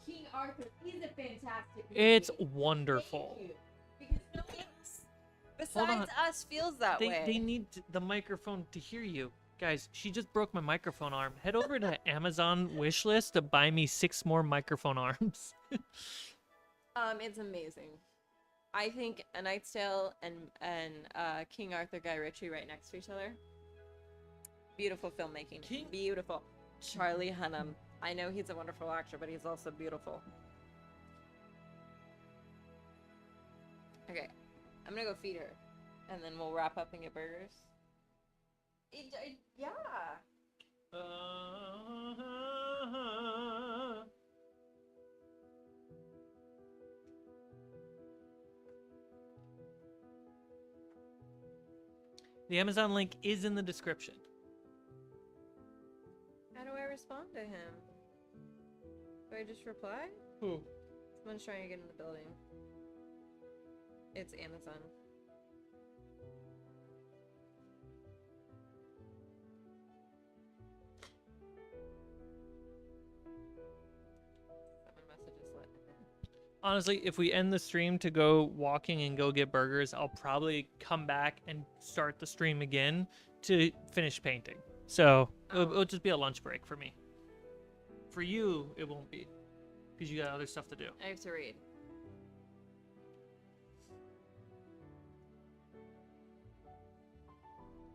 Speaker 2: King Arthur is a fantastic movie.
Speaker 1: It's wonderful.
Speaker 2: Thank you. Because no one else besides us feels that way.
Speaker 1: They need the microphone to hear you. Guys, she just broke my microphone arm. Head over to Amazon wishlist to buy me 6 more microphone arms.
Speaker 2: It's amazing. I think A Knight's Tale and King Arthur Guy Ritchie right next to each other. Beautiful filmmaking. Beautiful. Charlie Hunnam. I know he's a wonderful actor, but he's also beautiful. Okay, I'm gonna go feed her, and then we'll wrap up and get burgers. Yeah.
Speaker 1: The Amazon link is in the description.
Speaker 2: How do I respond to him? Do I just reply?
Speaker 1: Who?
Speaker 2: Someone's trying to get in the building. It's Amazon. Someone must have just let it in.
Speaker 1: Honestly, if we end the stream to go walking and go get burgers, I'll probably come back and start the stream again to finish painting. So it'll just be a lunch break for me. For you, it won't be, because you got other stuff to do.
Speaker 2: I have to read.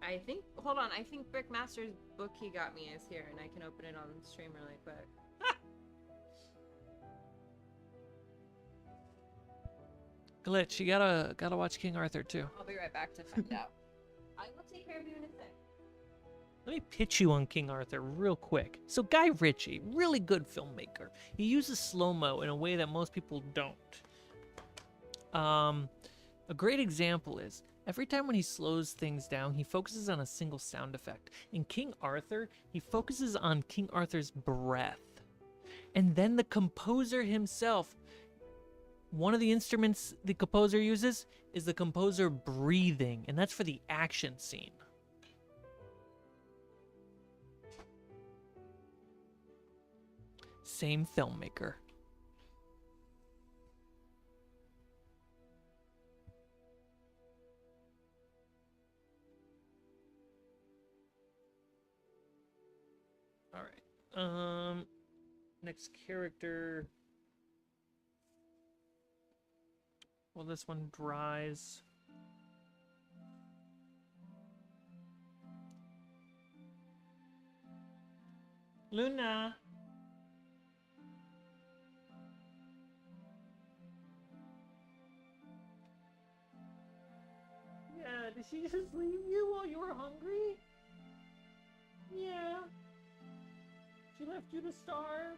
Speaker 2: I think, hold on, I think Brickmaster's book he got me is here, and I can open it on stream really quick.
Speaker 1: Glitch, you gotta watch King Arthur too.
Speaker 2: I'll be right back to find out. I will take care of you in a sec.
Speaker 1: Let me pitch you on King Arthur real quick. So Guy Ritchie, really good filmmaker. He uses slow-mo in a way that most people don't. A great example is, every time when he slows things down, he focuses on a single sound effect. In King Arthur, he focuses on King Arthur's breath. And then the composer himself, one of the instruments the composer uses is the composer breathing, and that's for the action scene. Same filmmaker. All right. Next character. Well, this one dries. Luna. Yeah, did she just leave you while you were hungry? Yeah. She left you to starve?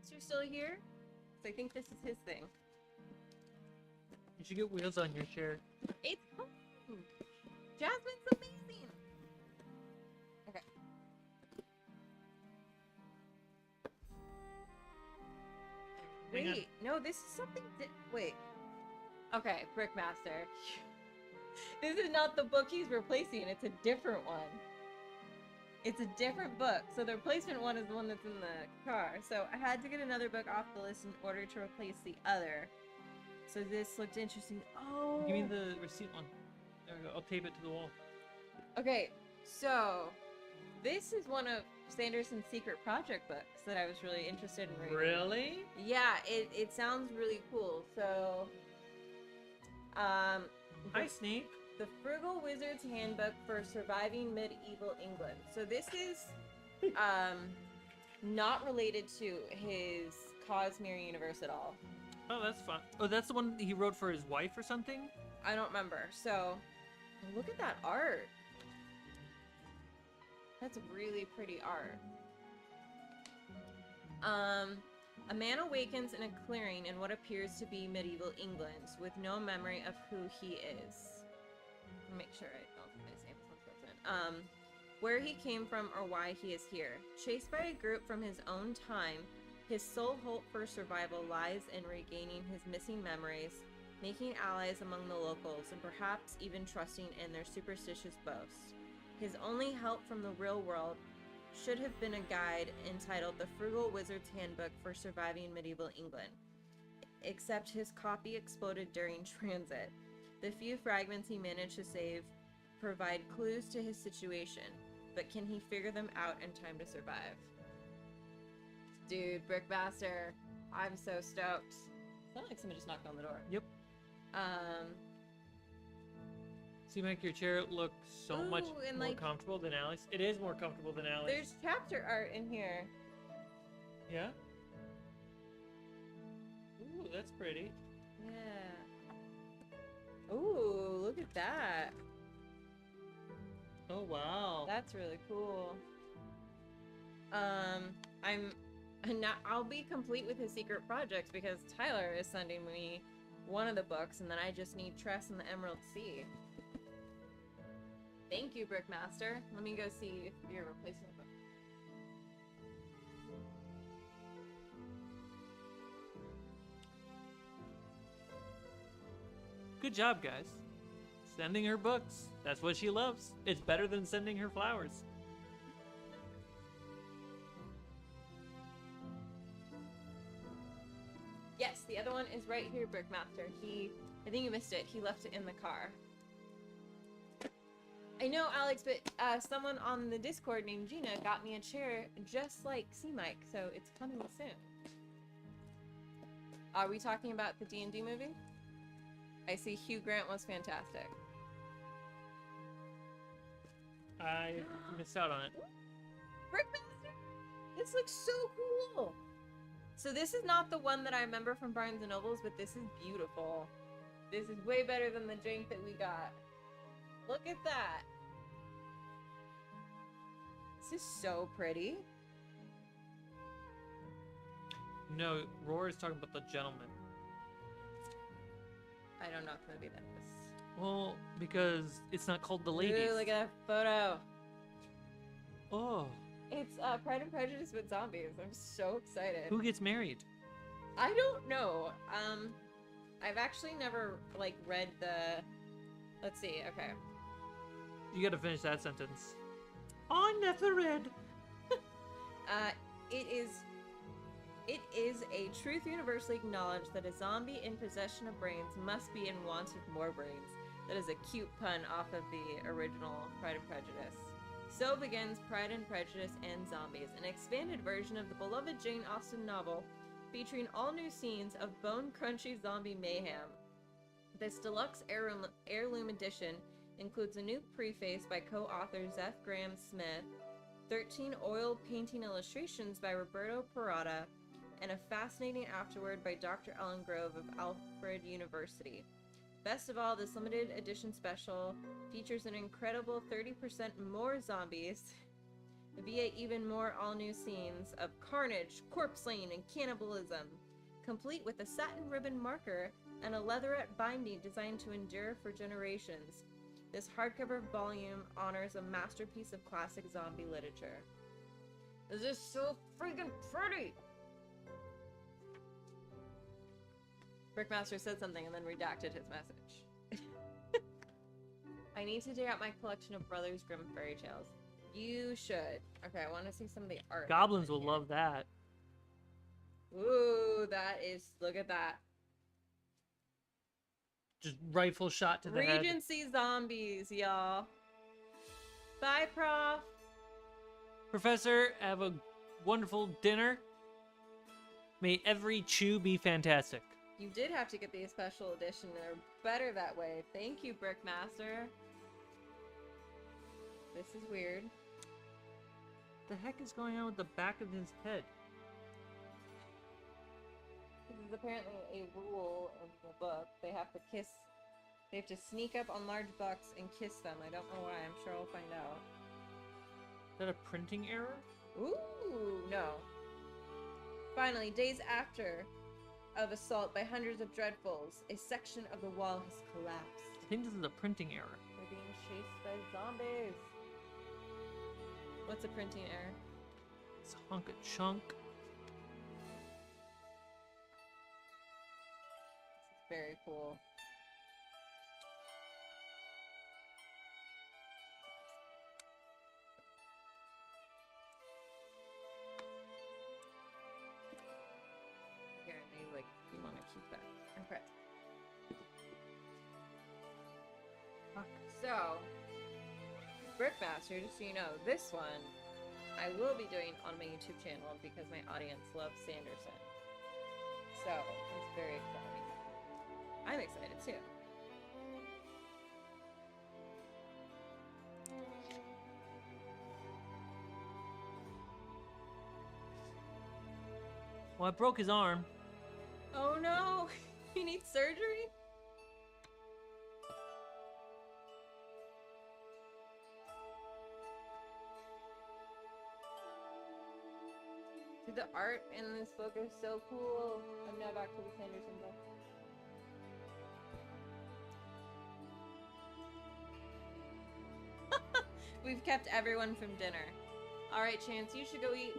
Speaker 2: Master's still here? So I think this is his thing.
Speaker 1: You should get wheels on your chair.
Speaker 2: It's home! Jasmine's amazing! Okay. Wait, no, this is something wait. Okay, Brickmaster. This is not the book he's replacing, it's a different one. It's a different book. So the replacement one is the one that's in the car. So I had to get another book off the list in order to replace the other. So this looked interesting. Oh!
Speaker 1: Give me the receipt one. There we go. I'll tape it to the wall.
Speaker 2: Okay, so this is one of Sanderson's secret project books that I was really interested in reading.
Speaker 1: Really?
Speaker 2: Yeah, it sounds really cool. So,
Speaker 1: Hi, Snape.
Speaker 2: The Frugal Wizard's Handbook for Surviving Medieval England. So this is not related to his Cosmere universe at all.
Speaker 1: Oh, that's fun. Oh, that's the one he wrote for his wife or something?
Speaker 2: I don't remember. So, look at that art. That's really pretty art. A man awakens in a clearing in what appears to be medieval England, with no memory of who he is. Make sure I don't think I say something. Where he came from or why he is here. Chased by a group from his own time, his sole hope for survival lies in regaining his missing memories, making allies among the locals, and perhaps even trusting in their superstitious boast. His only help from the real world should have been a guide entitled The Frugal Wizard's Handbook for Surviving Medieval England, except his copy exploded during transit. The few fragments he managed to save provide clues to his situation, but can he figure them out in time to survive? Dude, Brickmaster, I'm so stoked. It's not like somebody just knocked on the door.
Speaker 1: Yep. Cmike, your chair looks so much more comfortable than Alex. It is more comfortable than Alex.
Speaker 2: There's chapter art in here.
Speaker 1: Yeah? Ooh, that's pretty.
Speaker 2: Yeah. Ooh, look at that.
Speaker 1: Oh, wow.
Speaker 2: That's really cool. I'll be complete with his secret projects because Tyler is sending me one of the books, and then I just need Tress and the Emerald Sea. Thank you, Brickmaster. Let me go see if you're replacing the book.
Speaker 1: Good job, guys. Sending her books. That's what she loves. It's better than sending her flowers.
Speaker 2: Yes, the other one is right here, Brickmaster. I think you missed it. He left it in the car. I know, Alex, but someone on the Discord named Gina got me a chair just like Cmike, so it's coming soon. Are we talking about the D&D movie? I see Hugh Grant was fantastic.
Speaker 1: I missed out on it.
Speaker 2: Brickmaster! This looks so cool! So this is not the one that I remember from Barnes & Nobles, but this is beautiful. This is way better than the drink that we got. Look at that! This is so pretty.
Speaker 1: No, Roar is talking about the gentleman.
Speaker 2: I don't know what movie that is.
Speaker 1: Well, because it's not called The Ladies.
Speaker 2: Ooh, look at that photo.
Speaker 1: Oh.
Speaker 2: It's Pride and Prejudice with zombies. I'm so excited.
Speaker 1: Who gets married?
Speaker 2: I don't know. I've actually never, like, read the... Let's see, okay.
Speaker 1: You gotta finish that sentence. I never read.
Speaker 2: It is a truth universally acknowledged that a zombie in possession of brains must be in want of more brains. That is a cute pun off of the original Pride and Prejudice. So begins Pride and Prejudice and Zombies, an expanded version of the beloved Jane Austen novel featuring all new scenes of bone-crunchy zombie mayhem. This deluxe heirloom edition includes a new preface by co-author Zeth Graham Smith, 13 oil painting illustrations by Roberto Parada, and a fascinating afterword by Dr. Ellen Grove of Alfred University. Best of all, this limited edition special features an incredible 30% more zombies via even more all-new scenes of carnage, corpse slaying, and cannibalism, complete with a satin ribbon marker and a leatherette binding designed to endure for generations. This hardcover volume honors a masterpiece of classic zombie literature. This is so freaking pretty! Brickmaster said something and then redacted his message. I need to dig out my collection of Brothers Grimm fairy tales. You should. Okay, I want to see some of the art.
Speaker 1: Goblins will love that.
Speaker 2: Ooh, that is... Look at that.
Speaker 1: Just rifle shot to the head.
Speaker 2: Regency zombies, y'all. Bye, Prof.
Speaker 1: Professor, have a wonderful dinner. May every chew be fantastic.
Speaker 2: You did have to get the special edition. They're better that way. Thank you, Brickmaster. This is weird.
Speaker 1: The heck is going on with the back of his head?
Speaker 2: This is apparently a rule in the book. They have to kiss. They have to sneak up on large bucks and kiss them. I don't know why. I'm sure I'll find out.
Speaker 1: Is that a printing error?
Speaker 2: Ooh, no. Finally, days after of assault by hundreds of dreadfuls, a section of the wall has collapsed.
Speaker 1: I think this is a printing error.
Speaker 2: We're being chased by zombies. What's a printing error?
Speaker 1: It's a hunk of chunk.
Speaker 2: This is very cool. Apparently, like, you want to keep that. Okay. So, Brickmaster, just so you know, this one I will be doing on my YouTube channel because my audience loves Sanderson. So, it's very exciting. I'm excited too.
Speaker 1: Well, I broke his arm.
Speaker 2: Oh no! He needs surgery? Dude, the art in this book is so cool. I'm now back to the Sanderson book. We've kept everyone from dinner. Alright, Chance, you should go eat.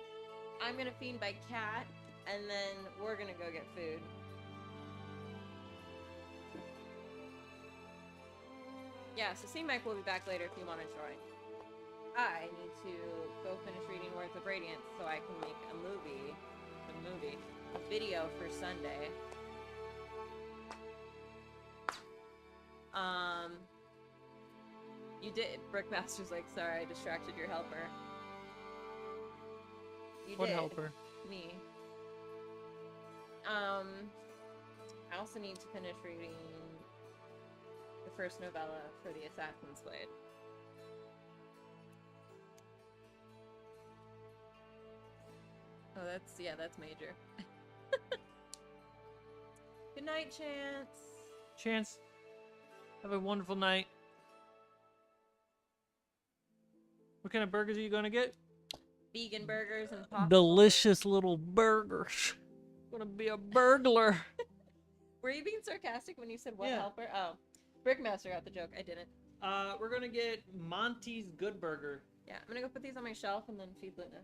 Speaker 2: I'm gonna feed my cat, and then we're gonna go get food. Yeah, so Cmike will be back later if you want to join. I need to go finish reading Words of Radiance so I can make a video for Sunday. You did. Brickmaster's like, sorry, I distracted your helper. You
Speaker 1: What
Speaker 2: did.
Speaker 1: helper?
Speaker 2: Me. I also need to finish reading the first novella for the Assassin's Blade. Oh, that's major. Good night, Chance.
Speaker 1: Chance, have a wonderful night. What kind of burgers are you gonna get?
Speaker 2: Vegan burgers and popsicle.
Speaker 1: Delicious little burgers. Gonna be a burglar.
Speaker 2: Were you being sarcastic when you said what
Speaker 1: Yeah.
Speaker 2: helper? Oh, Brickmaster got the joke. I didn't.
Speaker 1: We're gonna get Monty's Good Burger.
Speaker 2: Yeah, I'm gonna go put these on my shelf and then feed Luna.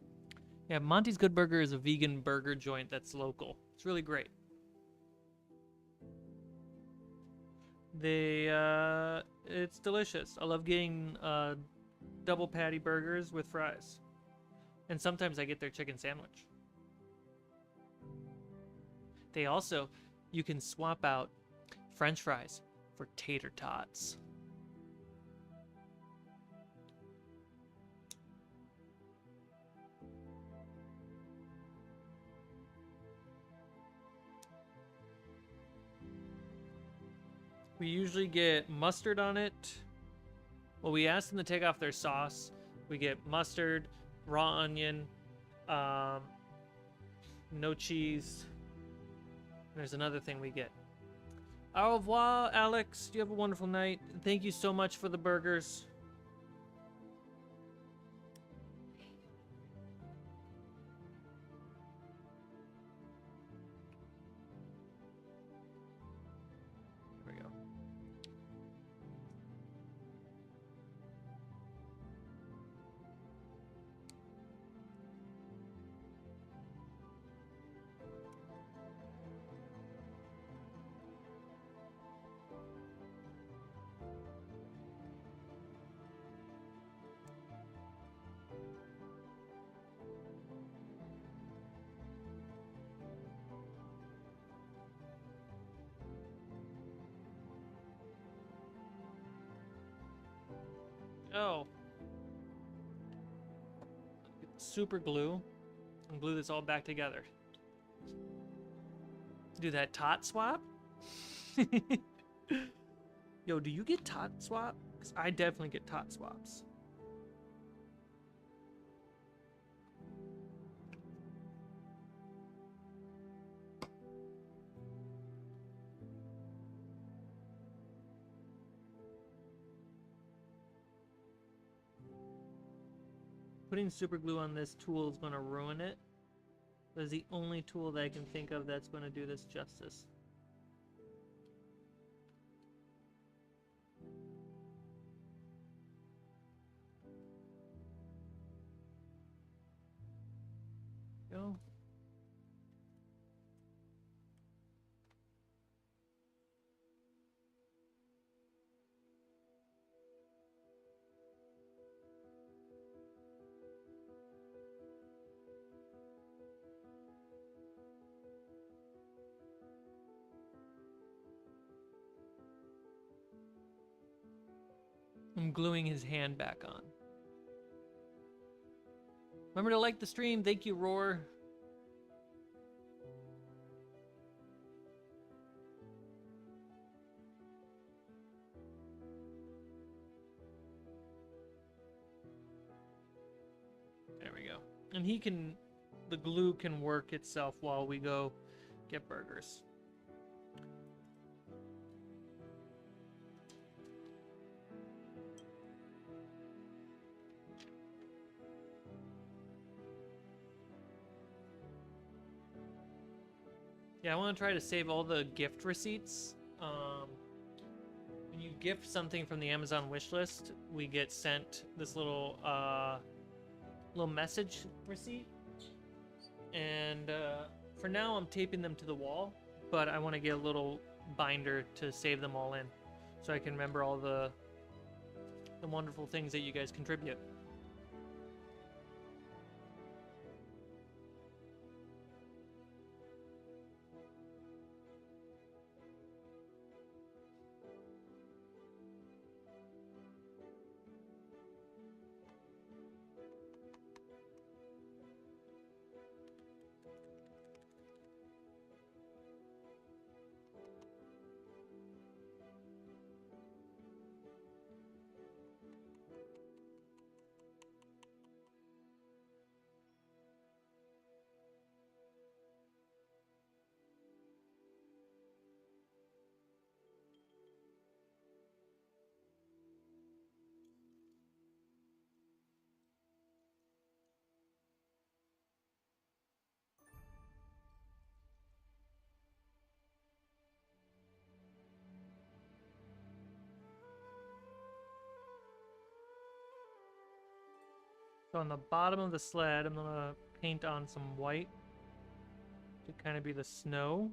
Speaker 1: Yeah, Monty's Good Burger is a vegan burger joint that's local. It's really great. It's delicious. I love getting double patty burgers with fries. And sometimes I get their chicken sandwich. They also, you can swap out French fries for tater tots. We usually get mustard on it. Well, we asked them to take off their sauce. We get mustard, raw onion, no cheese. There's another thing we get. Au revoir, Alex. You have a wonderful night. Thank you so much for the burgers. There we go. Oh. Super glue and glue this all back together. Do that tot swap? Yo, do you get tot swap? Because I definitely get tot swaps. Putting super glue on this tool is going to ruin it. That's the only tool that I can think of that's going to do this justice. Go. I'm gluing his hand back on. Remember to like the stream. Thank you, Roar. There we go. And the glue can work itself while we go get burgers. Yeah, I want to try to save all the gift receipts. When you gift something from the Amazon wish list, we get sent this little message receipt. And for now, I'm taping them to the wall, but I want to get a little binder to save them all in, so I can remember all the wonderful things that you guys contribute. So on the bottom of the sled, I'm gonna paint on some white to kind of be the snow.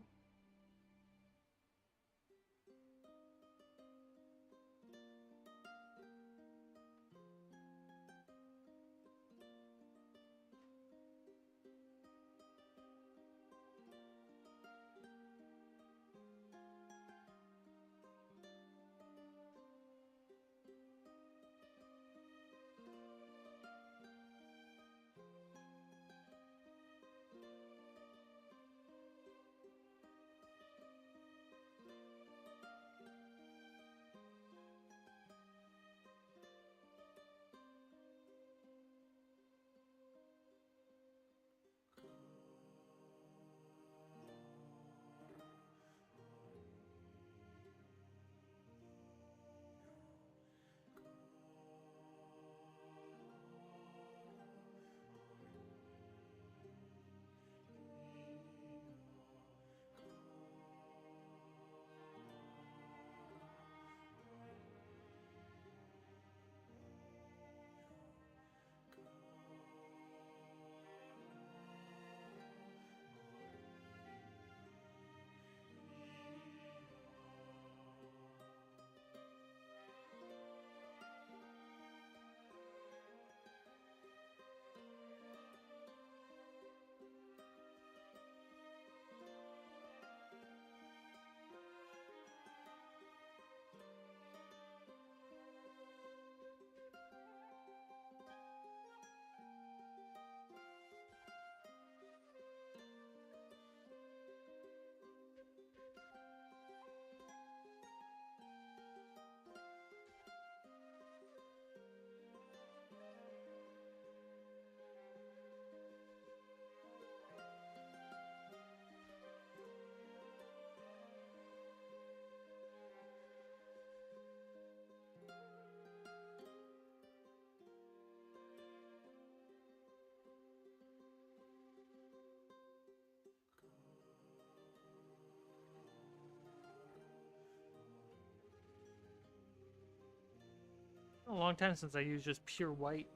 Speaker 1: a long time since I used just pure white.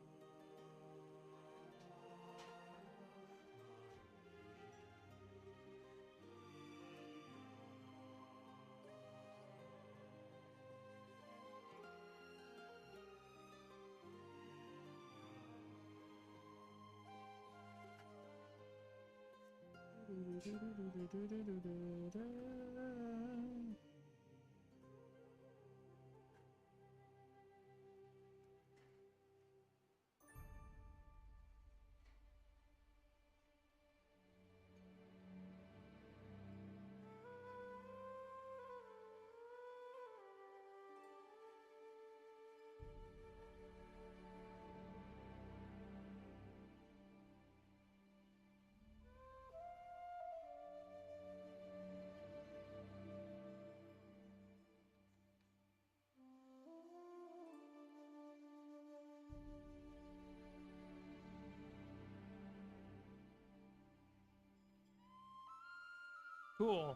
Speaker 1: Cool.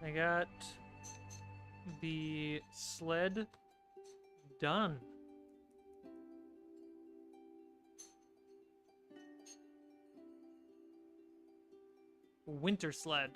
Speaker 1: I got the sled done. Winter sled.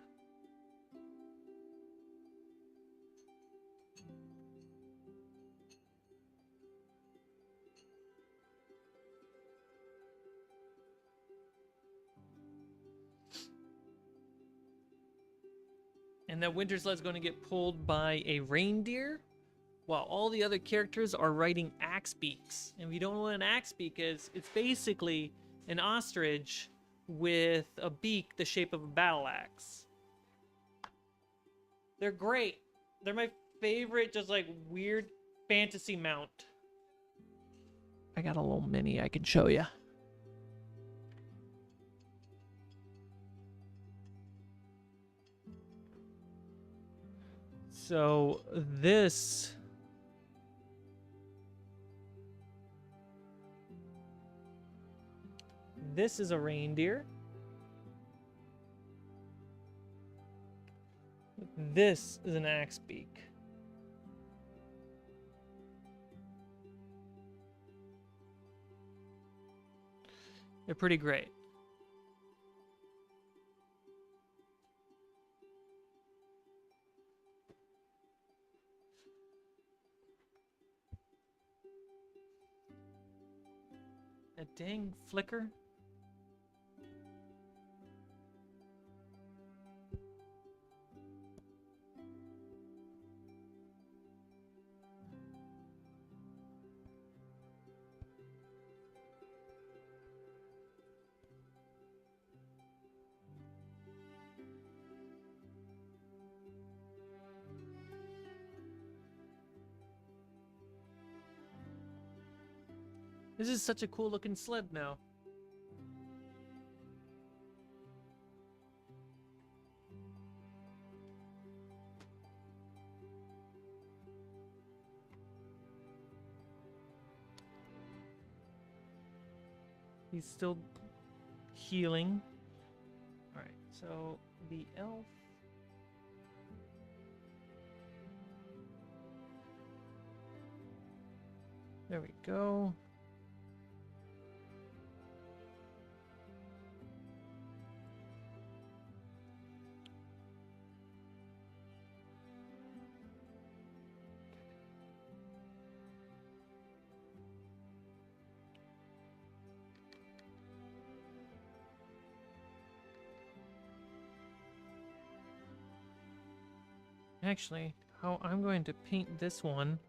Speaker 1: And that winter sled's going to get pulled by a reindeer, while all the other characters are riding axe beaks. And if you don't know what an axe beak is, it's basically an ostrich with a beak the shape of a battle axe. They're great. They're my favorite, just like weird fantasy mount. I got a little mini I can show you. So this is a reindeer. This is an axe beak. They're pretty great. A dang flicker. This is such a cool looking sled now. He's still healing. Alright, so the elf. There we go. Actually, how I'm going to paint this one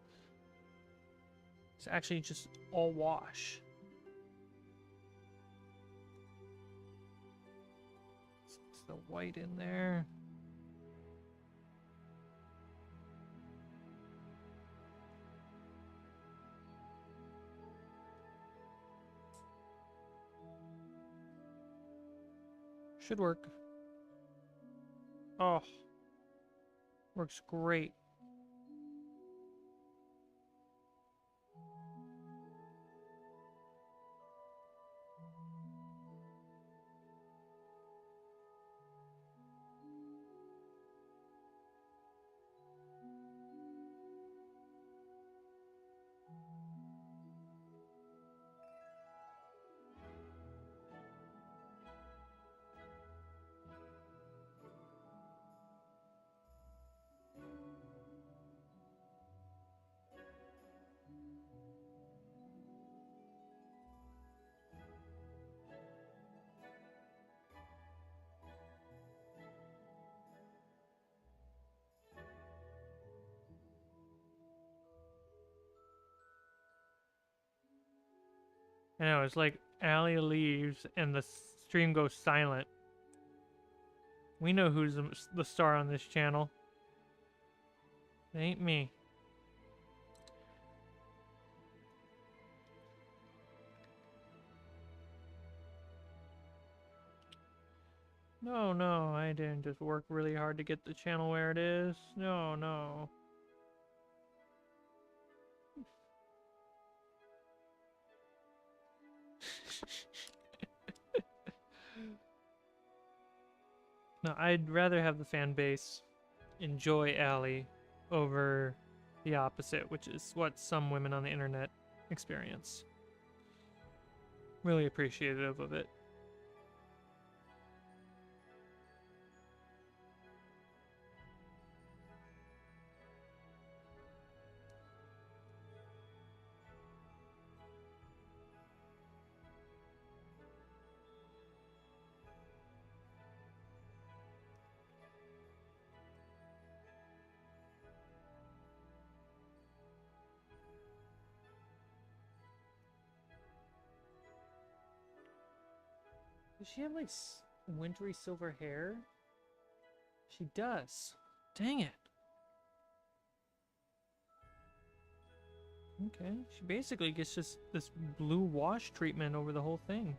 Speaker 1: is actually just all wash. It's the white in there. Should work. Oh. Works great. I know, it's like Allie leaves and the stream goes silent. We know who's the star on this channel. It ain't me. No, no, I didn't just work really hard to get the channel where it is. No, no. No, I'd rather have the fan base enjoy Allie over the opposite, which is what some women on the internet experience. Really appreciative of it. Does she have like wintry silver hair? She does. Dang it. Okay, she basically gets just this blue wash treatment over the whole thing.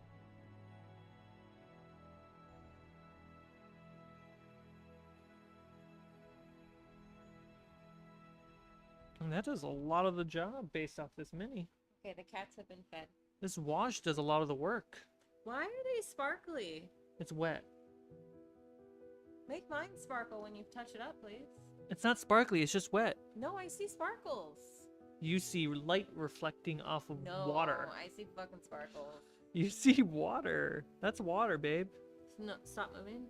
Speaker 1: And that does a lot of the job based off this mini.
Speaker 2: Okay, the cats have been fed.
Speaker 1: This wash does a lot of the work.
Speaker 2: Why are they sparkly?
Speaker 1: It's wet.
Speaker 2: Make mine sparkle when you touch it up, please.
Speaker 1: It's not sparkly, it's just wet.
Speaker 2: No, I see sparkles.
Speaker 1: You see light reflecting off of water.
Speaker 2: I see fucking sparkles.
Speaker 1: You see water. That's water, babe.
Speaker 2: No, stop moving.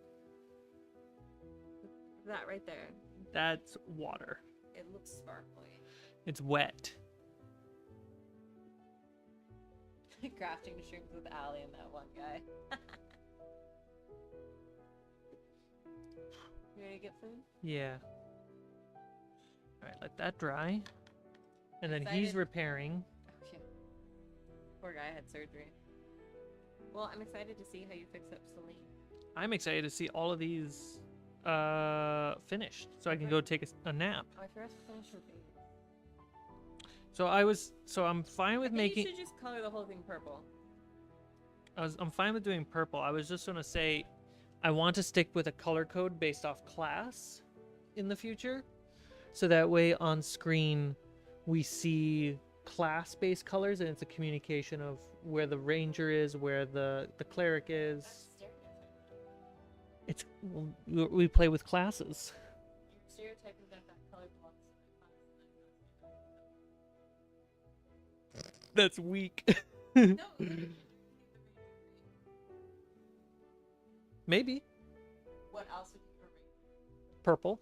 Speaker 2: That right there.
Speaker 1: That's water.
Speaker 2: It looks sparkly.
Speaker 1: It's wet.
Speaker 2: Crafting streams with Allie and that one guy. You ready to get food?
Speaker 1: Yeah. Alright, let that dry. And then he's
Speaker 2: Excited.
Speaker 1: repairing.
Speaker 2: Oh, yeah. Poor guy had surgery. Well, I'm excited to see how you fix up Celine.
Speaker 1: I'm excited to see all of these finished, so I can go take a nap.
Speaker 2: Oh, I forgot to finish your baby.
Speaker 1: So I'm fine with making.
Speaker 2: You should just color the whole thing purple.
Speaker 1: I'm fine with doing purple. I was just gonna say, I want to stick with a color code based off class in the future, so that way on screen we see class-based colors, and it's a communication of where the ranger is, where the cleric is. It's we play with classes.
Speaker 2: You're stereotyping that color belongs to my class.
Speaker 1: That's weak.
Speaker 2: No.
Speaker 1: Maybe
Speaker 2: What else would you prefer?
Speaker 1: purple.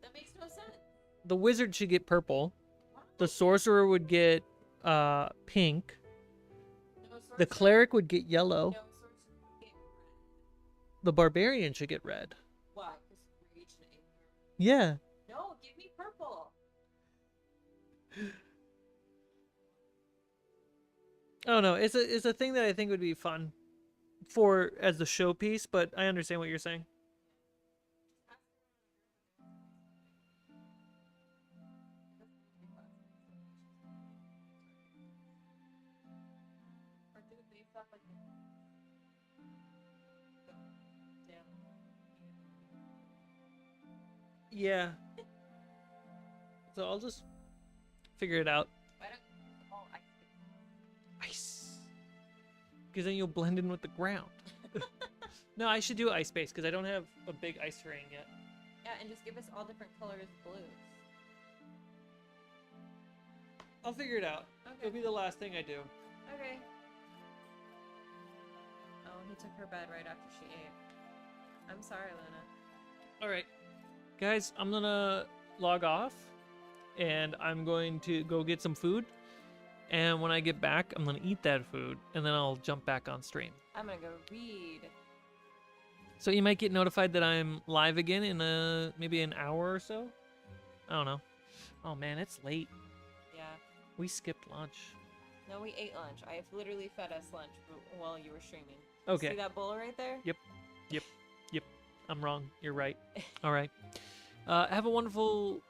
Speaker 2: That makes no sense.
Speaker 1: The wizard should get purple.
Speaker 2: Why?
Speaker 1: The sorcerer would get pink.
Speaker 2: No,
Speaker 1: The cleric would get yellow.
Speaker 2: No, sorcerer would get red.
Speaker 1: The barbarian should get red.
Speaker 2: Why? Because rage and anger.
Speaker 1: Yeah.
Speaker 2: No, give me purple.
Speaker 1: Oh no, it's a thing that I think would be fun for as the showpiece, but I understand what you're saying.
Speaker 2: Or do it based off like damn.
Speaker 1: Yeah. So I'll just figure it out.
Speaker 2: Why don't oh I
Speaker 1: Ice. Because then you'll blend in with the ground. No, I should do ice base because I don't have a big ice ring yet.
Speaker 2: Yeah, and just give us all different colors of blues.
Speaker 1: I'll figure it out.
Speaker 2: Okay.
Speaker 1: It'll be the last thing I do.
Speaker 2: Okay. Oh, he took her bed right after she ate. I'm sorry, Luna.
Speaker 1: All right, guys, I'm gonna log off, and I'm going to go get some food. And when I get back, I'm gonna eat that food, and then I'll jump back on stream.
Speaker 2: I'm gonna go read.
Speaker 1: So you might get notified that I'm live again in maybe an hour or so. I don't know. Oh man, it's late.
Speaker 2: Yeah.
Speaker 1: We skipped lunch.
Speaker 2: No, we ate lunch. I have literally fed us lunch while you were streaming.
Speaker 1: Okay.
Speaker 2: See that bowl right there?
Speaker 1: Yep. I'm wrong. You're right. All right. Have a wonderful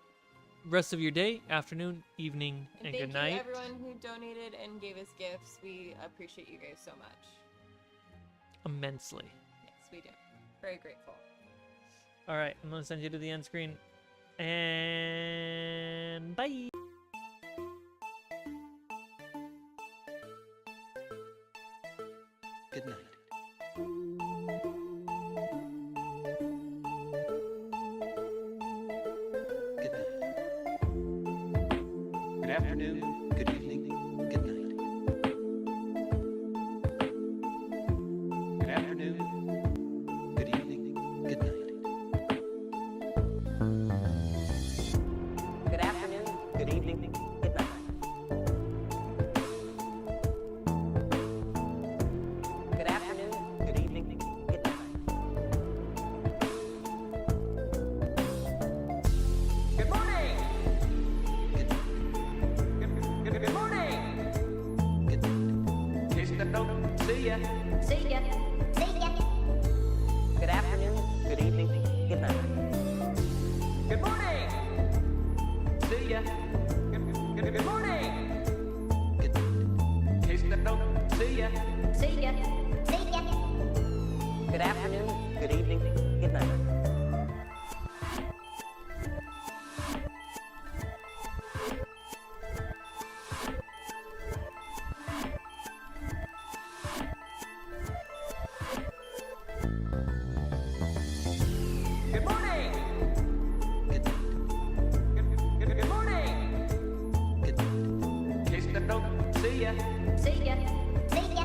Speaker 1: rest of your day, afternoon, evening, and good night.
Speaker 2: Thank you everyone who donated and gave us gifts. We appreciate you guys so much.
Speaker 1: Immensely.
Speaker 2: Yes, we do. Very grateful.
Speaker 1: All right. I'm going to send you to the end screen. And bye.
Speaker 3: Good night. Good night. Good afternoon, good evening, good night. Good afternoon, good evening, good night.
Speaker 4: Good afternoon, good evening, good night. Good afternoon, good evening, good night. Good morning!
Speaker 3: Good night.
Speaker 4: Good morning!
Speaker 3: Good night.
Speaker 4: In case I don't see ya.
Speaker 5: See ya. See ya.
Speaker 4: Good afternoon, good evening, good night. Good morning! See ya. Good morning!
Speaker 3: Good night.
Speaker 4: In case I don't see ya.
Speaker 5: See ya. See ya.
Speaker 4: Good afternoon, good evening, good night. Good morning!
Speaker 3: Good night.
Speaker 4: Good morning!
Speaker 3: Good night.
Speaker 4: In case I don't see ya.
Speaker 5: See ya. See ya.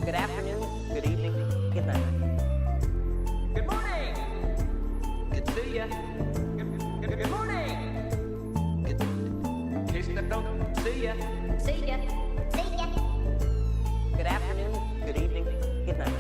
Speaker 4: Good afternoon, good evening, good night. Good morning!
Speaker 3: Good night.
Speaker 4: See ya. Good morning!
Speaker 3: Good night.
Speaker 4: In case I don't see ya.
Speaker 5: See ya. See ya.
Speaker 4: Good afternoon, good evening, good night.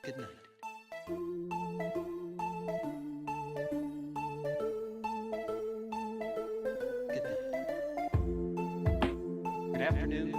Speaker 3: Good night. Good night. Good afternoon,